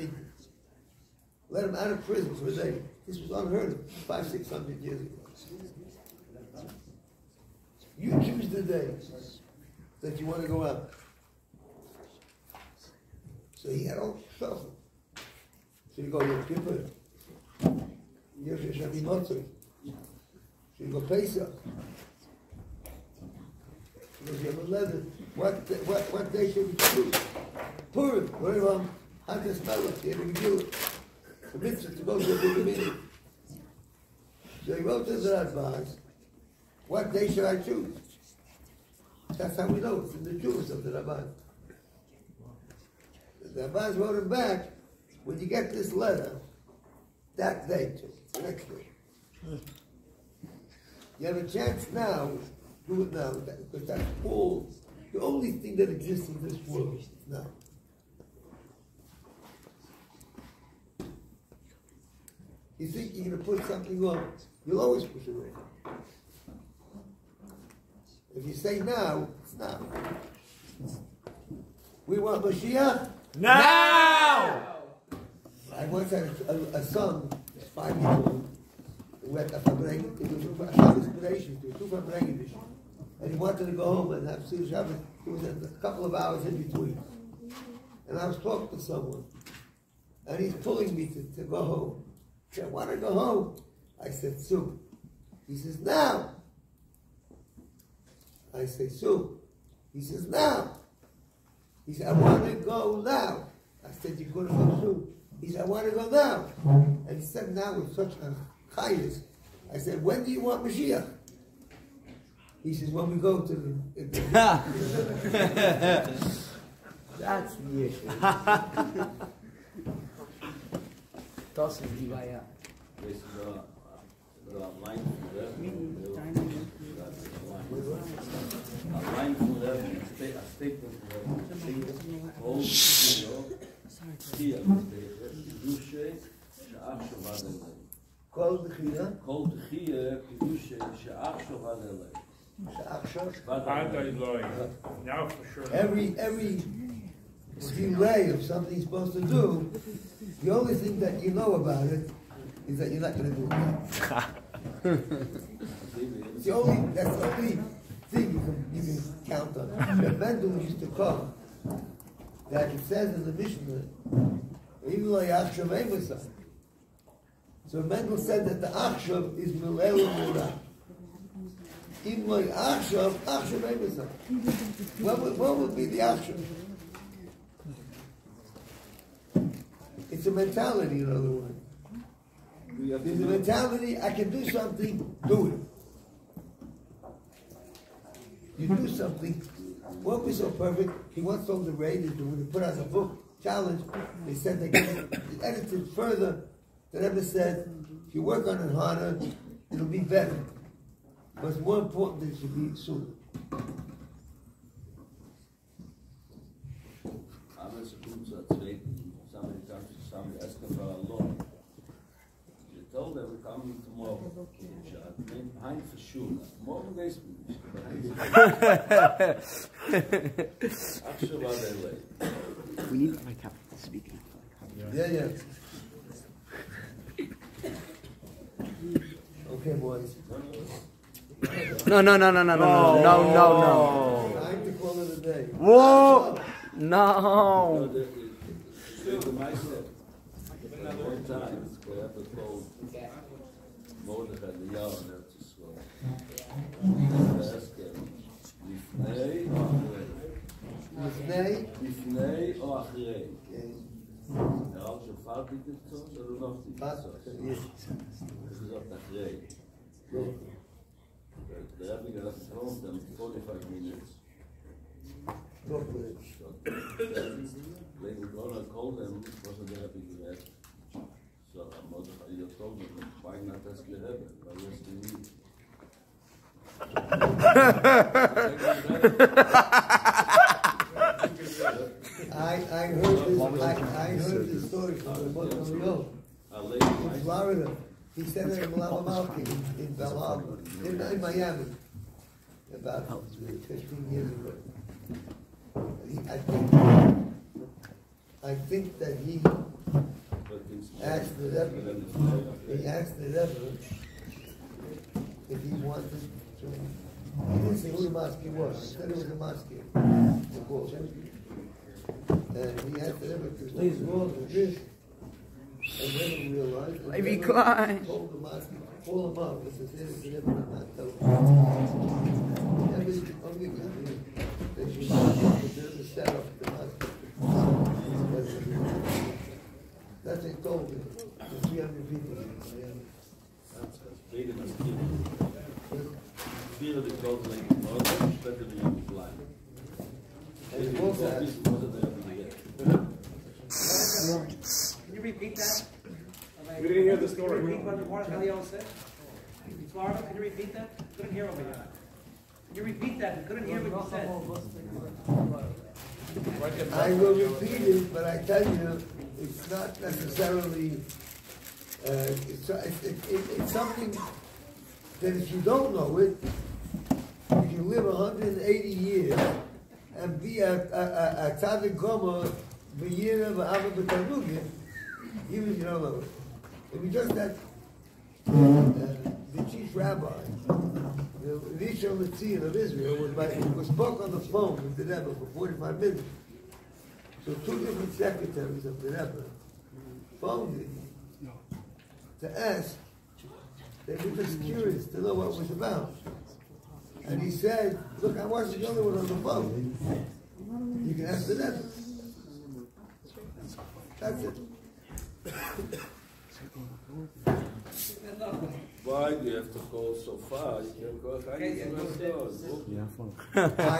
let him out of prison for a day." This was unheard of 500-600 years ago. You choose the day that you want to go out. So he had all shuffle. So you go, Yom Kippur, Yom Shemi Motzei. So you go Pesach. So you have 11. What day should we choose? Purim, whatever, how to smell it, you have to do it. The mitzvah to go to the meeting. So he wrote to the advice, what day should I choose? That's how we know it's in the Jews of the Rabbi. The Rabbis wrote him back, when you get this letter, that day too, the next day. You have a chance now, do it now, because that's all, the only thing that exists in this world now. You think you're going to put something on, you'll always push it away. If you say now, it's now. We want Mashiach? Now! I once had a son, 5 years old, who had a Farbrengen, it was a Shabbos B'nation, it was 2 Farbrengen, and he wanted to go home and have Seder Shabbos. It was a couple of hours in between. And I was talking to someone, and he's pulling me to go home. He said, "I want to go home." I said, "Soon." He says, "Now." I say, "Soon." He says, "Now." He said, "I want to go now." I said, "You're going to go soon." He said, "I want to go now." And he said now with such a chayes. I said, "When do you want Mashiach?" He says, "When we go to the..." That's the issue. Das ist die Weihe. כל דחייה? כל דחייה קידוש שאח שובה ללב. Now for sure. Every delay of something you're supposed to do, the only thing that you know about it is that you're not going to do it. that's the only thing you can count on. The Mendel used to come, that it says in the Mishnah, even though Yachshav Emerson. So Mendel said that the Achshav is Milel Mura. Even though Achshav Emerson. What would be the Achshav? It's a mentality, in other words. There's a mentality, I can do something, do it. You do something, won't be so perfect. He once told the Ray that when he put out a book, challenge, they said they edited further. The Rebbe said, if you work on it harder, it'll be better. But it's more important that it should be sooner. Somebody asked for a loan. You told them we're coming tomorrow. Behind for sure. Morgen days. We need my cap to speak. Yeah. Okay, boys. No. Time to call it a day. Whoa! No. The Meister, one time, we have to call Mordechai the Yahweh to school. Ask him, Lifnei or Achrei? Er hat schon fertig gezogen, oder noch nicht gezogen? Das ist auch Achrei. Der Rabbi hat gefragt, dann 45 minutes. Later on, I called them, wasn't there happy to that. So I'm not you told me, why not ask the Rebbe? Why was the need? I heard this story from the book of Shmuel in Florida. He said it in Malamalki in Bel Harbor, in Miami, about 15 years ago. I think that he asked the Rebbe if he wanted to. He didn't say who the mosque was. He said it was a mosque. And he asked the Rebbe to please roll with this. And then he realized. Ivy Klein. Told the mosque to pull him up. He said, the Rebbe did not tell him. They should the set up the mosque. That's what he told me. The 300 people. Vier de grote linkermotor, spetter de linkerplein. And he also asked, Can you repeat that? We didn't hear the story. Can you repeat what Mordechai said? In Florida, can you repeat that? Couldn't hear over here. Can you repeat that? We couldn't hear what you said. I will repeat it, but I tell you, it's not necessarily, it's something that if you don't know it, you can live 180 years and be a tzaddik gomer b'yira v'ava b'tanugim, even if you don't know it. If you just that the chief rabbi, the Rishon LeZion of Israel, was spoke on the phone with the Rebbe for 45 minutes. So two different secretaries of the Rebbe phoned him to ask. They were just curious to know what it was about. And he said, look, I wasn't the only one on the phone. You can ask the Rebbe. That's it. Why do you have to go so far? You can go I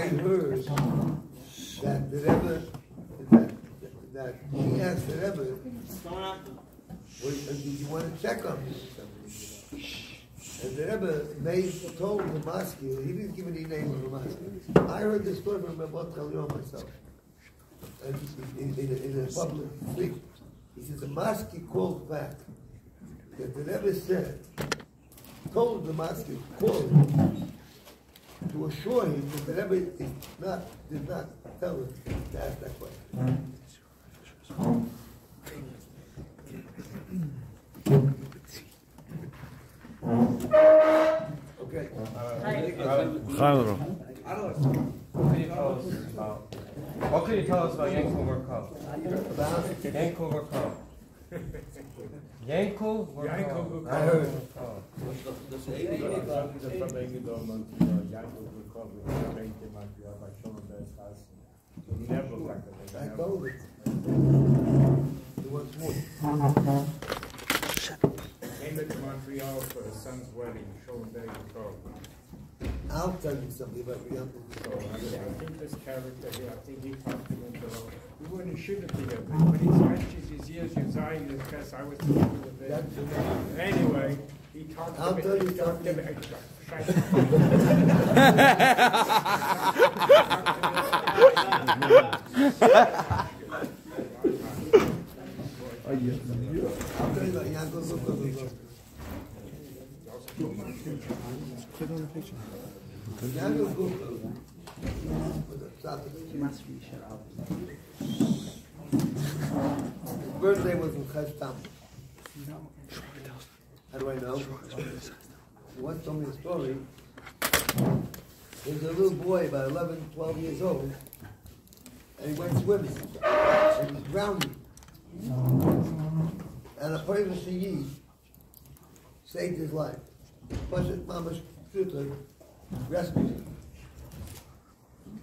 heard that the Rebbe, that he asked the Rebbe, well, did you want to check on me? And the Rebbe told the mosque, he didn't give any name of the mosque. I heard this story from Rabbi myself. And in a public thing. He said the mosque called back that the Rebbe told the mosque, called to assure him that the Rebbe did not tell him to ask that question. Okay. What can you tell us about Yankel Merkov? Yankel Merkov. Yankel Merkov. I heard. Das Ich ewige. habe die Farbrengen da und Janko bekommen, ich habe jemand, ja, bei schon und der ist heiß. Never like I told it. He wants more. Came to Montreal for his son's wedding, showing day before. I'll tell you something about your uncle. So I think this character here, I think he talked to him. We wouldn't shoot it together. When he stretches his ears, you sign his chest. I was together with it. Anyway, he talked to me. I'll tell you He talked to me. I'll tell you about your uncle. Yankel his birthday was in Chestam. How do I know? He once told me a story. There was a little boy about 11, 12 years old, and he went swimming, and he was drowning. And a person saved his life. Pashat Mamash Shutler rescued him.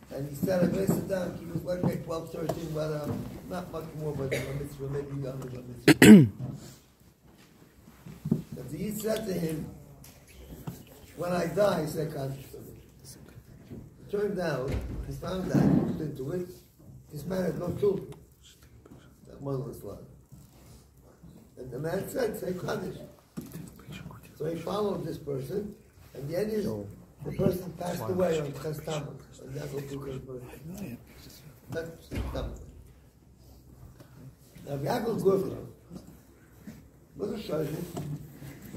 And he said, I sit down, he was like 12, 13, but not much more, but a mitzvah, maybe younger than a mitzvah. But he said to him, when I die, say conscious of it. It turned out, he found out, he looked into it, this man had no children. That motherless love. And the man said, say Kaddish. So he followed this person, and the end is, the person passed away on Ches Tammuz, on Yaakov Zucker's birthday. That's Tammuz. Now, Yaakov Zucker was a surgeon,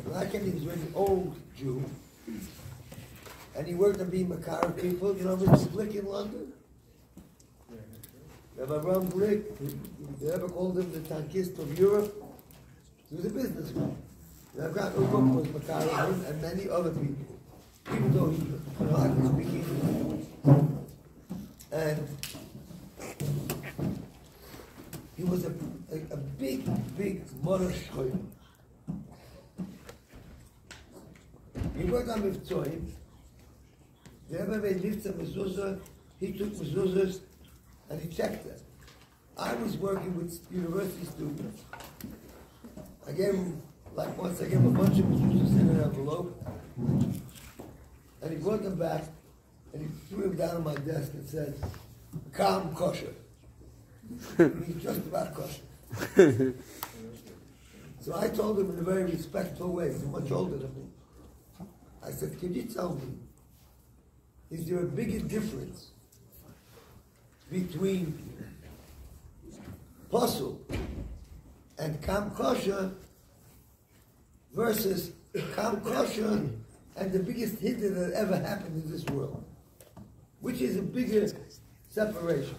but I think he was a very old Jew, and he worked on being Makar people. You know Mr. Glick in London? Rabbi Ron Glick, they ever called him the tankist of Europe. He was a businessman. And I've got Ubuk was Makar and many other people, even though he could hardly speak English. And he was a big Morosh Choyim. He worked on Mivtzoyim. They ever made Mivtza Mezuzah, he took Mezuzahs and he checked them. I was working with university students. I gave him, like once I gave him a bunch of mezuzahs in an envelope, and he brought them back, and he threw them down on my desk and said, "Calm kosher." He's just about kosher. So I told him in a very respectful way, he's much older than me. I said, "Can you tell me, is there a bigger difference between Pasul and Kam Kosher versus Kam Kosher and the biggest hit that ever happened in this world? Which is a bigger separation?"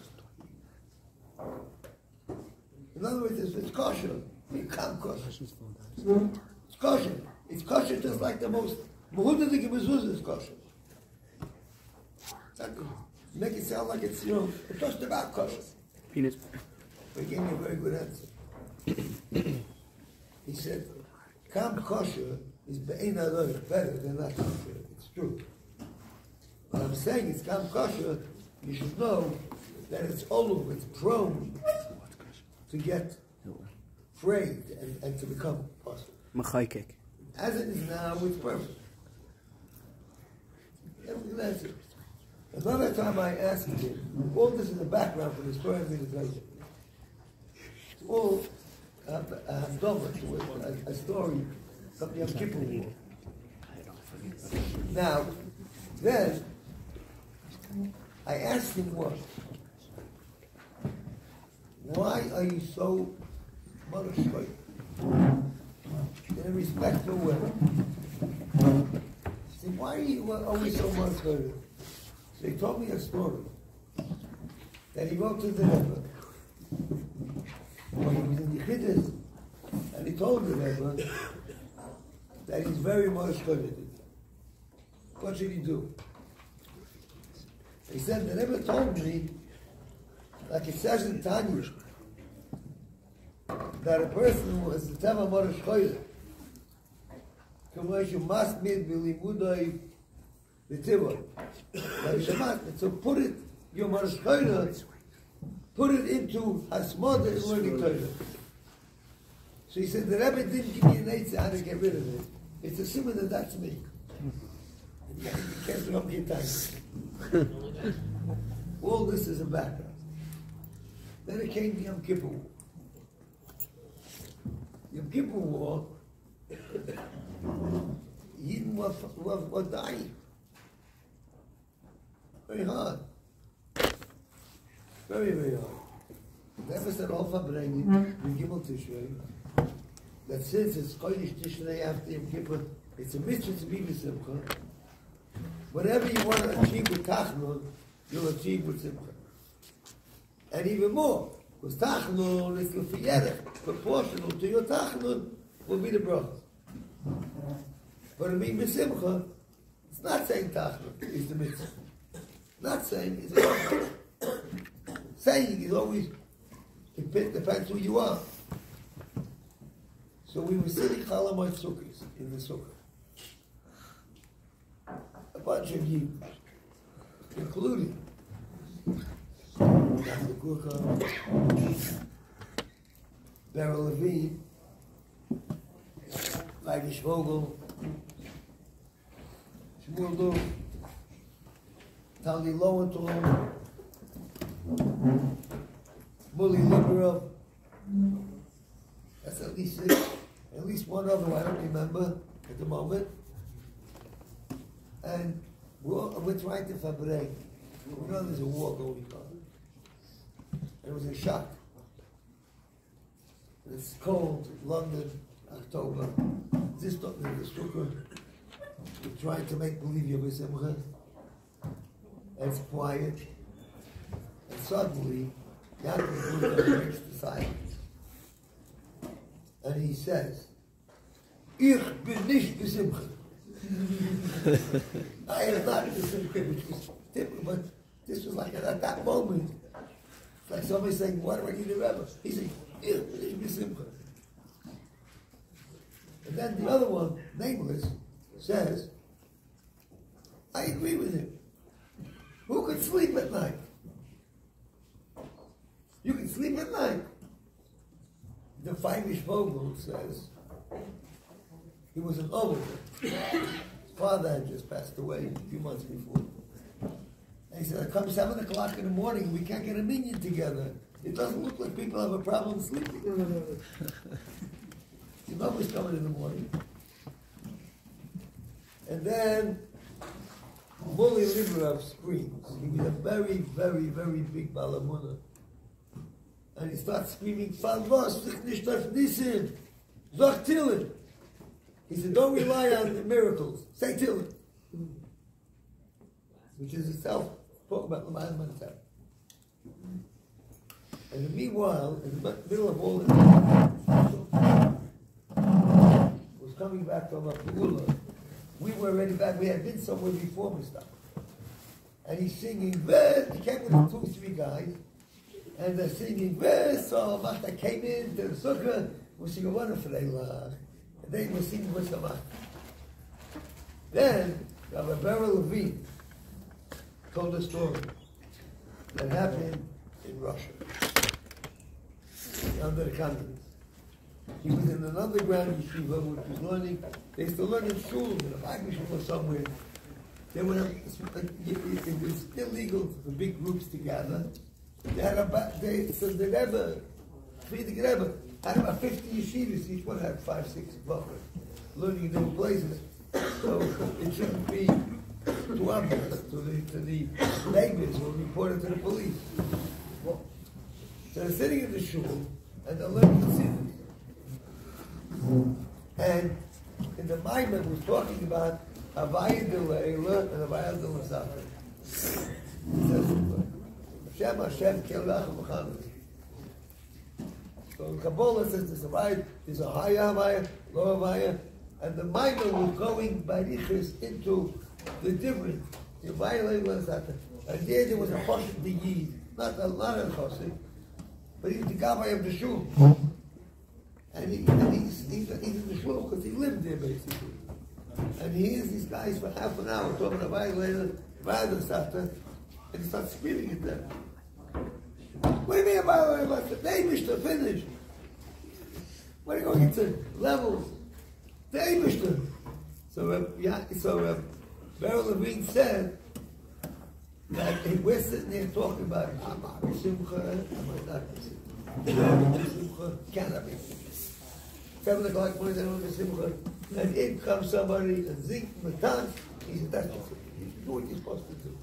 In other words, if it's kosher, it's Kam Kosher. It's kosher. It's kosher just like the most Mehudadik mezuzah is kosher. Make it sound like it's, it's just about kosher. Penis. He gave me a very good answer. He said, Kam kosher is be'ein aroich, better than not kosher. It's true. But I'm saying it's Kam kosher, you should know that it's all it's prone to get frayed and to become possible. Machaykek. As it is now, it's perfect. That was an answer. Another time I asked him, all this is the background for the story I'm going to tell you. It's all a story from the Yom Kippur War. Now, then, I asked him what? Why are you so monostraight? In a respectful way. He said, why are you always so monostraight? So he told me a story that he wrote to the Rebbe when he was in the Chiddush, and he told the Rebbe that he's very monostraight. What should he do? He said, they never told me, like it says in Tanya, that a person who has the Tema Morish Choyle, Kamosh, you must meet Bilimudai V'Tivah. So put it, your Morish Choyle, put it into Hasmoda and learning Torah. So he said, the Rebbe didn't give me an eitzah how to get rid of it. It's a simon that that's me. You can't do your time. All this is a background. Then it came to Yom Kippur War. Yom Kippur War, Yidden were dying. Very hard. Very, very hard. The Rebbe said, all Farbrengen, we give them Tishrei, that since it's Kodesh Tishrei after Yom Kippur, it's a mitzvah to be b'simcha. Whatever you want to achieve with Tachnun, you'll achieve with Simcha. And even more, because Tachnun is l'fiyerech, proportional to your Tachnun, will be the bracha. But to be b'simcha, it's not saying Tachnun is the mitzvah. Not saying it's a bracha. Saying is always, it depends who you are. So we were sitting Chalamot Sukkahs in the Sukkah. A bunch of Jews, including Dr. Gurka, Beryl Levine, Rabbi Shmuel, Shmuel, Tali Lowenthal, Mully Liberov. That's at least six. At least one other I don't remember at the moment. And we're trying to Farbrengen. We know there's a war going on. It was a shock. It's cold, London, October. This not in the sukkah. We're trying to make believe you're b'simcha. It's quiet. And suddenly, Yaakov breaks the silence. And he says, Ich bin nicht b'simcha. I am not b'simcha, which was typical, but this was like at that moment. It's like somebody saying, why do I need a Rebbe? He said, Ich bin nicht b'simcha. And then the other one, nameless, says, I agree with him. Who could sleep at night? You can sleep at night. The Feimish Vogel says he was an Ovid. His father had just passed away a few months before. And he said, come 7 o'clock in the morning, we can't get a minion together. It doesn't look like people have a problem sleeping. You know who's coming in the morning. And then Mully Liberov screams. He was a very, very, very big Balamuna. And he starts screaming, Falvos, nicht auf Nisim, Zog Tillim. He said, don't rely on the miracles, say Tillim. Which is itself, talk about the L'mayim Mantar. And meanwhile, in the middle of all this, was coming back from a Pula. We were already back, we had been somewhere before we stopped. And he's singing, he came with 2, 3 guys, and they're singing, so Machta came in to the sukkah, we're singing wonderful, and they were singing with the Machta. Then, Rabbi Beryl Levine told a story that happened in Russia, under the communists. He was in an underground yeshiva, which was learning, they used to learn in shul, in a Bible shul or somewhere. They were, it was illegal for big groups to gather. They had so the Rebbe, Friedrich Rebbe, had about 50 yeshivas, each one had 5, 6 buffers, learning in different places. So it shouldn't be too obvious to the neighbors who reported to the police. So they're sitting in the shul, and they're learning the Siddur. And in the Maimon was talking about Havaya de Le'ela and Havaya de L'Safra. It says, Hashem Kelach Muhammad. So in Kabbalah says there's a higher Havaya, lower Havaya, and the Maimon was going by Riches into The difference, you violate one another. And there was a Choshen the Yid, not a Choshen, but he's the Gabbai of the Shul. And he's in the Shul because he lived there basically. And he hears these guys for half an hour talking about violence after, and he starts screaming at them. What do you mean violence? The Eibishter finished. What are you going into levels? The Eibishter. So Beryl Levine said that we're sitting there talking about Amar Simcha, Amar Simcha, cannabis. 7 o'clock, when they don't Simcha, and in comes somebody and zinc matan. He said, that's what you do what you're supposed to do.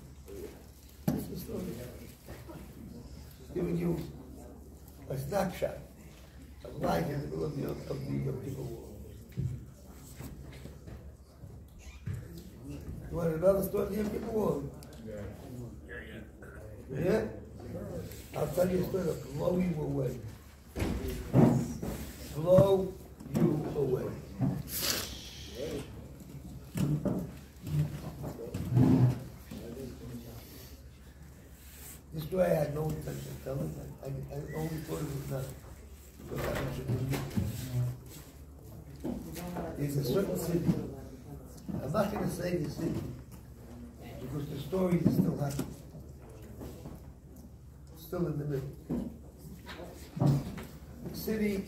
That's the story. Giving you a snapshot of life in the middle of the people world. You want another story of the world? Yeah? I'll tell you a story of blow you away. Blow you away. This story I had no intention of telling. I only thought it was not. There's a certain city. I'm not going to say the city because the story is still happening. Still in the middle. City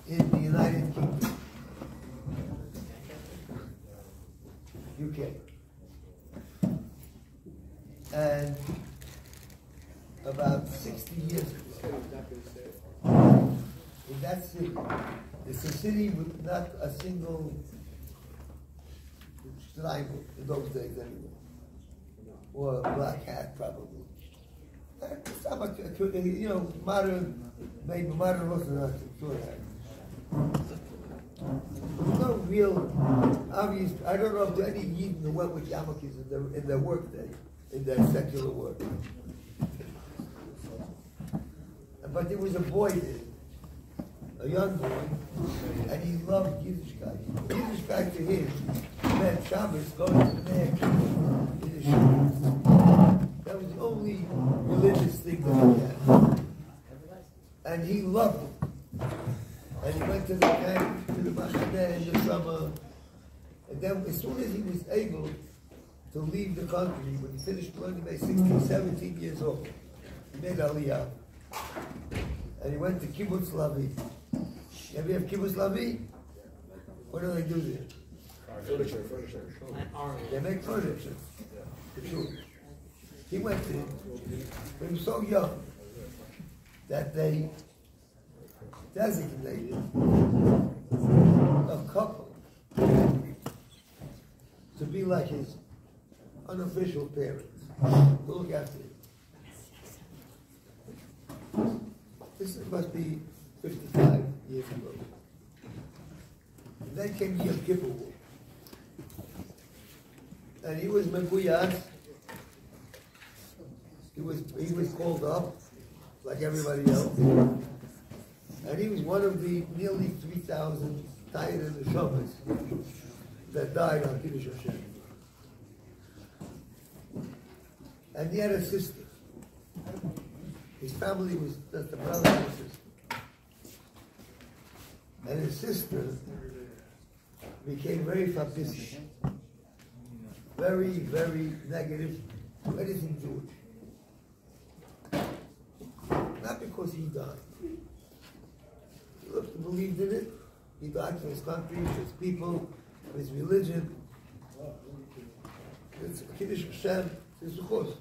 in the United Kingdom, UK. And about 60 years ago, in that city, it's a city with not a single Schreiber in those days anyway, or a black hat probably. You know, modern, maybe modern Orthodox, sure. There's no real obvious. I don't know if there are any Yidden who went with yarmulkes in their work day, in their secular work. But there was a boy there, a young boy, and he loved Yiddishkeit. Yiddishkeit to him meant Shabbos going to the man, Yiddish. That was the only religious thing that he had. And he loved it. And he went to the camp, to the Machaneh in the summer. And then as soon as he was able to leave the country, when he finished learning by 16, 17 years old, he made Aliyah. And he went to Kibbutz Lavi. Ever have Kibbutz Lavi? What do they do there? Furniture. They make furniture. Sure. He went there. He was so young that they designated a couple to be like his unofficial parents, to look after him. This must be 55 years ago. And then came Yom Kippur War. And he was Meguyas. He was called up, like everybody else. And he was one of the nearly 3,000 died in the Shabbos that died on Kiddush Hashem. And he had a sister. His family was just a brother and a sister. And his sister became very fapistic, very, very negative to anything Jewish. Not because he died. He looked and believed in it. He died for his country, for his people, for his religion. It's Kiddush Hashem, it's Zuchos.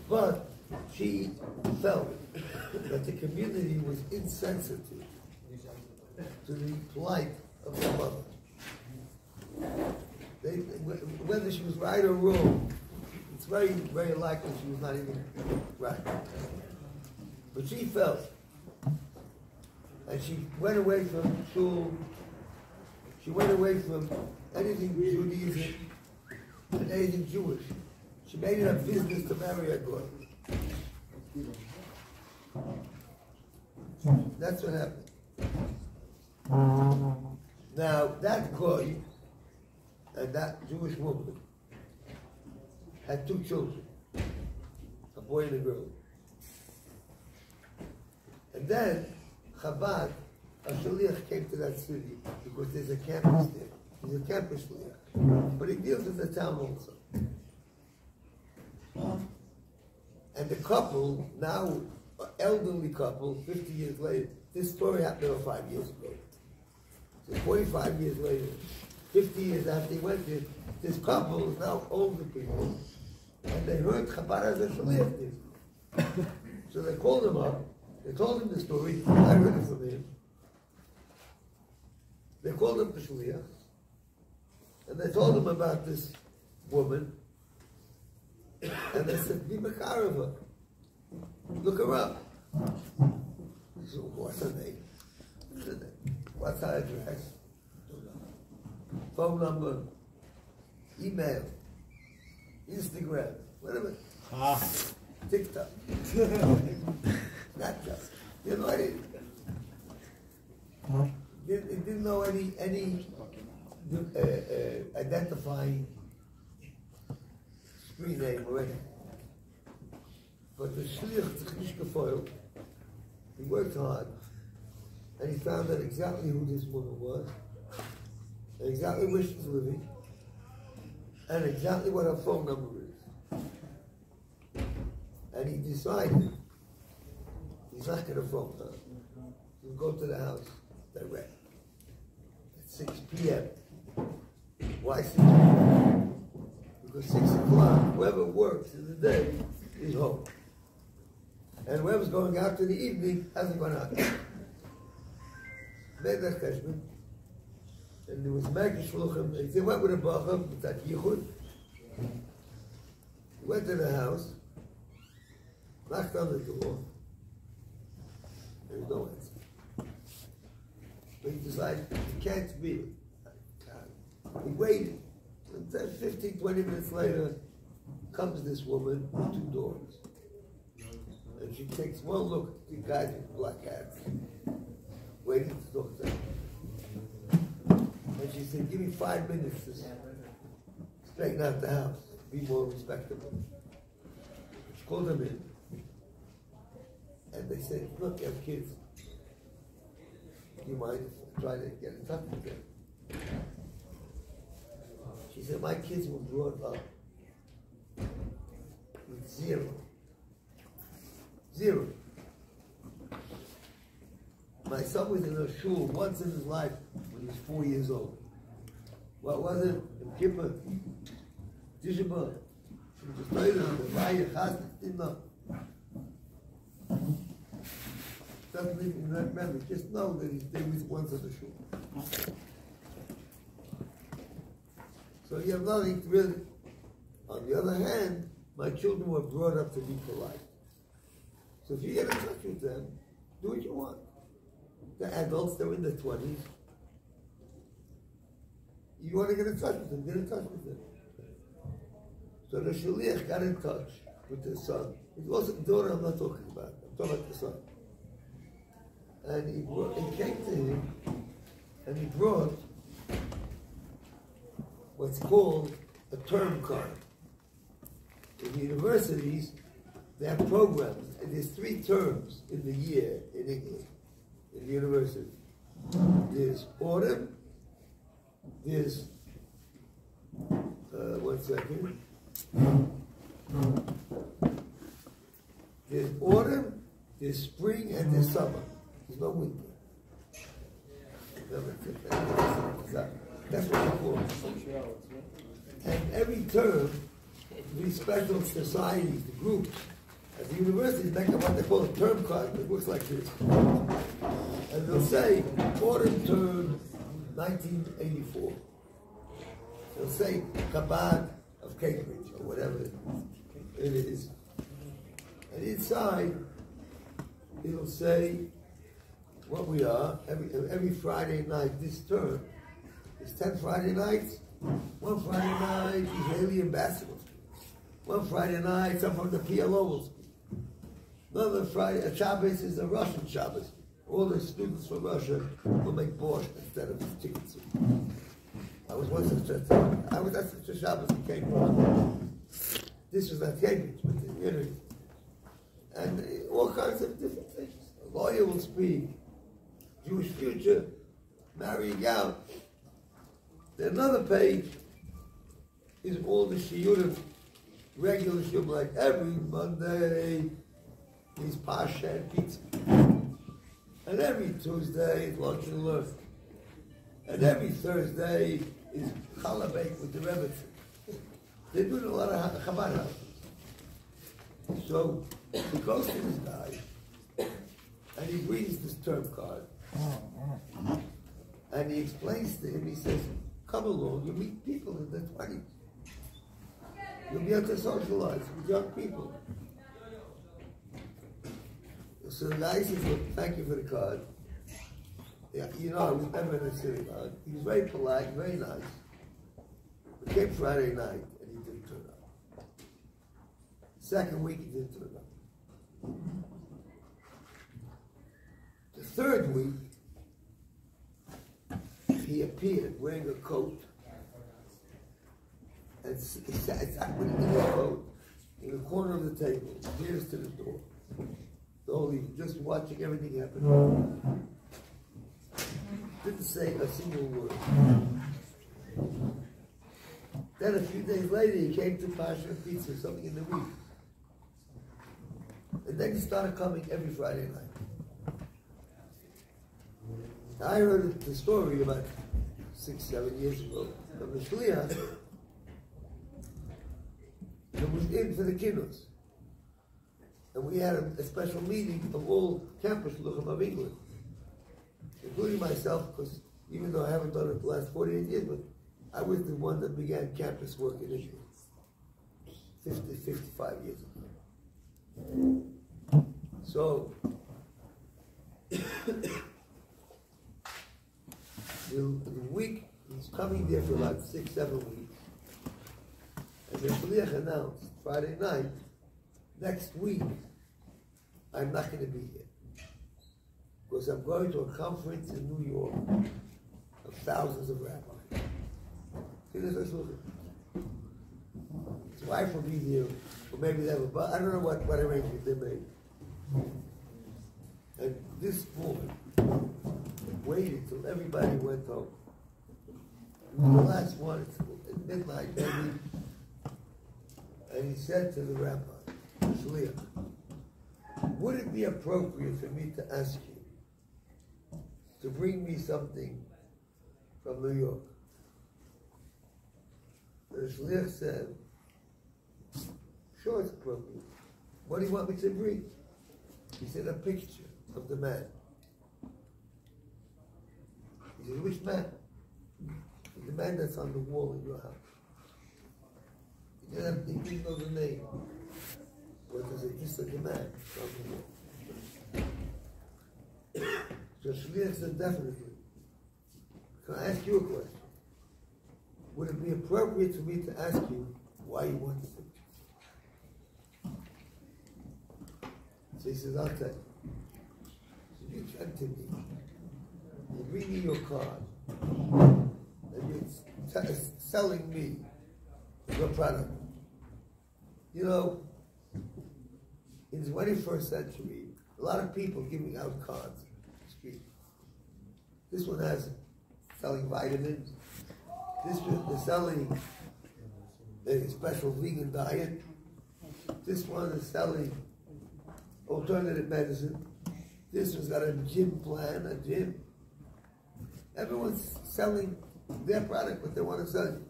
But she felt that the community was insensitive to the plight of her mother. Whether she was right or wrong, it's very, very likely she was not even right. But she felt, and she went away from shul, she went away from anything Judaism and anything Jewish. She made it a business to marry a goy. That's what happened. Now, that goy and that Jewish woman had 2 children, a boy and a girl. And then Chabad, a shaliach, came to that city because there's a campus there. He's a campus shaliach, but he deals with the town also. And the couple, now an elderly couple, 50 years later, this story happened about 5 years ago. So 45 years later, 50 years after he went there, this couple is now older people, and they heard Chabad as a shaliach did. So they called him up, they told him the story, I heard it from him. They called him the shaliach, and they told him about this woman, and they said, be makar of her. Look her up. So what's her name? What's her address? Phone number, email, Instagram, whatever. TikTok. Snapchat. You know, it didn't know any identifying screen name or anything. But the shliach, he worked hard, and he found out exactly who this woman was, and exactly where she's living, and exactly what her phone number is. And he decided he's not going to phone her. He'll go to the house direct at 6 p.m. Why 6 p.m.? Because 6 o'clock, whoever works in the day is home. And whoever's going out in the evening hasn't gone out. Made that cheshbon. And there was Magic Shluchim, and he went with a bacham, with that yichud. He went to the house, knocked on the door. There was no answer. But he decided, he can't be it. He waited. And then 15, 20 minutes later, comes this woman with 2 daughters. And she takes one look at the guys with black hats, waiting to talk to them. And she said, give me 5 minutes to straighten out the house, be more respectable. She called them in. And they said, look, you have kids. Do you mind if I try to get in touch with them? She said, my kids were brought up with 0. 0. My son was in a shul once in his life when he was 4 years old. What was it? The Kippur, Tisha B'Av. She was just later on the Raya Chassid, didn't know. Doesn't even remember, just know that he was once in the shul. So you have nothing to really. On the other hand, my children were brought up to be polite. So if you get in touch with them, do what you want. The adults, they're in their 20s. You want to get in touch with them, get in touch with them. So the shaliach got in touch with his son. It wasn't the daughter I'm not talking about. I'm talking about the son. And he came to him, and he brought what's called a term card. In the universities, they have programs, and there's 3 terms in the year in England, in the university. There's autumn, there's, one second. There's autumn, there's spring, and there's summer. There's no winter. That's what they call it. And every term, these special societies, the groups, at the universities make up what they call a term card. It looks like this. And they'll say, autumn term 1984. They'll say Chabad of Cambridge, or whatever it is. And inside, it'll say what we are. Every Friday night this term, it's 10 Friday nights. One Friday night, Israeli ambassadors. One Friday night, some from the PLO will speak. Another Friday, Shabbos is a Russian Shabbos. All the students from Russia will make borscht instead of chicken soup. I was once at that's the Shabbos in Cambridge. This was not Cambridge, but the community. And all kinds of different things. A lawyer will speak, Jewish future, marrying out. Then another page is all the shiurim, regular shiurim, like every Monday is Pasha and pizza. And every Tuesday is lunch and learn. And every Thursday is challah bake with the Rebbe. They're doing a lot of Chabad houses. So he goes to this guy, and he brings this term card. And he explains to him, he says, come along, you meet people in their 20s. You'll be able to socialize with young people. So the guy says, look, thank you for the card. Yeah, you know, I was never in a synagogue. He was very polite, very nice. We came Friday night, and he didn't turn up. Second week, he didn't turn up. The third week, he appeared wearing a coat, and he sat with the coat in the corner of the table, nearest to the door. The whole evening, just watching everything happen. Didn't say a single word. Then a few days later, he came to Pasha and Pizza, something in the week. And then he started coming every Friday night. I heard the story about 6-7 years ago from the Shliach that was in for the kiddos. And we had a special meeting of all campus shluchim of England, including myself, because even though I haven't done it the last 48 years, but I was the one that began campus work in Israel 55 years ago. So, the week, he's coming there for about 6-7 weeks. And the Shliach announced Friday night, next week, I'm not going to be here. Because I'm going to a conference in New York of thousands of rabbis. See, this is his wife will be here, or maybe they will, but I don't know what arrangement they made. And this woman waited till everybody went home. And the last one, at midnight, and he said to the rabbi, Shliach, would it be appropriate for me to ask you to bring me something from New York? The Shliach said, sure, it's appropriate. What do you want me to bring? He said, a picture of the man. He said, which man? The man that's on the wall in your house. He didn't know the name. But he said, just like the man on the wall. So Shliach said, definitely. Can I ask you a question? Would it be appropriate for me to ask you why you want the picture? So he says, I'll tell you. So you come to me, you bring me your card, and you're selling me your product. You know, in the 21st century, a lot of people giving out cards on the street. This one has selling vitamins. This one is selling a special vegan diet. This one is selling alternative medicine. This one's got a gym plan, a gym. Everyone's selling their product, what they want to sell you.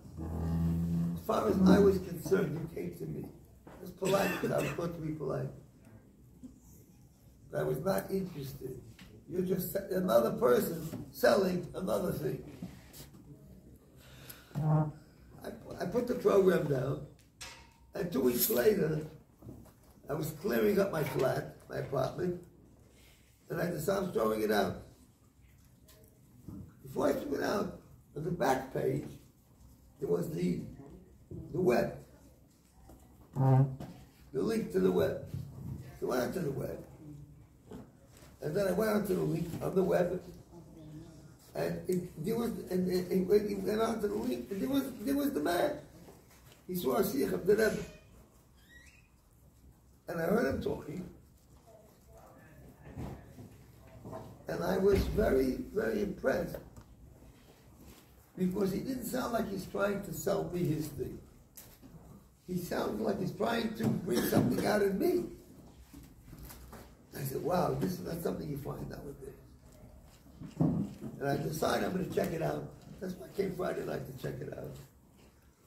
As far as I was concerned, you came to me. I was polite because I was supposed to be polite. But I was not interested. You're just another person selling another thing. I put the program down, and 2 weeks later, I was clearing up my flat, my apartment, and I decided I was throwing it out. Before I threw it out, on the back page, there was the web. The link to the web. So I went onto the web. And then I went onto the link on the web, And he went on to the link, and there was the man. He saw a Sikh of the Rebbe. And I heard him talking. And I was very, very impressed. Because he didn't sound like he's trying to sell me his thing. He sounded like he's trying to bring something out of me. I said, wow, this is not something you find nowadays. And I decided I'm going to check it out. That's why I came Friday night to check it out.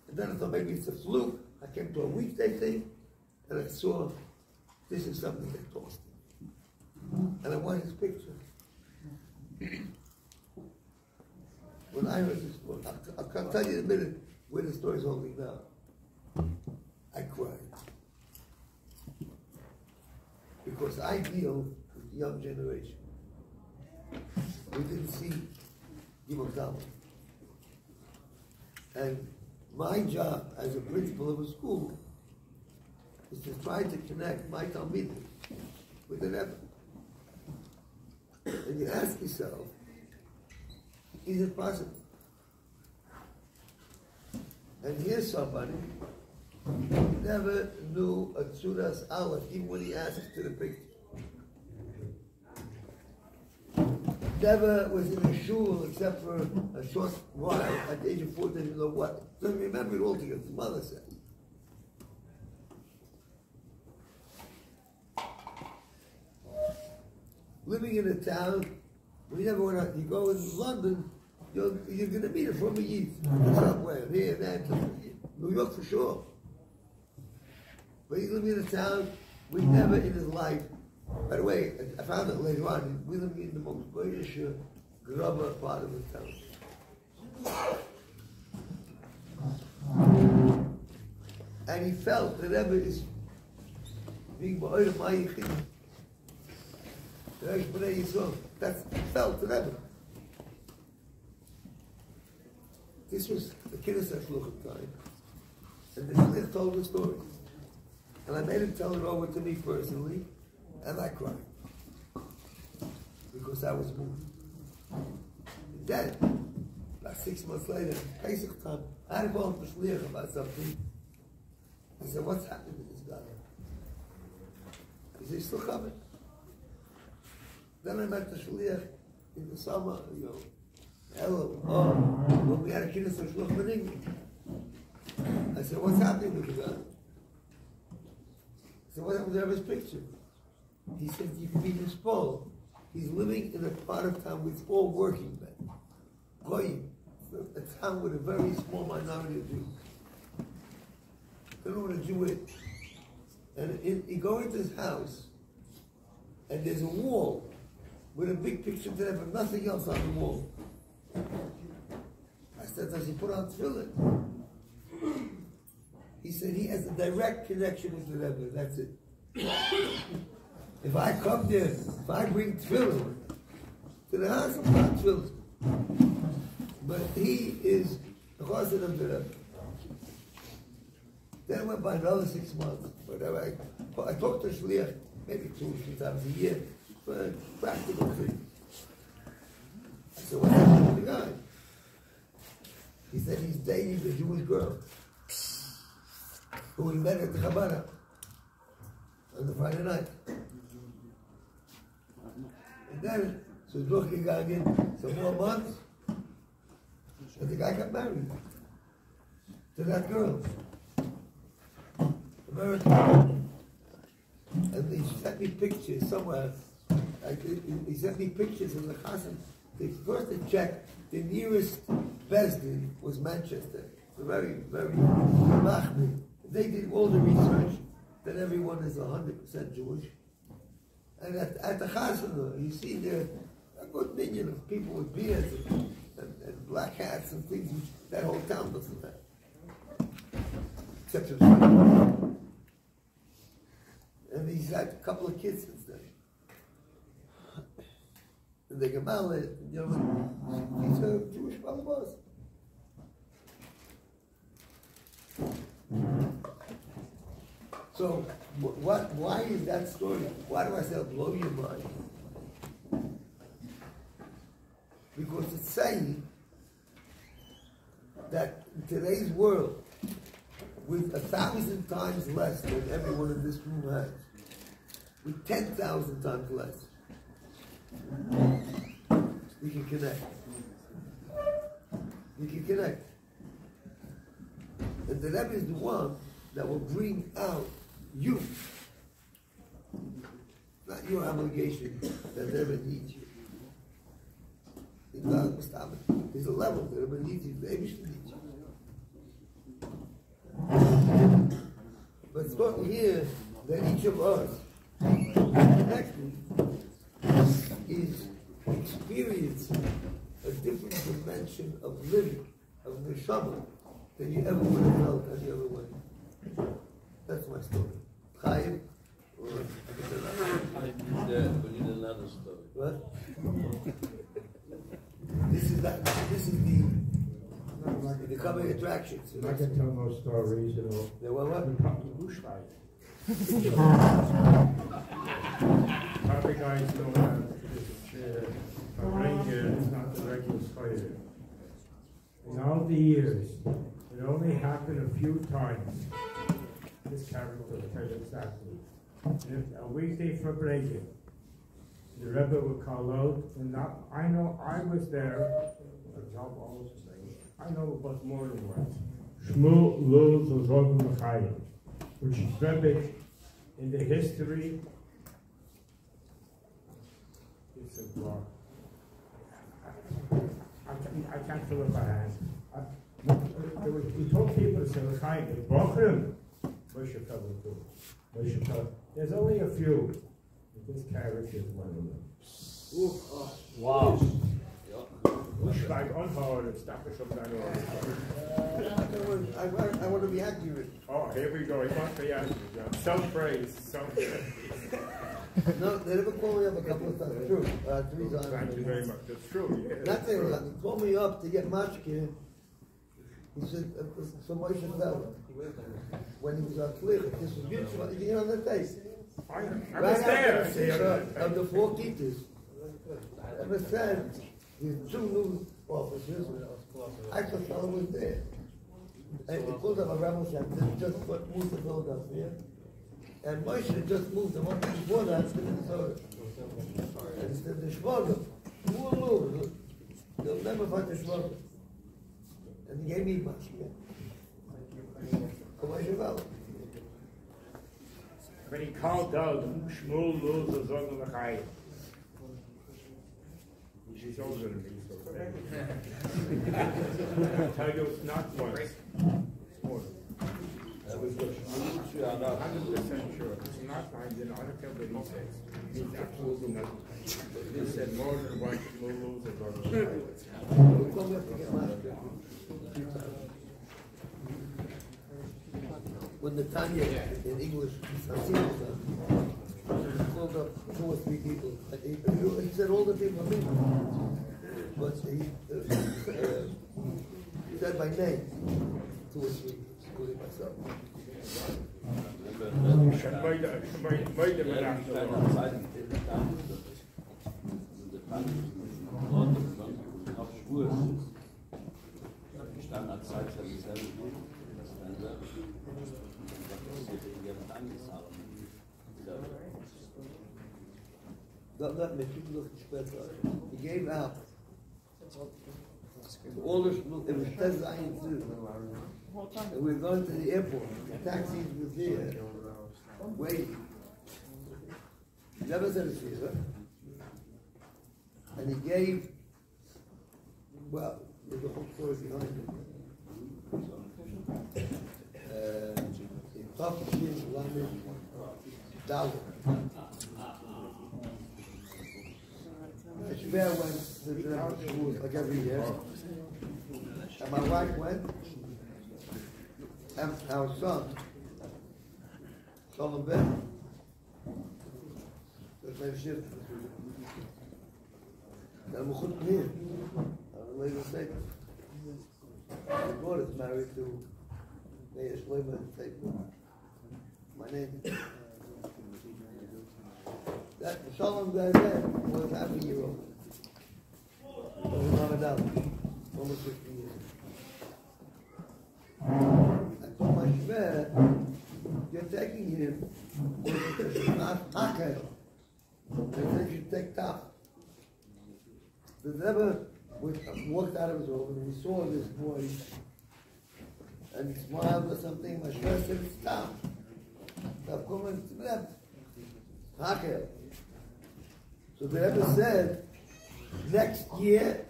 And then I thought maybe it's a fluke. I came to a weekday thing, and I saw this is something that cost him. And I want his picture. When I heard this story, I'll tell you in a minute where the story is holding now. I cried. Because I deal with the young generation. We didn't see Gimel Talmud. And my job as a principal of a school is to try to connect my Talmidim with the Rebbe. And you ask yourself, is it possible? And here's somebody who never knew a Tzuras Aleph, even when he asked to the picture. Never was in a shul except for a short while. At the age of 14, didn't know what. Doesn't remember it altogether. His mother said. Living in a town, when you never went out, you go in London, you're going to meet him from a Yid, somewhere, here and there, New York for sure. But he's living in a town we never in his life. By the way, I found out later on, we lived in the most British, grubber part of the town. And he felt that Rebbe is being Ba'odah Ma'yichid. That's felt to Rebbe. This was the Kislev time. And the Shlich told the story. And I made him tell it over to me personally, and I cried. Because I was moved. And then, about 6 months later, Pesach time, I had to call him to Shlich about something. I said, what's happening to this guy? He said, he's still coming. Then I met the Shlich in the summer, hello, when we had a kiddush of Shluch in England. I said, what's happening with the guy? I said, what happened to Rebbe's picture? He said, you can be mispolled. He's living in a part of town with all working men. Goyim, a town with a very small minority of Jews. They don't know what a Jew is. And you go into his house, and there's a wall with a big picture there, but nothing else on the wall. I said, does he put on tefillin? He said he has a direct connection with the Rebbe, that's it. If I come there, if I bring tefillin to the house, I'm not tefillin. But he is the chassid of the Rebbe. Then it went by another 6 months. Whatever. I talked to Shliach maybe 2 or 3 times a year for practical things. I said, what's happening with the guy? He said he's dating a Jewish girl who he met at the Chabad on the Friday night. And then, so durchgegangen, some more months, and the guy got married to that girl. American. And he sent me pictures somewhere. He sent me pictures of the chassan. First they checked, the nearest Besdin was Manchester. Very, very machmir. They did all the research that everyone is 100% Jewish. And at the chassan, you see there a good minion of people with beards and black hats and things which that whole town doesn't have. Except for and he's had a couple of kids since then. And they come out, he's a Jewish balabas. So, why is that story? Why do I say it'll blow your mind? Because it's saying that in today's world, with 1,000 times less than everyone in this room has, with 10,000 times less, we can connect. We can connect. And the Rebbe is the one that will bring out you. Not your obligation that the Rebbe needs you. There's a level that the Rebbe needs you, the Rebbe needs you. But it's not here that each of us connected is experiencing a different dimension of living, of neshama, than you ever would have felt any other way. That's my story. Chaim, or Yeah, we need another story. what? This is the coming attractions. I can tell most stories, you know. They were what? Other guys know that Farbrengen is not the regular spider. In all the years, it only happened a few times. This character will tell you exactly. If a weekday Farbrengen, the Rebbe would call out, and now I know I was there. I know about more than once. Shmuel Luz which is very big in the history. It's a block. I can't fill it by hand. We told people to say, Chaim, the Bochum, there's only a few. This character is one of them. Wow. Like unhard and stop it from I want to be accurate. Oh, here we go. He wants to be accurate. Self-praise. No, they never called me up a couple of times. True. 3 times. Thank you very much. That's true. Yeah, Not saying that. He called me up to get mashkin. He said, so Moshe fell. When he was on Klich, this was beautiful. You can on the face. I was Right there. after the of the 4 keepers, ever said, these 2 new officers, I thought fellow was there. And he pulled up a rebel shop, just moved to Philadelphia. And Moshe just moved the one before that to Minnesota. And he said, the Shmuel, who will move? They'll never find the Shmuel. And he gave me mashkin. Moshe fell. When he called out, Shmuel Luz was on the Chai. She's older than me, so I tell you, it's not once. It's more. That was good. 100% sure. It's not mine, then I don't care what he says. He's absolutely nothing. He said more than one Shmuel Luz was on the Chai. He called me up to get mashkin. When the Tanya in English, he called up 2 or 3 people. He said all the people are me. But he said my name, 2 or 3, including myself. He gave out all the, it was 10 Zion too. And we were going to the airport. The taxis were there, waiting. He never said it to you, huh? And he gave, well, there's a whole story behind it. In Tafshin Lamed Dalet. Shmuel went to the school like every year. And my wife went. And our son, Shalom Ben, that's my shift. And I'm here. I'm later statement. My daughter is married to Meir Shlomo and Statement. My name. That Shalom Ben was half a year old. Lamadal, almost 50 years. I told my Shmuel, you're taking him, not Hakel. They said you take Tach. The Rebbe walked out of his room and he saw this boy and he smiled or something. My Shmuel said, it's Tach. I've come and it's Rebbe. Hakel. So the Rebbe said, next year,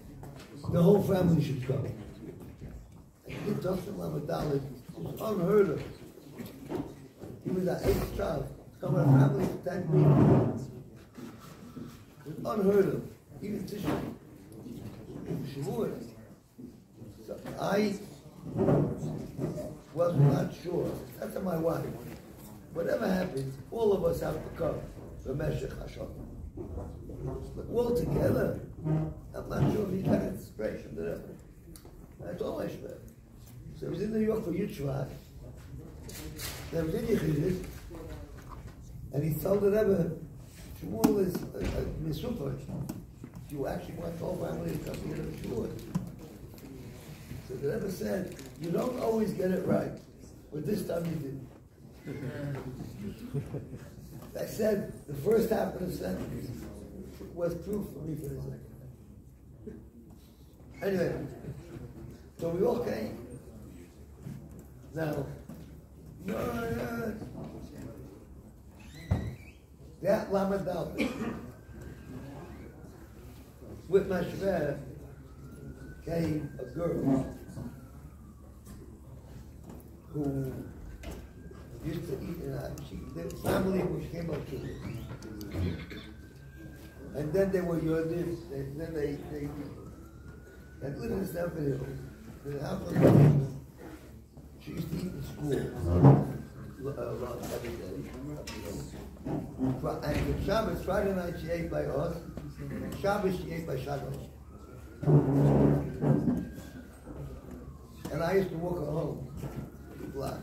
the whole family should come. And he talked to Lamadal, it was unheard of. He was our 8th child. Come to a family of 10 people. It was unheard of. Even Tishma. Shmuel. So I was not sure. That's to my wife. Whatever happens, all of us have to come. B'meshech Hashem. But all together, I'm not sure if he got it straight from the Rebbe. I told my Shmuel. So he was in New York for Yitzhak. There was in Yechidus, and he told the Rebbe, Shmuel is a super. You actually want the whole family to come here to Shmuel. So the Rebbe said, you don't always get it right, but this time you did. I said, the first half of the sentence was proof for me for the second. Anyway, so we all came. Now, that Lamadal with my Shmuel came a girl who used to eat, the family which came up to her. And then they were Yodim, and then they lived in Stanford Hill. The house was she used to eat in school every day. And Shabbos, Friday night she ate by us. Shabbos she ate by Shabbos. And I used to walk her home to the block.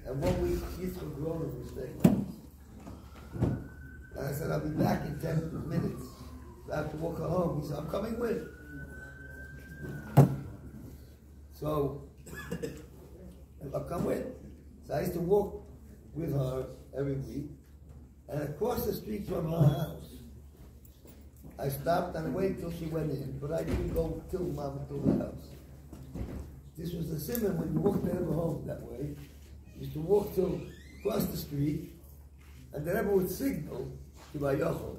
And 1 week Yitzchak Groner was staying. And I said, I'll be back in 10 minutes. So I have to walk her home. He said, I'm coming with. So I'll come with. So I used to walk with her every week. And across the street from her house, I stopped and waited till she went in, but I didn't go till Mama to the house. This was the simon when you walked ever home that way. You used to walk till across the street, and the Rebbe would signal to Vayochel.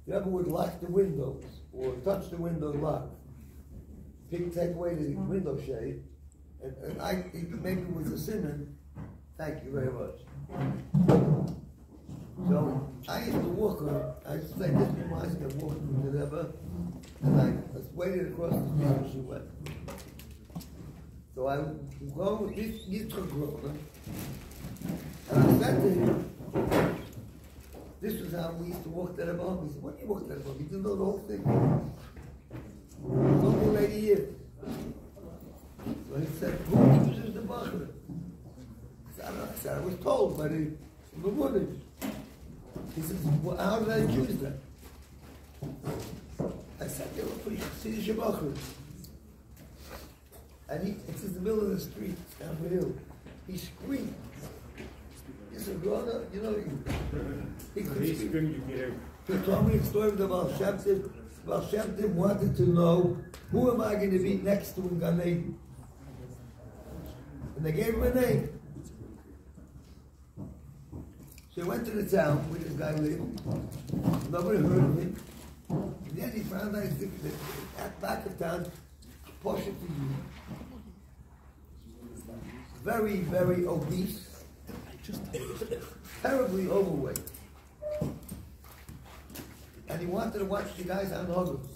The Rebbe would lock the windows, or touch the window lock. Take away the window shade, and I maybe it was a simon. Thank you very much. So I used to walk her. I used to say, this reminds me of walking with the Rebbe, and I waited across the street when she went. So I would go with Yitzchak Groner, and I said to him, this was how we used to walk the Rebbe home. He said, what do you walk the Rebbe home? You didn't know the whole thing. It was only 80 years. So he said, who chooses the Bachar? I said, I was told by the Rabbi. He says, well, how did I choose that? I said, they were pretty Chassidish Bachar. And it's in the middle of the street, Stanford Hill. He screamed. He said, Groner, you know, he could scream. He told me the story of the Baal Shem Tov. Baal Shem Tov wanted to know, who am I going to be next to in Gan Eden? And they gave him a name. So he went to the town where this guy lived. Nobody heard of him. And then he found out that at the back of town, Poshet to you. Very, very obese. Terribly overweight. And he wanted to watch the guys on Hogwarts.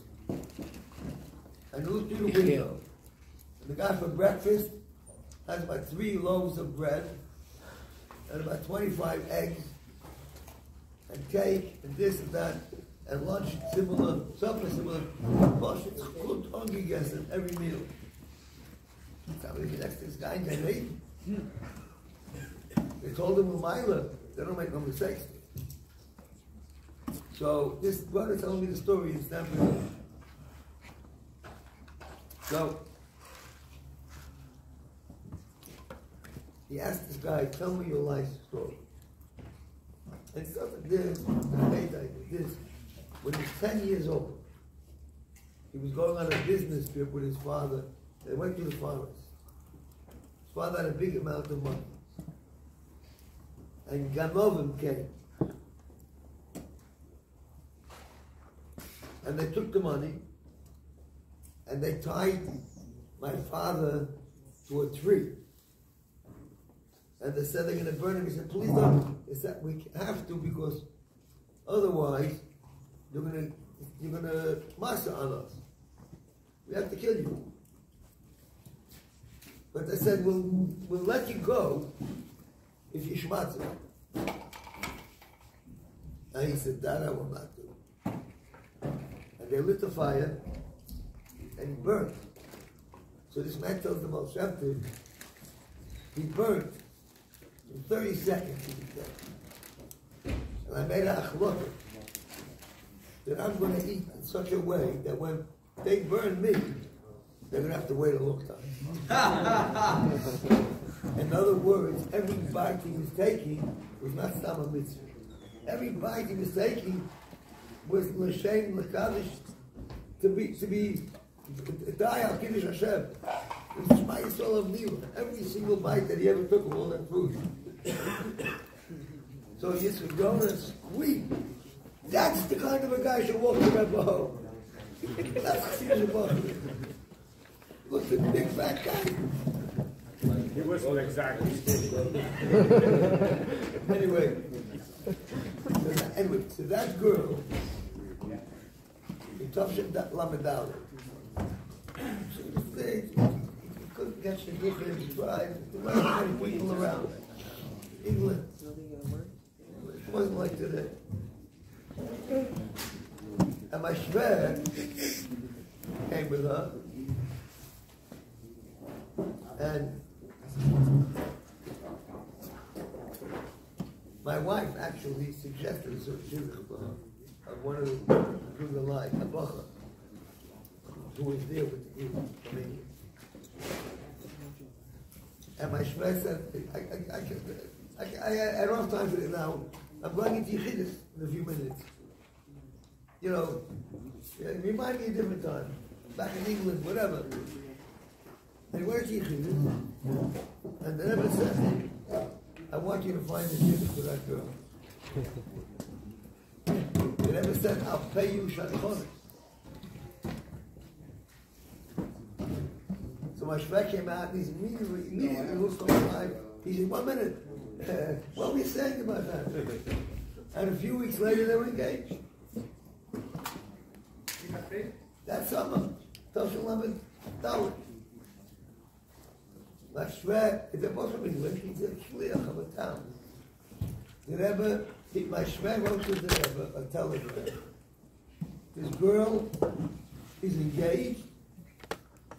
And he looked through the window. And the guy for breakfast has about 3 loaves of bread and about 25 eggs and cake and this and that, and lunch similar, supper similar. Poshet good hungry guests at every meal. So we can ask this guy and get ate. They told him Umayla, they don't make no mistakes. So this brother told me the story in Stanford. So he asked this guy, tell me your life story. And stuff like this, when he was 10 years old, he was going on a business trip with his father. They went to the forest. His father had a big amount of money. And Ganovim came. And they took the money and they tied my father to a tree. And they said they're going to burn him. He said, please don't. They said, we have to because otherwise you're going to massa on us. We have to kill you. But they said, we'll let you go if you shmatz him. And he said, that I will not do. And they lit the fire and he burned. So this man tells the Baal Shem Tov, he burned. In 30 seconds he was dead. And I made a achlokah that I'm going to eat in such a way that when they burn me, they're going to have to wait a long time. In other words, every bite he was taking was not Sama Mitzvah. Every bite he was taking was L'Shem L'Kadish to die al Kiddush Hashem. It was Shema Yisrael of Nila. Every single bite that he ever took of all that food. So he used to go and squeak. That's the kind of a guy who should walk the Rebbe home. That's the Rebbe. Look at the big fat guy. He wasn't exactly Anyway, so that girl, he touched him that Lamadal. She was big. He couldn't get Shadduchah, he tried. There weren't many people around. England. It wasn't like today. And my shver came with her. And my wife actually suggested a sort of shidduch for her of one of the line, a bacha, who was there with the people from England. And my shver said, I don't have time for it now. I'm going into Yechidus in a few minutes. You know, remind me a different time. Back in England, whatever. And he went to Yechidus, and the Rebbe said, I want you to find a shidduch for that girl. The Rebbe said, I'll pay you shadchonis. So my shver came out and he immediately looked on my wife. He said, 1 minute. What were you saying about that? And a few weeks later they were engaged. That summer, Toshalam Dalit. My shver, it's a boss of English, he's a shliach of a town. The Rebbe, my shver wrote to the Rebbe, a telegram. This girl is engaged.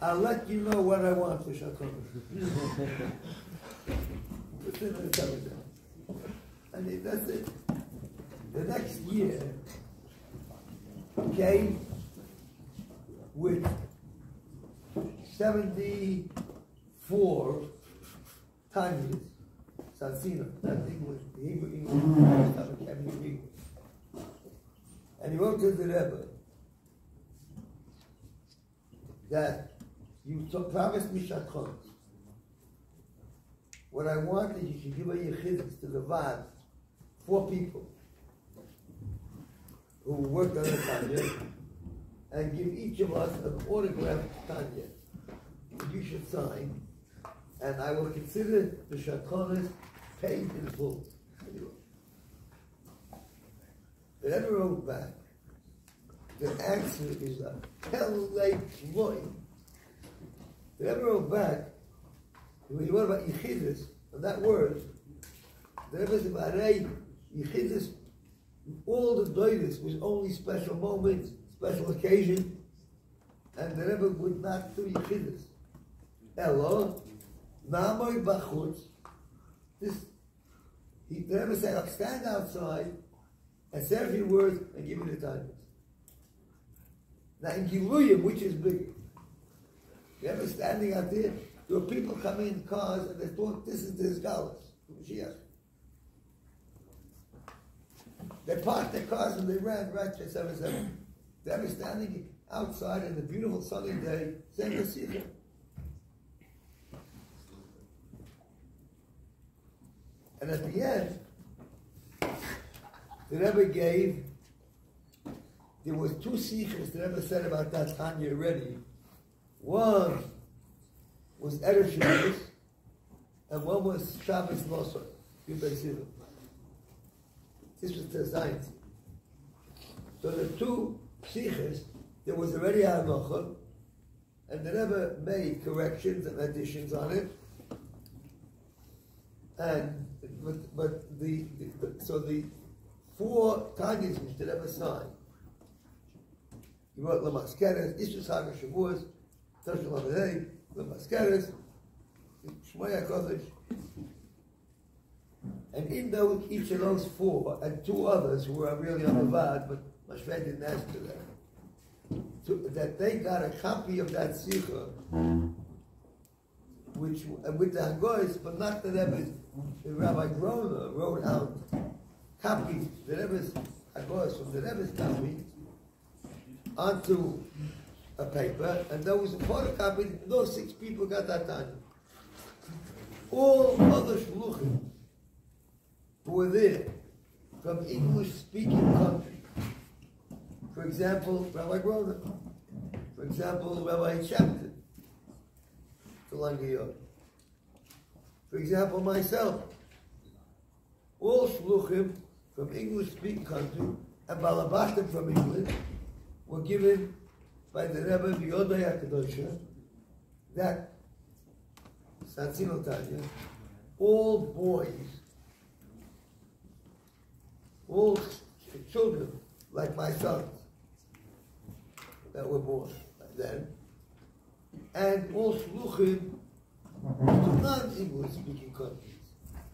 I'll let you know what I want for Shakon. It's in the telegram. And that's it. The next year came with 74 Tanyas, Satsina, that's English, Hebrew English. And he wrote to the Rebbe that you promised me Shakon. What I want is you should give a Yechidus to the Vad, 4 people who worked on the Tanya, and give each of us an autographed Tanya that you should sign, and I will consider the Shakonis paid in full. The Rebbe wrote back, the answer is a hell-like loy. The Rebbe wrote back, when you wrote about Yechidus, on that word, the Rebbe said, Yechidus, all the doiris was only special moments, special occasion, and the Rebbe would not do Yechidus. Elo, Namoy Bachutz, the Rebbe said, I'll stand outside and say a few words and give you the time. Now in Giluyim, which is bigger? You ever standing out there? There were people coming in cars and they thought this is the Isgalis, Mashiach. They parked their cars and they ran right to 77. They were standing outside in a beautiful sunny day saying Mashiach. And at the end, the Rebbe gave, there was 2 sichos the Rebbe said about that Tanya already. One was Erev Shabbos, and one was Shabbos Nosor, Yud Beis. This was the science. So the 2 sichos, there was already a halacha, and the Rebbe made corrections and additions on it. And but the 4 Tanyas which the Rebbe signed, he wrote Lamaskeres, Ishus Hagar Shavuos, Toshel Lamadei, Lamaskeres, Shmuel Kodesh, and in those, each of those 4 and 2 others who were really on the Vad, but Mashved didn't ask to them, that they got a copy of that Sikha, which with the Hagoyes, but not the Rebbe's. The Rabbi Grona wrote out copies, the Rebbe's Hagoyes from the Rebbe's copy onto a paper, and there was a photocopy. Those 6 people got that time. All other shluchim who were there from English-speaking countries, for example, Rabbi Grona, for example, Rabbi Shapton, for example, myself, all shluchim from English-speaking country and balabashtim from England were given by the Rebbe V'yodai HaKadosh that Satzino Tanya, all boys, all children like my sons that were born then, and all shluchim to non-English speaking countries,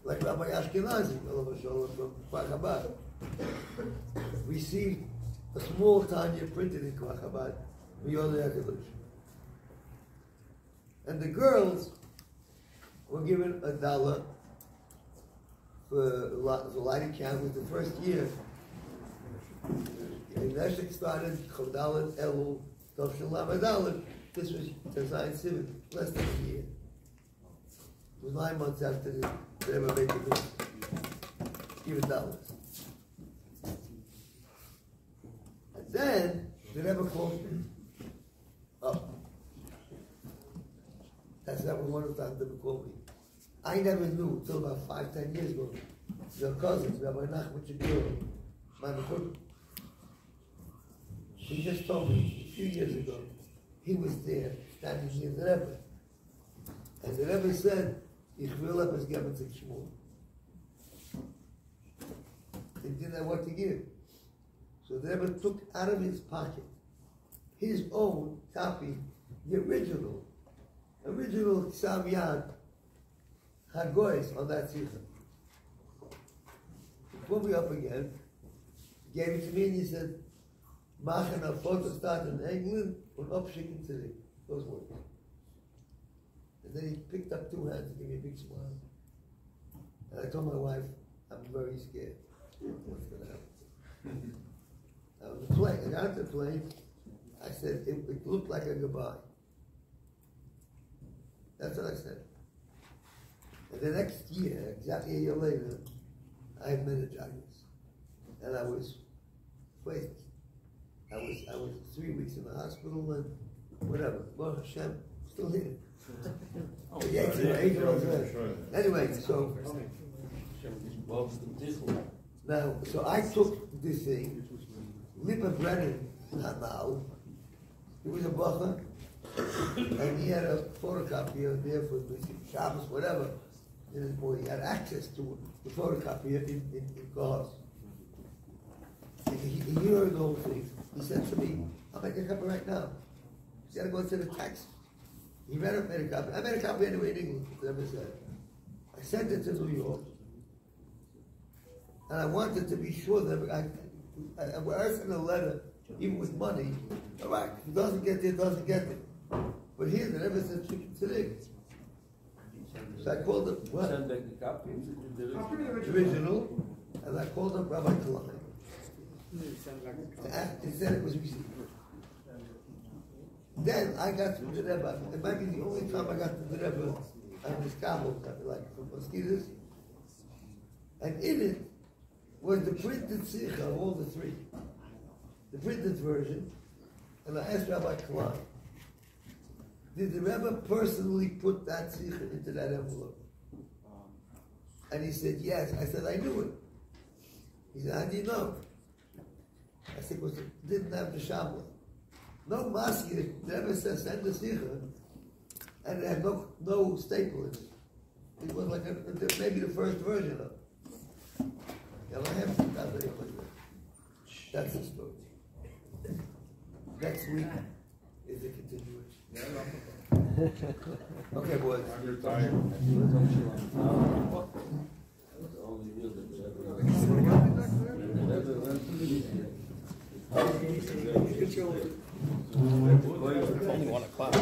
like Rabbi Ashkenazi from Kfar Chabad, received a small Tanya printed in Kfar Chabad, V'yodai HaKadosh. And the girls were given $1 for the lighting candles the first year. And Neshek started Chodalet Elul Tovshin Lamed. This was Tezayin Sivan, less than a year. It was 9 months after the Rebbe made the bill. Even dollars. And then the Rebbe called me up. That's not one of the times the Rebbe called me. I never knew until about 5-10 years ago. Your cousins, Rabbi Nachman Shapiro, my Mechut, he just told me a few years ago, he was there, standing near the Rebbe. And the Rebbe said, Ich will have his given to Shmuel. He didn't know what to give. So the Rebbe took out of his pocket his own copy, the original Ksav Yad Hagoyes on that season. He pulled me up again, gave it to me, and he said, Machen a photo start in England and upschicken today. Those words. And then he picked up 2 hands and gave me a big smile. And I told my wife, I'm very scared. What's going to happen? I was on the plane. I got off the plane. I said, it looked like a goodbye. That's what I said. And the next year, exactly a year later, I had meningitis. And I was waiting. I was 3 weeks in the hospital and whatever. Baruch Hashem, still here. Anyway, so now, so I took this thing, Lipa Brennan, now, he was a bacher, and he had a photocopier there for Shabbos, whatever. He had access to the photocopier in cars. He heard the whole thing. He said to me, I'll make a copy right now. He's got to go to the taxi. He made a copy. I made a copy anyway in English, whatever said. I sent it to New York. And I wanted to be sure that I sent a letter, even with money. All right, if it doesn't get there, it doesn't get there. But here, they never said today. So I called up, what? Send back the copy. The original, and I called up Rabbi Klein. He said it was received. Then I got to the Rebbe. It might be the only time I got to the Rebbe on this camel, like from mosquitoes. And in it was the printed sikha of all the three. The printed version. And I asked Rabbi Klein, did the Rebbe personally put that sikha into that envelope? And he said, yes. I said, I knew it. He said, how do you know? I said, because it didn't have the Shabbat. No maskir, the Rebbe says, send the sikha, and it had no staple in it. It was like maybe the first version of it. That's the story. Next week is the continuation. Okay, boys. You're tired. Only 1 o'clock.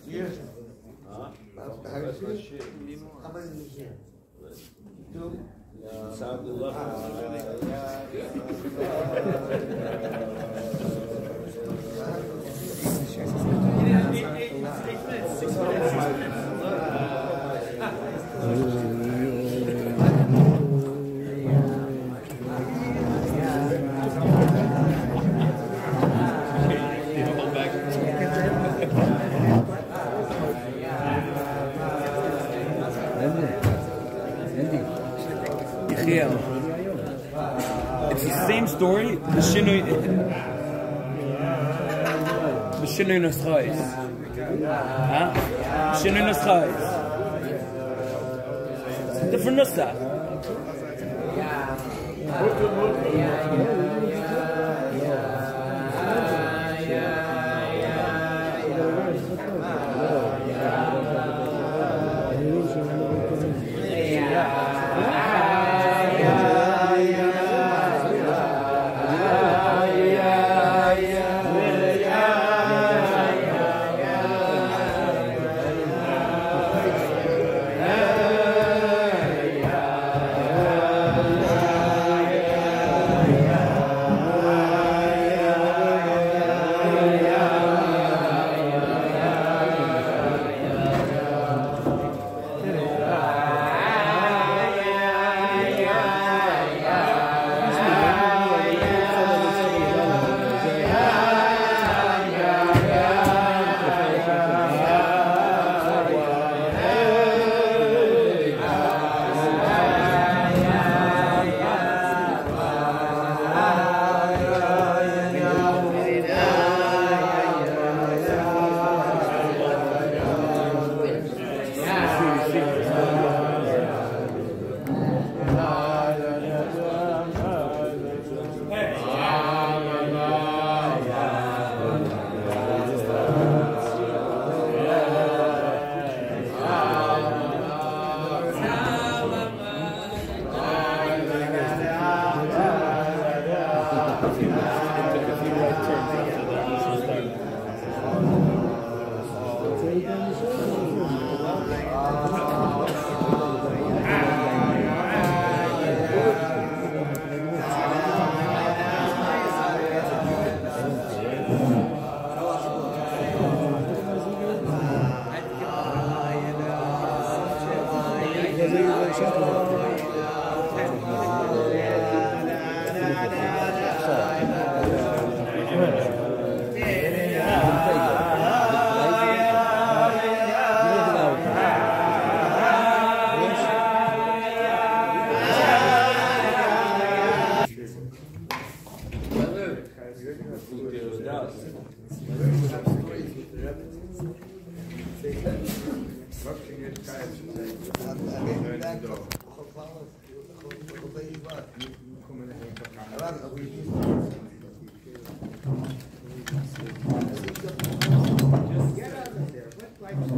Yes. Huh? How many is here? 2? Sound good luck. It's the same story. The Shinui Noschais. Huh? Shinui Noschais. Different Nusach.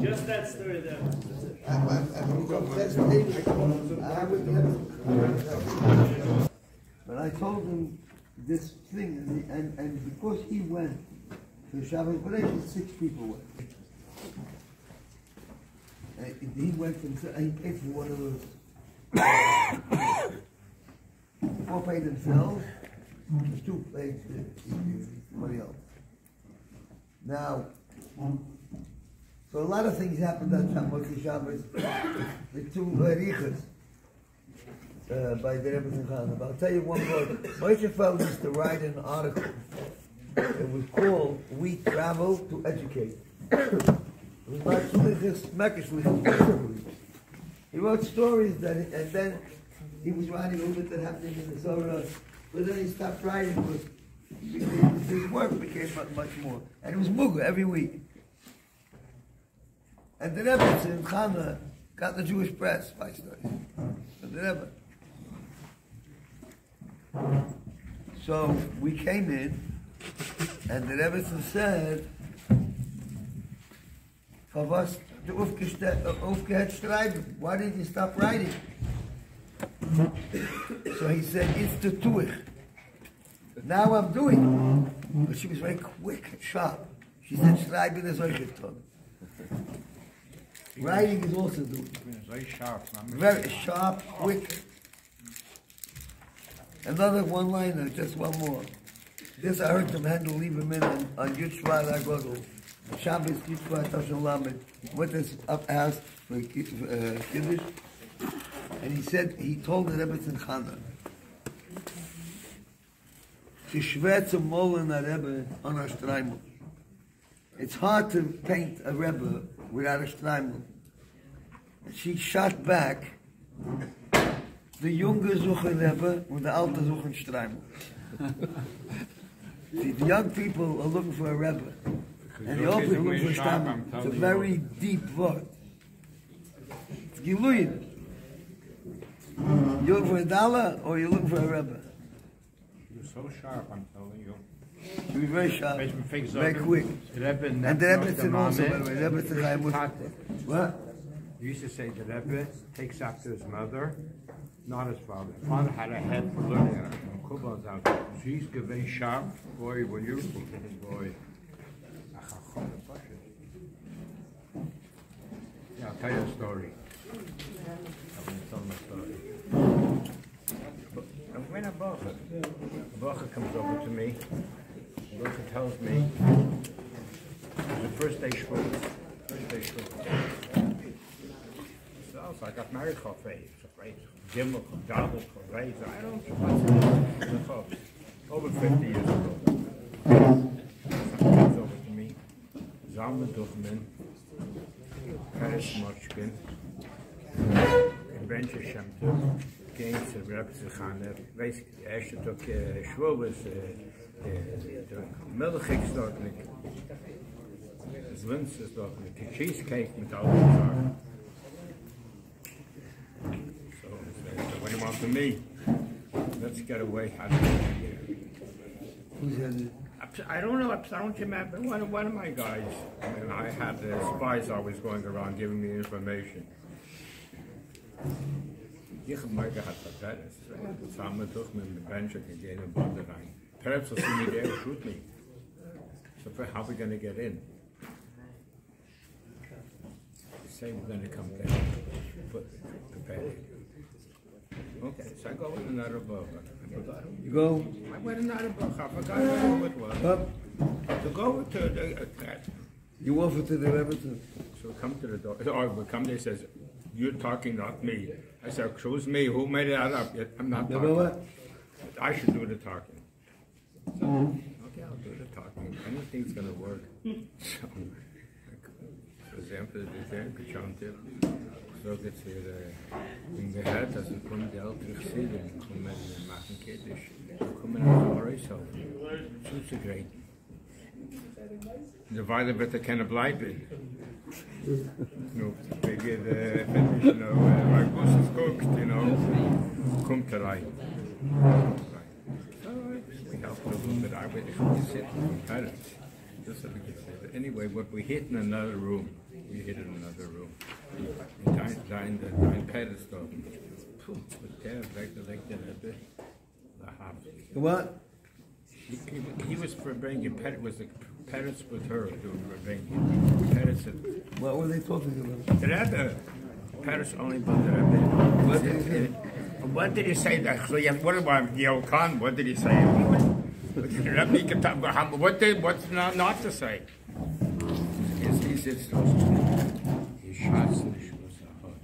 Just that story there. But I told him this thing, and because he went to Shabbos Bereshit, 6 people went. He went and he paid for one of those. 4 paid themselves, 2 paid somebody else. Now, so a lot of things happened at Shabbos. The 2 Riches by the Rebbe Zinchana. But I'll tell you one more. Moshe Feld used to write an article. It was called "We Travel to Educate." It was like he wrote stories that, and then he was writing a little bit that happened in Minnesota, but then he stopped writing because his work became much more. And it was Muga every week. And the Rebbe Zinchana got the Jewish press by stories. And the Rebbe. So we came in, and the Rebbe said, why did you stop writing? So he said, it's the tuich. Now I'm doing it. But she was very quick and sharp. She said, schreiben is euch. Writing is also doing. Very sharp. Very sharp, quick. Another one-liner, just one more. This I heard from Handel Lieberman on Yud Shvat HaGodel. Shabbos Yud Shvat Tashon Lamed. Went to his house for Kiddush. And he said, he told the Rebbe Zinchana, it's hard to paint a Rebbe without a streimel. And she shot back, the younger suchen Rebbe and the alte suchen streimel. See, the young people are looking for a Rebbe, and the old people are looking for a streimel. It's a very deep word. It's Giluyin. You're looking for a dollar or you're looking for a Rebbe? You're so sharp, I'm telling you. You're very sharp, very quick. And the Rebbe said also, by the way, the Rebbe said, what? You used to say the Rebbe takes after his mother, not his father. His father had a head for learning it. She's very sharp, boy, when you boy. Yeah, I'll tell you a story. I'm going to tell my story. When a Bacha comes over to me, Bacha tells me, it's the first day Shmuel. So I got married for faith. Gimel, Dabel, for raise. I don't know. Over 50 years ago. Someone comes over to me, Zalman Duchman, Paris Mochkin, and Bencher Shemter, came to Rabbi Zinchana. Basically, Asher took Shmuel was the Milchik starting. His Linz is starting. The cheesecake with all the time. When he wants to me, let's get away. I don't know. I don't remember. One of my guys, and I had spies always going around giving me information. Perhaps he'll see me there and shoot me. So how are we going to get in? They say we're going to come there. Prepare. Okay, so I go with another book. You go? I went another book. I forgot what it was. To go to the... You offer to the Rebbe too? So we come to the door. Or we come there, he says, you're talking, not me. I said, excuse me, who made that up? I'm not talking. What? I should do the talking. So, okay, I'll do the talking. Anything's going to work. So gesehen, für die Ferien geschaut habe. So geht's hier in gehört, dass wir kommen die ältere Sieden, kommen machen Kiddisch, kommen auf die Reise. So great. Eine Weile wird keiner bleiben. No, they get finish, you know, like once it's cooked, you know, kommt rein. So we helped a little bit. I would sit in parents. Just so we could say that. Anyway, what we hit in another room, we hit in another room. And the parents thought, with their recollected a bit, the half. What? He was Farbrengen. Was the parents with her doing Farbrengen. Parents said, What were they talking about? the Rabbi, parents only about the Rabbi. What did he say? What about Yel Khan? What did he say? What's not to say? He said, your shots nicht was hat.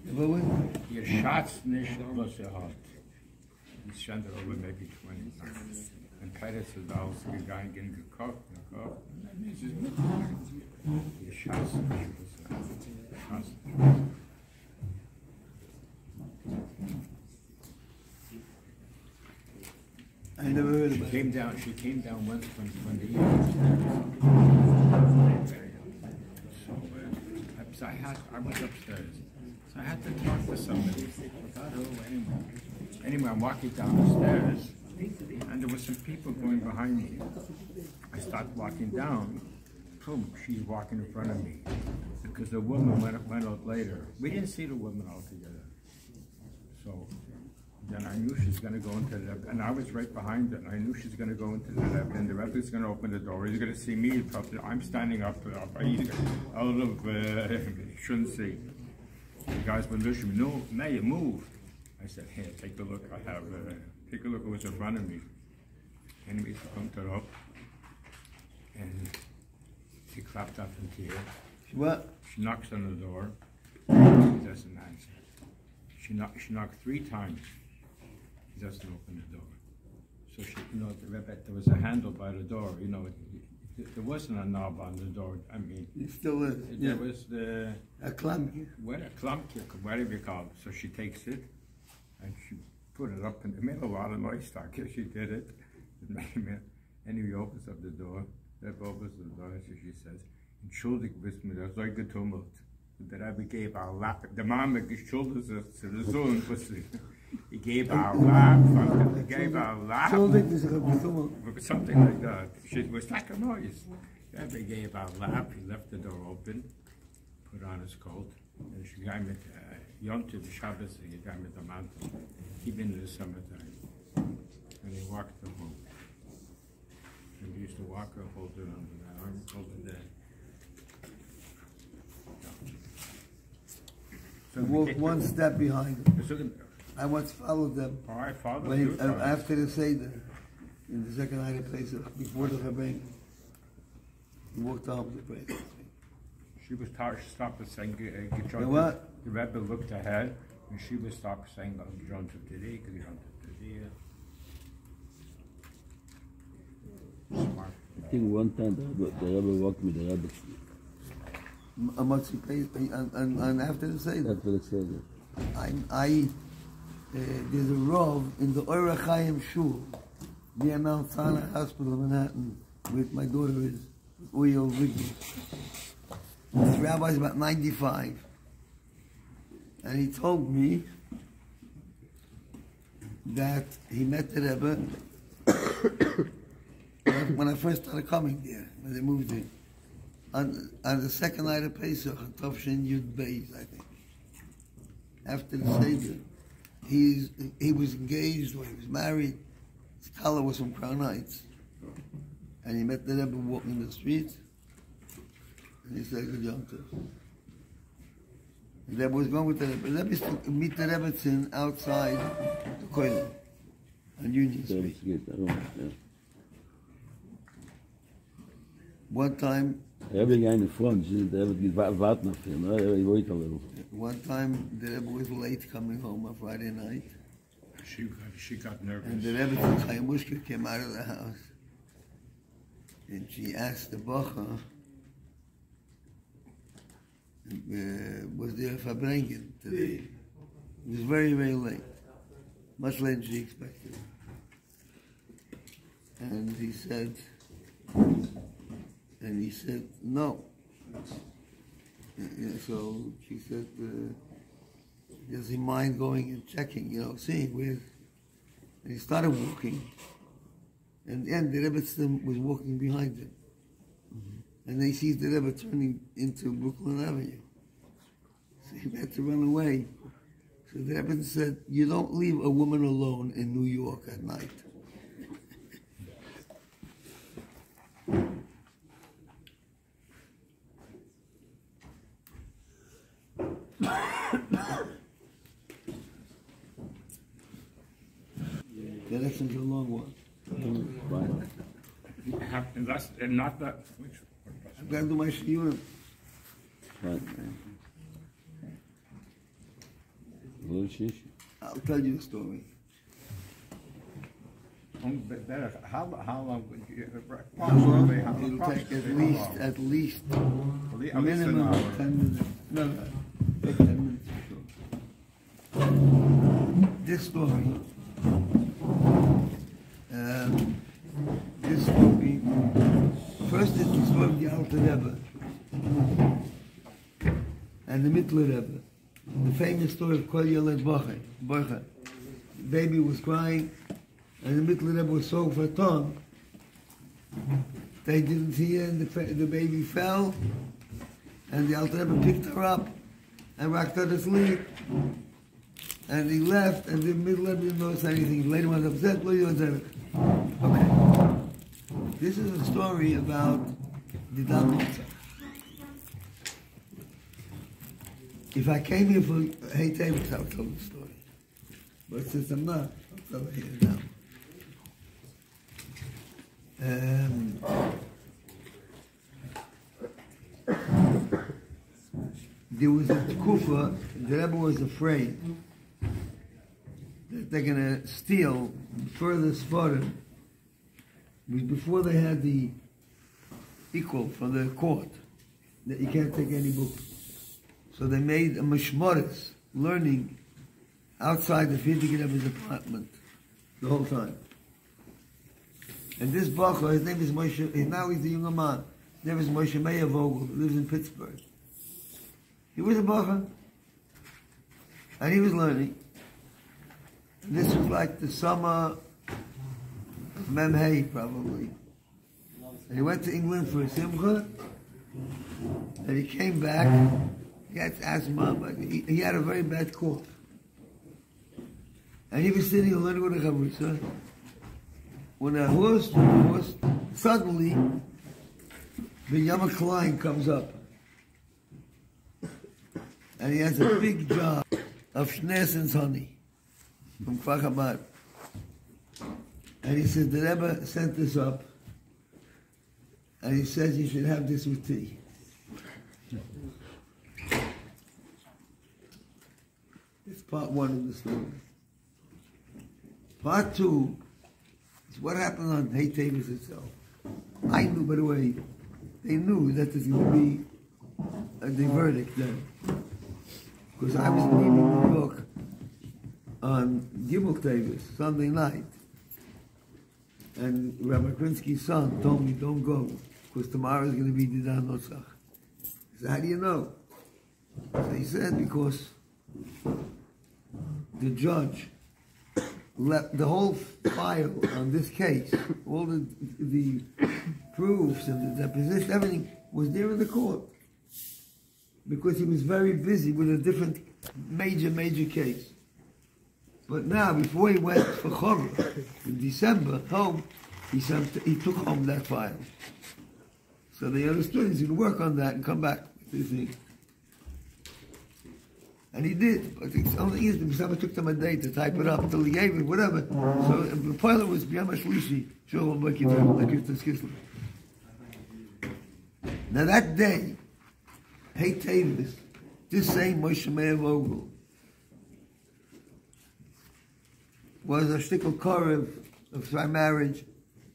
Your shots nicht was hat. He's sent over maybe 20 times. And parents said, I was going to get cooked. He says, your shots nicht was hat. I never heard She about came down. She came down once when the so I was upstairs. So I had to talk to somebody. I thought, oh, anyway, I'm walking down the stairs, and there were some people going behind me. I started walking down. Boom! She's walking in front of me because the woman went out later. We didn't see the woman altogether. So. Then I knew she's going to go into the Rebbe, and I was right behind her, and I knew she's going to go into the Rebbe, and the Rebbe is going to open the door. He's going to see me. I'm standing up. Shouldn't see. The guys were listening. No, May, move. I said, here, take a look. I have, take a look at what's in front of me. Anyway, she comes her up, and she clapped up in tears. What? She knocks on the door. She doesn't answer. She knocked 3 times. He doesn't open the door. So she, you know, there was a handle by the door. You know, there wasn't a knob on the door. I mean, It still is. there was A clamp. a clump, whatever you call it. So she takes it and she put it up, and it made a lot of noise. She did it. Anyway, he opens up the door. That opens the door, so she says, "Entschuldig, bist mir da so getummelt." Der Rabbi gave our lap. The mama geschuldet zu der Sohn. He gave our lap. He gave our lap. Something like that. It was like a noise. The Rabbi gave our lap. He left the door open, put on his coat, and she gave me Yom Tov Shabbos. He gave me the mantle. Even in the summertime, and he walked them home. And we used to walk her, hold it under the arm, hold it there. So Walk one step behind them. I once followed them. Oh, I followed When you. after the Seder, in the second night of place, before the Farbrengen, he walked home to pray. She was tired. She stopped and sang. The what? The Rebbe looked ahead, and she was stopped saying, "John to today, John to today." Smart. I think one time the Rabbi walked with the Rabbi. How much he paid, and after the Seder. That's what it says. There's a Rav in the Oyer Chaim Shul near Mount Sinai Hospital in Manhattan, with my daughter is Uyo Vigny. This rabbi is about 95, and he told me that he met the Rebbe when I first started coming there, when they moved in. On the second night of Pesach, Tovshin Yud Beis, I think. After the Seder, he was engaged or he was married. His collar was from Crown Heights, and he met the Rebbe walking the street, and he said, "Good Yom Tov." The Rebbe was going with the Rebbe. The Rebbe used to meet the Rebbetzin outside the Koilel on Union Street. One time. Rabbi guy in the front, the Rabbi warten auf ihn, he wait a little. One time the Rebbe was late coming home on Friday night. She got nervous. And the Rebbe Chayimushka came out of the house. And she asked the Bacha, and was there Farbrengen today. It was very, very late. Much later than she expected. And he said no. So she said, does he mind going and checking, seeing where? And he started walking. And then the Rebbe was walking behind him. And they see the Rebbe turning into Brooklyn Avenue. So he had to run away. So the Rebbe said, you don't leave a woman alone in New York at night. The election's a long one. And not that. I've got to do my shiurim. I'll tell you a story. How long would you? It'll take at least minimum of 10 minutes. No, take 10 minutes or so. This story. First is the story of the Alter Rebbe and the Mittler Rebbe. The famous story of Kol Yeled Bocher. The baby was crying, and the Mittler Rebbe was so verton. They didn't hear, and the baby fell, and the Alter Rebbe picked her up and rocked her to sleep. And he left, and the Mittler Rebbe didn't notice anything. He later was upset. Okay. This is a story about the Lnedבות. If I came here for Hey Tavis, I would tell the story. But since I'm not, I'll tell it here now. There was a tkufa, the Rebbe was afraid that they're going to steal further Sfarim. Before they had the equal from the court, that you can't take any book. So they made a mishmoris, learning outside the Frierdiker Rebbe's apartment the whole time. And this Bacha, his name is Moshe, now he's a younger man. His name is Moshe Meir Vogel, who lives in Pittsburgh. He was a Bacha, and he was learning. And this was like the summer of Memhei, probably. And he went to England for a simcha, and he came back. He had asthma, but he had a very bad cough. And he was sitting alone with a chavrusa, when a horse, suddenly, the Yama Klein comes up. And he has a big jar of Schneesens honey from Kfar Chabad. And he says, the Rebbe sent this up, and he says you should have this with tea. It's part one of the story. Part two is what happened on Hey Tavis itself. I knew, by the way, they knew that there's going to be the verdict then. Because I was leaving New York on Gimel Tavis, Sunday night. And Rabbi Krinsky's son told me, don't go, because tomorrow is going to be the Dan Nosach. I said, how do you know? So he said, because the judge left the whole file on this case, all the proofs and the deposition, everything was there in the court. Because he was very busy with a different major case. But now, before he went for Chorah in December home, he took home that file. So they understood he's going to work on that and come back to the thing. And he did. But the only thing is, somebody took them a day to type it up until he gave it, whatever. So the pilot was B'yam HaShlishi, Sholom Kislev. Now that day, Hey Tavis, this same Moshe Meir Vogel, was a shtickle korev of my marriage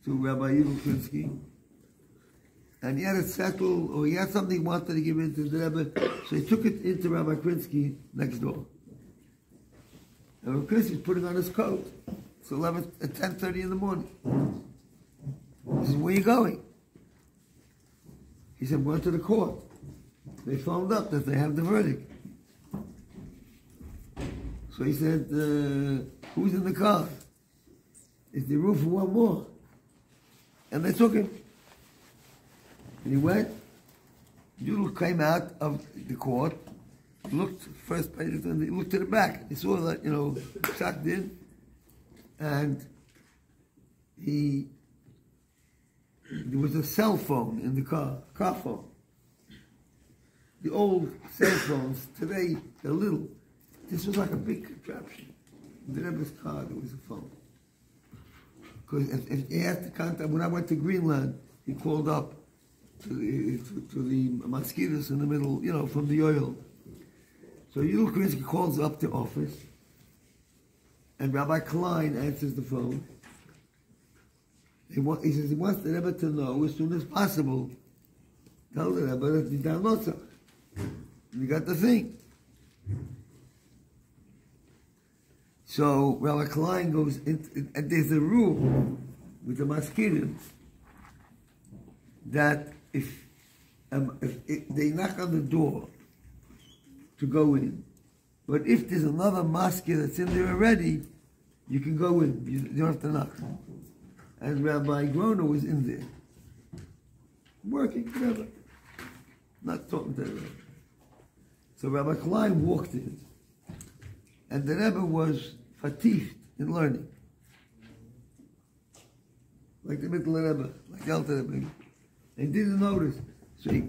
to Rabbi Krinsky. and he had it settled, or he had something he wanted to give in to the Rebbe, so he took it into Rabbi Krinsky next door. And Rabbi Krinsky was putting on his coat. It's 10:30 in the morning. He said, "Where are you going?" He said, "We're going to the court." They phoned up that they have the verdict. So he said, "Who's in the car?" Is the room for one more? And they took him. And he went. Yudel came out of the court, looked first page, and he looked to the back. He saw that, sucked in, and there was a cell phone in the car phone. The old cell phones, today, they're little. This was like a big contraption. In the Rebbe's car, there was a phone. Because if he had to contact, when I went to Greenland, he called up to the mosquitoes in the middle, from the oil. So Yudel Krinsky calls up the office, and Rabbi Klein answers the phone. He says he wants the Rebbe to know as soon as possible. Tell the Rebbe that he's down Notzach. You got the thing. So Rabbi Klein goes in, and there's a rule with the mosquitoes that if they knock on the door to go in, but if there's another mosquito that's in there already, you can go in. You don't have to knock. And Rabbi Groner was in there, working, whatever, not talking to the Rebbe. So Rabbi Klein walked in, and the Rebbe was fatigued in learning, like the middle Rebbe, like the Alter Rebbe. And didn't notice, so he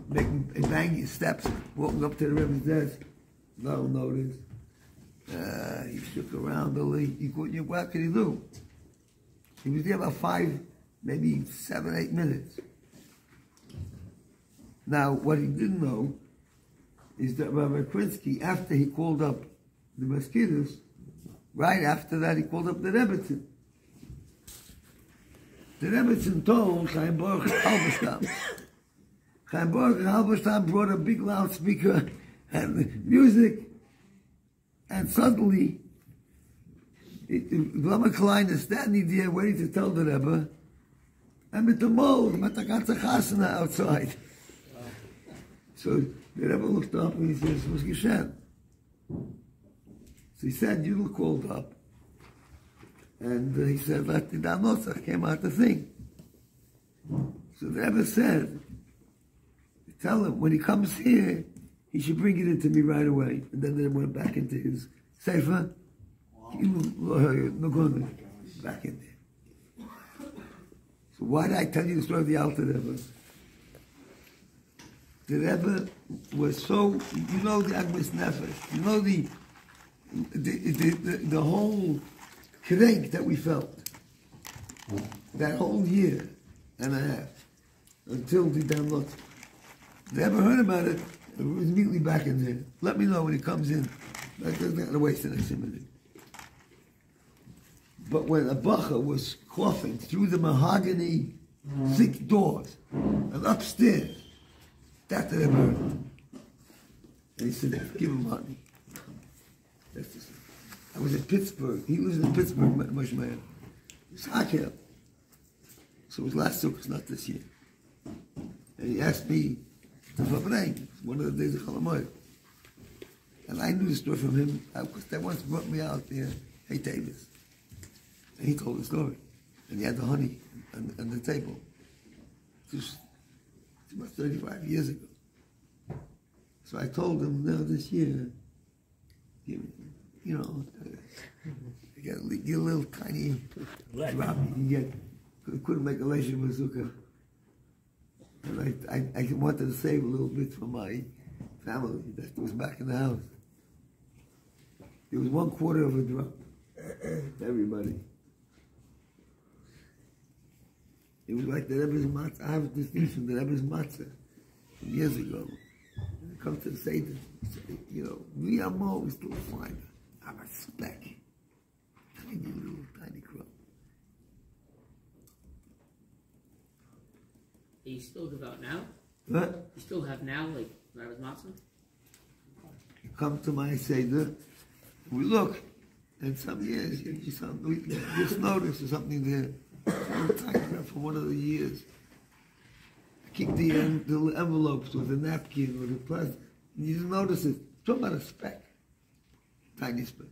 banged his steps, walking up to the Rebbe's desk. No notice. He shook around a little. What could he do? He was there about 5, maybe 7, 8 minutes. Now, what he didn't know is that Rabbi Krinsky, after he called up the mosquitoes, right after that he called up the Rebbetzin. The Rebbetzin told Chaim Baruch Halberstam. Chaim Baruch Halberstam brought a big loudspeaker and music, and suddenly Rabbi Klein is standing there waiting to tell the Rebbe, and with the mold, with the ganze Chasana outside. So the Rebbe looked up and he says, "What's geschehen?" So he said, Yudel called up, and he said, "Let the Notzach came out the thing." So the Rebbe said, "Tell him when he comes here, he should bring it into me right away." And then they went back into his sefer. Back in there. So why did I tell you the story of the Alter Rebbe? The Rebbe was so, the Agmas Nefesh, the whole crank that we felt that whole year and a half until the download. They ever heard about it? It was immediately back in there. Let me know when he comes in. That doesn't have to waste an extra minute. But when a bacha was coughing through the mahogany thick doors and upstairs, that's the Rebbe heard. And he said, "Give him money." That's the thing. I was in Pittsburgh. He lives in Pittsburgh, Moshe Meir. It's hot here. So it was last Sukkot, not this year. And he asked me to Farbrengen. It's one of the days of Chol Hamoed. And I knew the story from him because they once brought me out there, "Hey, Davis." And he told the story. And he had the honey on the table. It's about 35 years ago. So I told him, "No, this year, you get a little tiny Rabbi. You couldn't make a leisure bazooka." And I wanted to save a little bit for my family that was back in the house. There was 1/4 of a drop. Everybody. It was like the Rebbe's matzah. I have this thing from the Rebbe's matzah from years ago. When it comes to the Seder, we are more, we still find a speck. Tiny little, tiny crumb. you still give out now? What? You still have now, like Rabbi's Matzah? You come to my Seder, we look, and some years you just notice there's something there. I'm talking about for one of the years. Keep the envelopes with a napkin or the plastic, and you just notice it. Talking about a speck, tiny speck.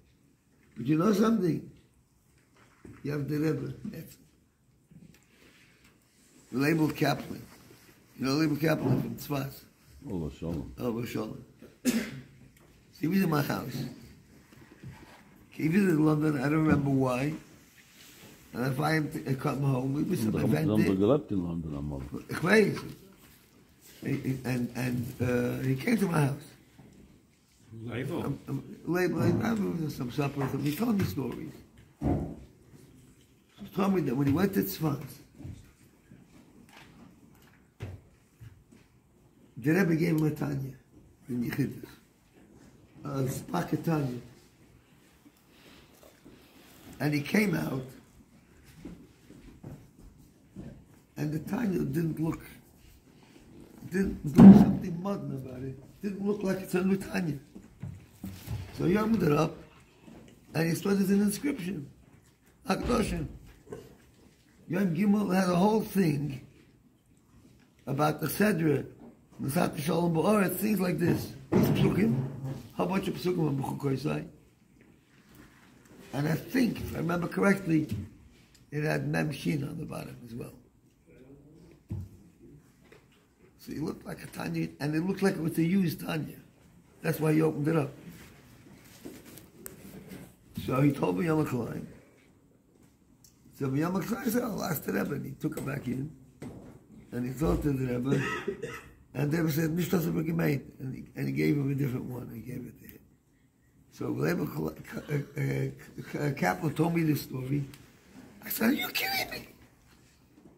But you know something? You have the Rebbe. That's label Kaplan. You know label Kaplan from Tzvas. Oh, Shalom. Oh, Shalom. He was in my house. He visited London, I don't remember why. And I find him to come home. We was some event there. gelebt in London einmal. Crazy. And he came to my house. Label. I was some supper with him. He told me stories. He told me that when he went to Tzfaz, the Rebbe gave him a Tanya in Yechidus. A Spaka Tanya. And he came out, and the Tanya didn't look something modern about it. Didn't look like it's a new Tanya. So he opened it up, and he saw there's an inscription. Hakdoshim. Yom Gimel had a whole thing about the Sedra, the Sat Shalom Ba'aretz, things like this. These psukim, how much of psukim on B'chuk Koisai? And I think, if I remember correctly, it had Mem Shin on the bottom as well. So it looked like a Tanya, and it looked like it was a used Tanya. That's why he opened it up. So he told me Yom HaKalayim. So Yom HaKalayim said, I'll ask the Rebbe. And he took her back in, and he talked to the Rebbe, and the Rebbe said, Mishtas HaBegemein, and he gave him a different one, and he gave it to him. So Kaplan told me this story. I said, are you kidding me?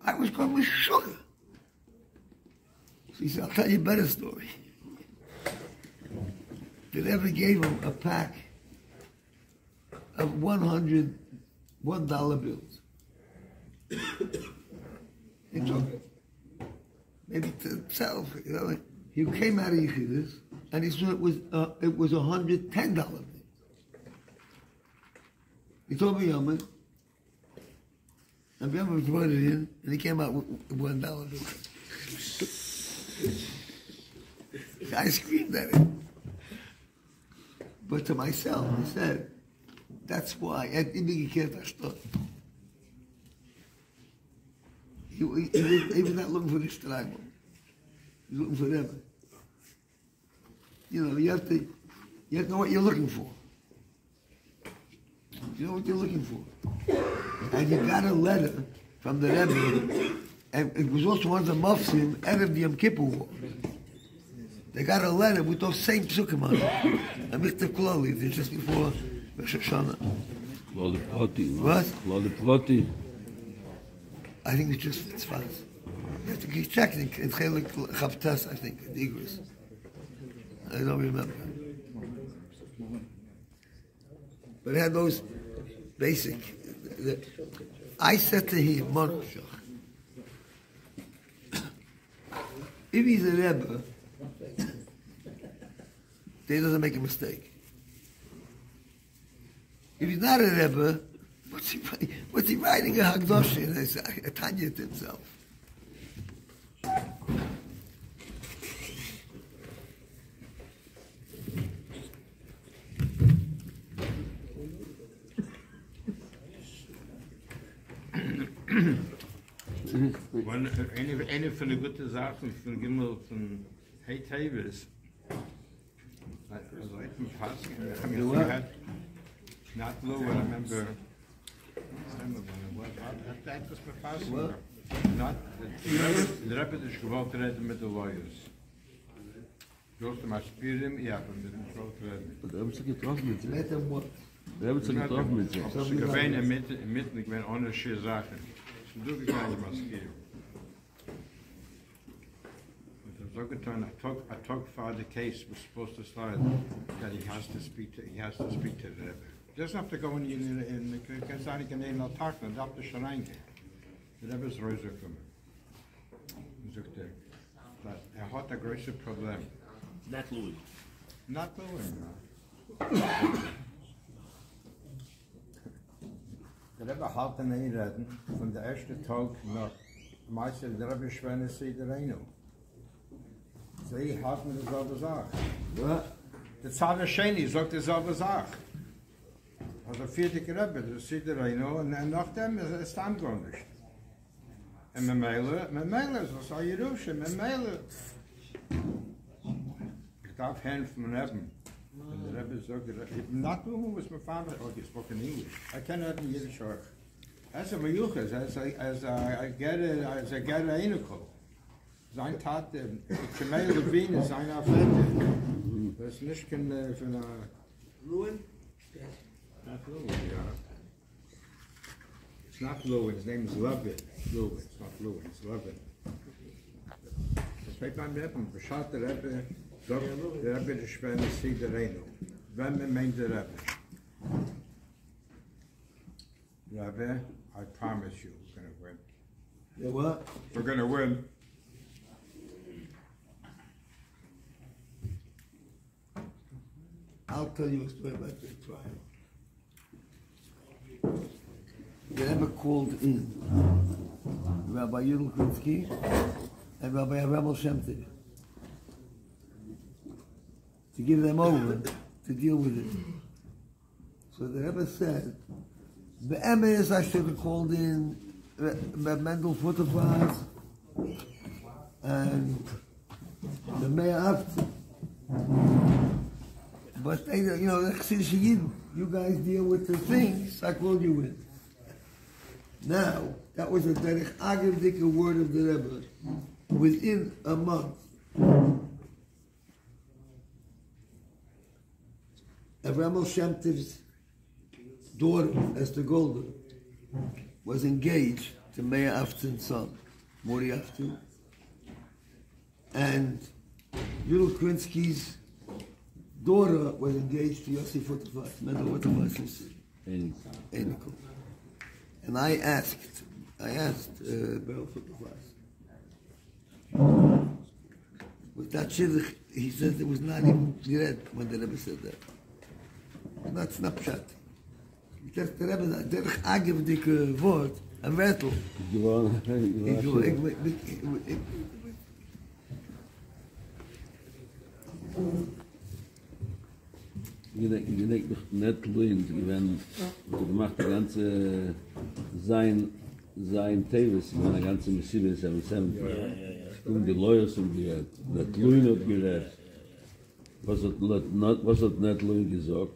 I was going with sugar. So he said, I'll tell you a better story. They never gave him a pack of $100 bills. He took it. Maybe to himself, you know. He came out of Yechidus, and he saw it was $110 bills. He told me Yom, and Yom brought it in, and he came out with $1 bill. I screamed at him. But to myself, I said, that's why. He was not looking for the struggle. He was looking for them. You know, you have to know what you're looking for. You know what you're looking for. And you got a letter from the Rebbe, and it was also one of the Mufsim, Erev Yom Kippur War. They got a letter with those same psukim on it. A Michtav Kloli, just before Rosh Hashanah. What? I think it's just it's fine. You have to keep checking. It's Chelik Chavtas, I think, the Igris. I don't remember. But it had those basic. I said to him, Monoshach, if he's a Rebbe, he doesn't make a mistake. If he's not a Rebbe, what's he writing a Hagdosh, a Tanya to himself? Eine von den guten Sachen von Gimel von Heitevis, also ich bin fast, I mean, we had not low, I remember that was my fast. Not the Rabbi is gewollt reden mit den lawyers. Große Maspirim, ja, von den gewollt reden. Da haben sie getroffen mit sich. Let them what? Da haben sie getroffen mit sich. Sie gewähnen inmitten, ich bin ohne schöne Sachen. Sie dürfen gar nicht maskieren. So getan, a talk for the case was supposed to start that he has to speak to the Rebbe. Doesn't have to go in the Kazanik and they'll talk to him, up to Sharainke. The Rebbe's Rosa from him. sagt er, hat ein größeres Problem. Not Louis. Not Louis, no. Der Rebbe hat ihn einreden, von der ersten Tag nach meistens der Rebbe schwerne sie der Reino. Sie hat mir dieselbe Sache. Der Zahler Sheni sagt dieselbe Sache. Also vierte Rebbe, das ist der Reino, und nachdem ist es dann gar nicht. Und mit Meile, so sei Jerusha, mit Meile. Ich darf helfen von Rebbe. And the Rebbe said, not who was my father, he spoke in English. I cannot in Yiddish or as a mayuchas, as I get a inuko. Sein Tat, Shmuel Levine is sein Affette. Das nicht von Ruin? Not Lewin, yeah. It's not Lewin, his name is Levin. Lewin, it's not Lewin, it's Levin. It's right by Rebbe, B'shat the Rebbe, the Rebbe the Shvene see the Reino. When meant the Rebbe? Rebbe, I promise you, we're gonna win. You what? We're gonna win. I'll tell you a story about the trial. The Rebbe called in Rabbi Yudel Krinsky and Rabbi Avraham Shem Tov to give them over to deal with it. So the Rebbe said, the Emes I should have called in Mendel Futterfaz and the Mayor after. But they, you guys deal with the things I called you in. Now, that was a derech agavdik word of the Rebbe. Within a month, Avraham Shem Tov's daughter, Esther Golden, was engaged to Meir Afton's son, Mori Afton, and Yudel Krinsky's daughter was engaged to Yossi Futterfaz, Mendel Futterfaz's Einikel. And I asked Beryl Futterfaz, with that shidduch, he says it was not even read when the Rebbe said that. That's not pshat. Just the Rebbe, derech agavdik word, a vettel. Ich denke doch nicht blind, wenn du gemacht die ganze sein Tevis, meine ganze Messiebe ist ja mit Sam. Die Lawyers und die nicht Luin hat gerecht. Was hat nicht Luin gesagt?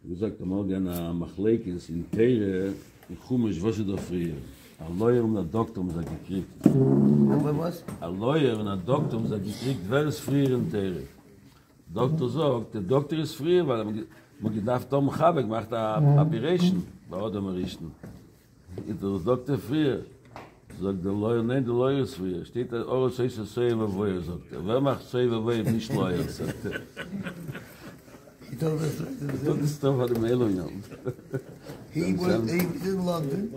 Gesagt, er mag eine Machleikis in Teire, in Chumisch, was ist da früher? Ein Lawyer und ein Doktor haben sie gekriegt. Was? Ein Lawyer und ein Doktor haben sie gekriegt, wer ist früher in Teire? Doktor sagt, der Doktor ist früher, weil man gedacht, Tom Chabek macht eine Operation bei Odomerischen. Der Doktor früher, sagt der Lawyer, nein, der Lawyer ist früher. Steht da, oh, so ist es so immer woher, sagt er. Wer macht so immer woher, nicht Lawyer, sagt er. He told us Das ist doch von dem Elon. he was in London.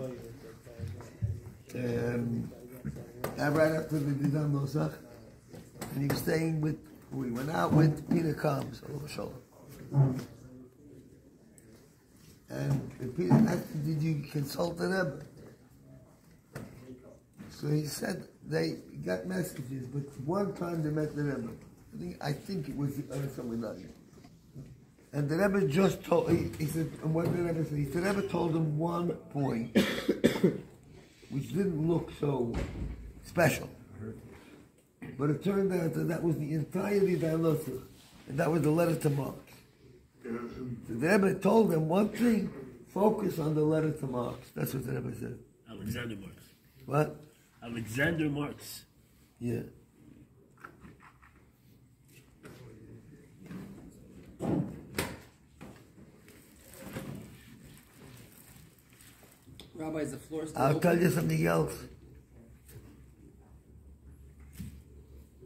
Right after the Didan Nosach, and he was staying with. We went out with Peter Combs over the shoulder. And Peter asked, did you consult the Rebbe? So he said they got messages, but one time they met the Rebbe. I think it was the other somewhere. And the Rebbe just told, he said, and what the Rebbe said, he said, the Rebbe told him one point, which didn't look so special. But it turned out that was the entirety of the Nusach, and that was the letter to Marx. So the Rebbe told them one thing, focus on the letter to Marx. That's what the Rebbe said. Alexander Marx. What? Alexander Marx. Yeah. Rabbi, is the floor still I'll open? tell you something else.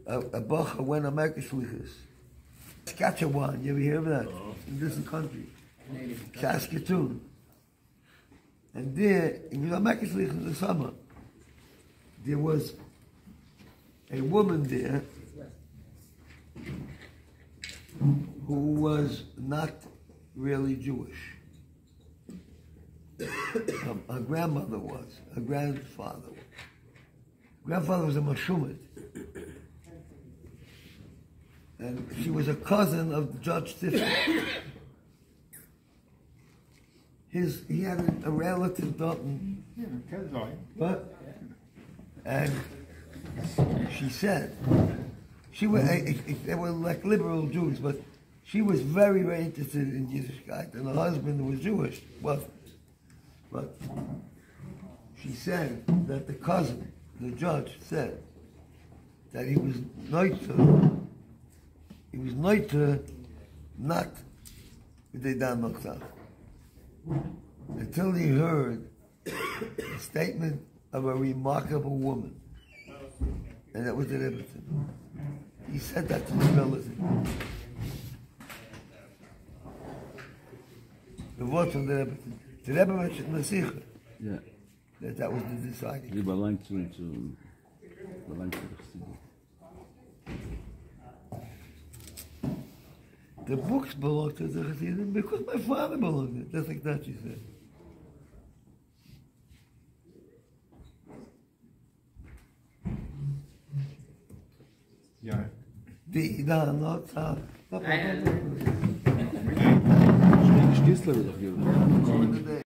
A bacher went on Mekashlichus. Saskatchewan, you ever hear of that? In this country. Saskatoon. And there, it was on Mekashlichus in the summer. There was a woman there who was not really Jewish. Her grandmother was, her grandfather. Grandfather was a Mashumid. And she was a cousin of Judge Tiffany. He had a relative Dalton. But, and she said, they were like liberal Jews, but she was very, very interested in Yiddishkeit, and her husband was Jewish, wasn't. But she said that the cousin, the judge, said that he was noiter not with the Dan Mokhtar until he heard a statement of a remarkable woman, and that was the Rebbe. He said that to his relative. The word from the Rebbe. The Rebbe mentioned the Sikha. Yeah. That was the deciding. Die belangt zu belangt zu The books belong to the Chassidim because my father belonged to it. That's like that, she said. Yeah. Kislev doch Call it a day.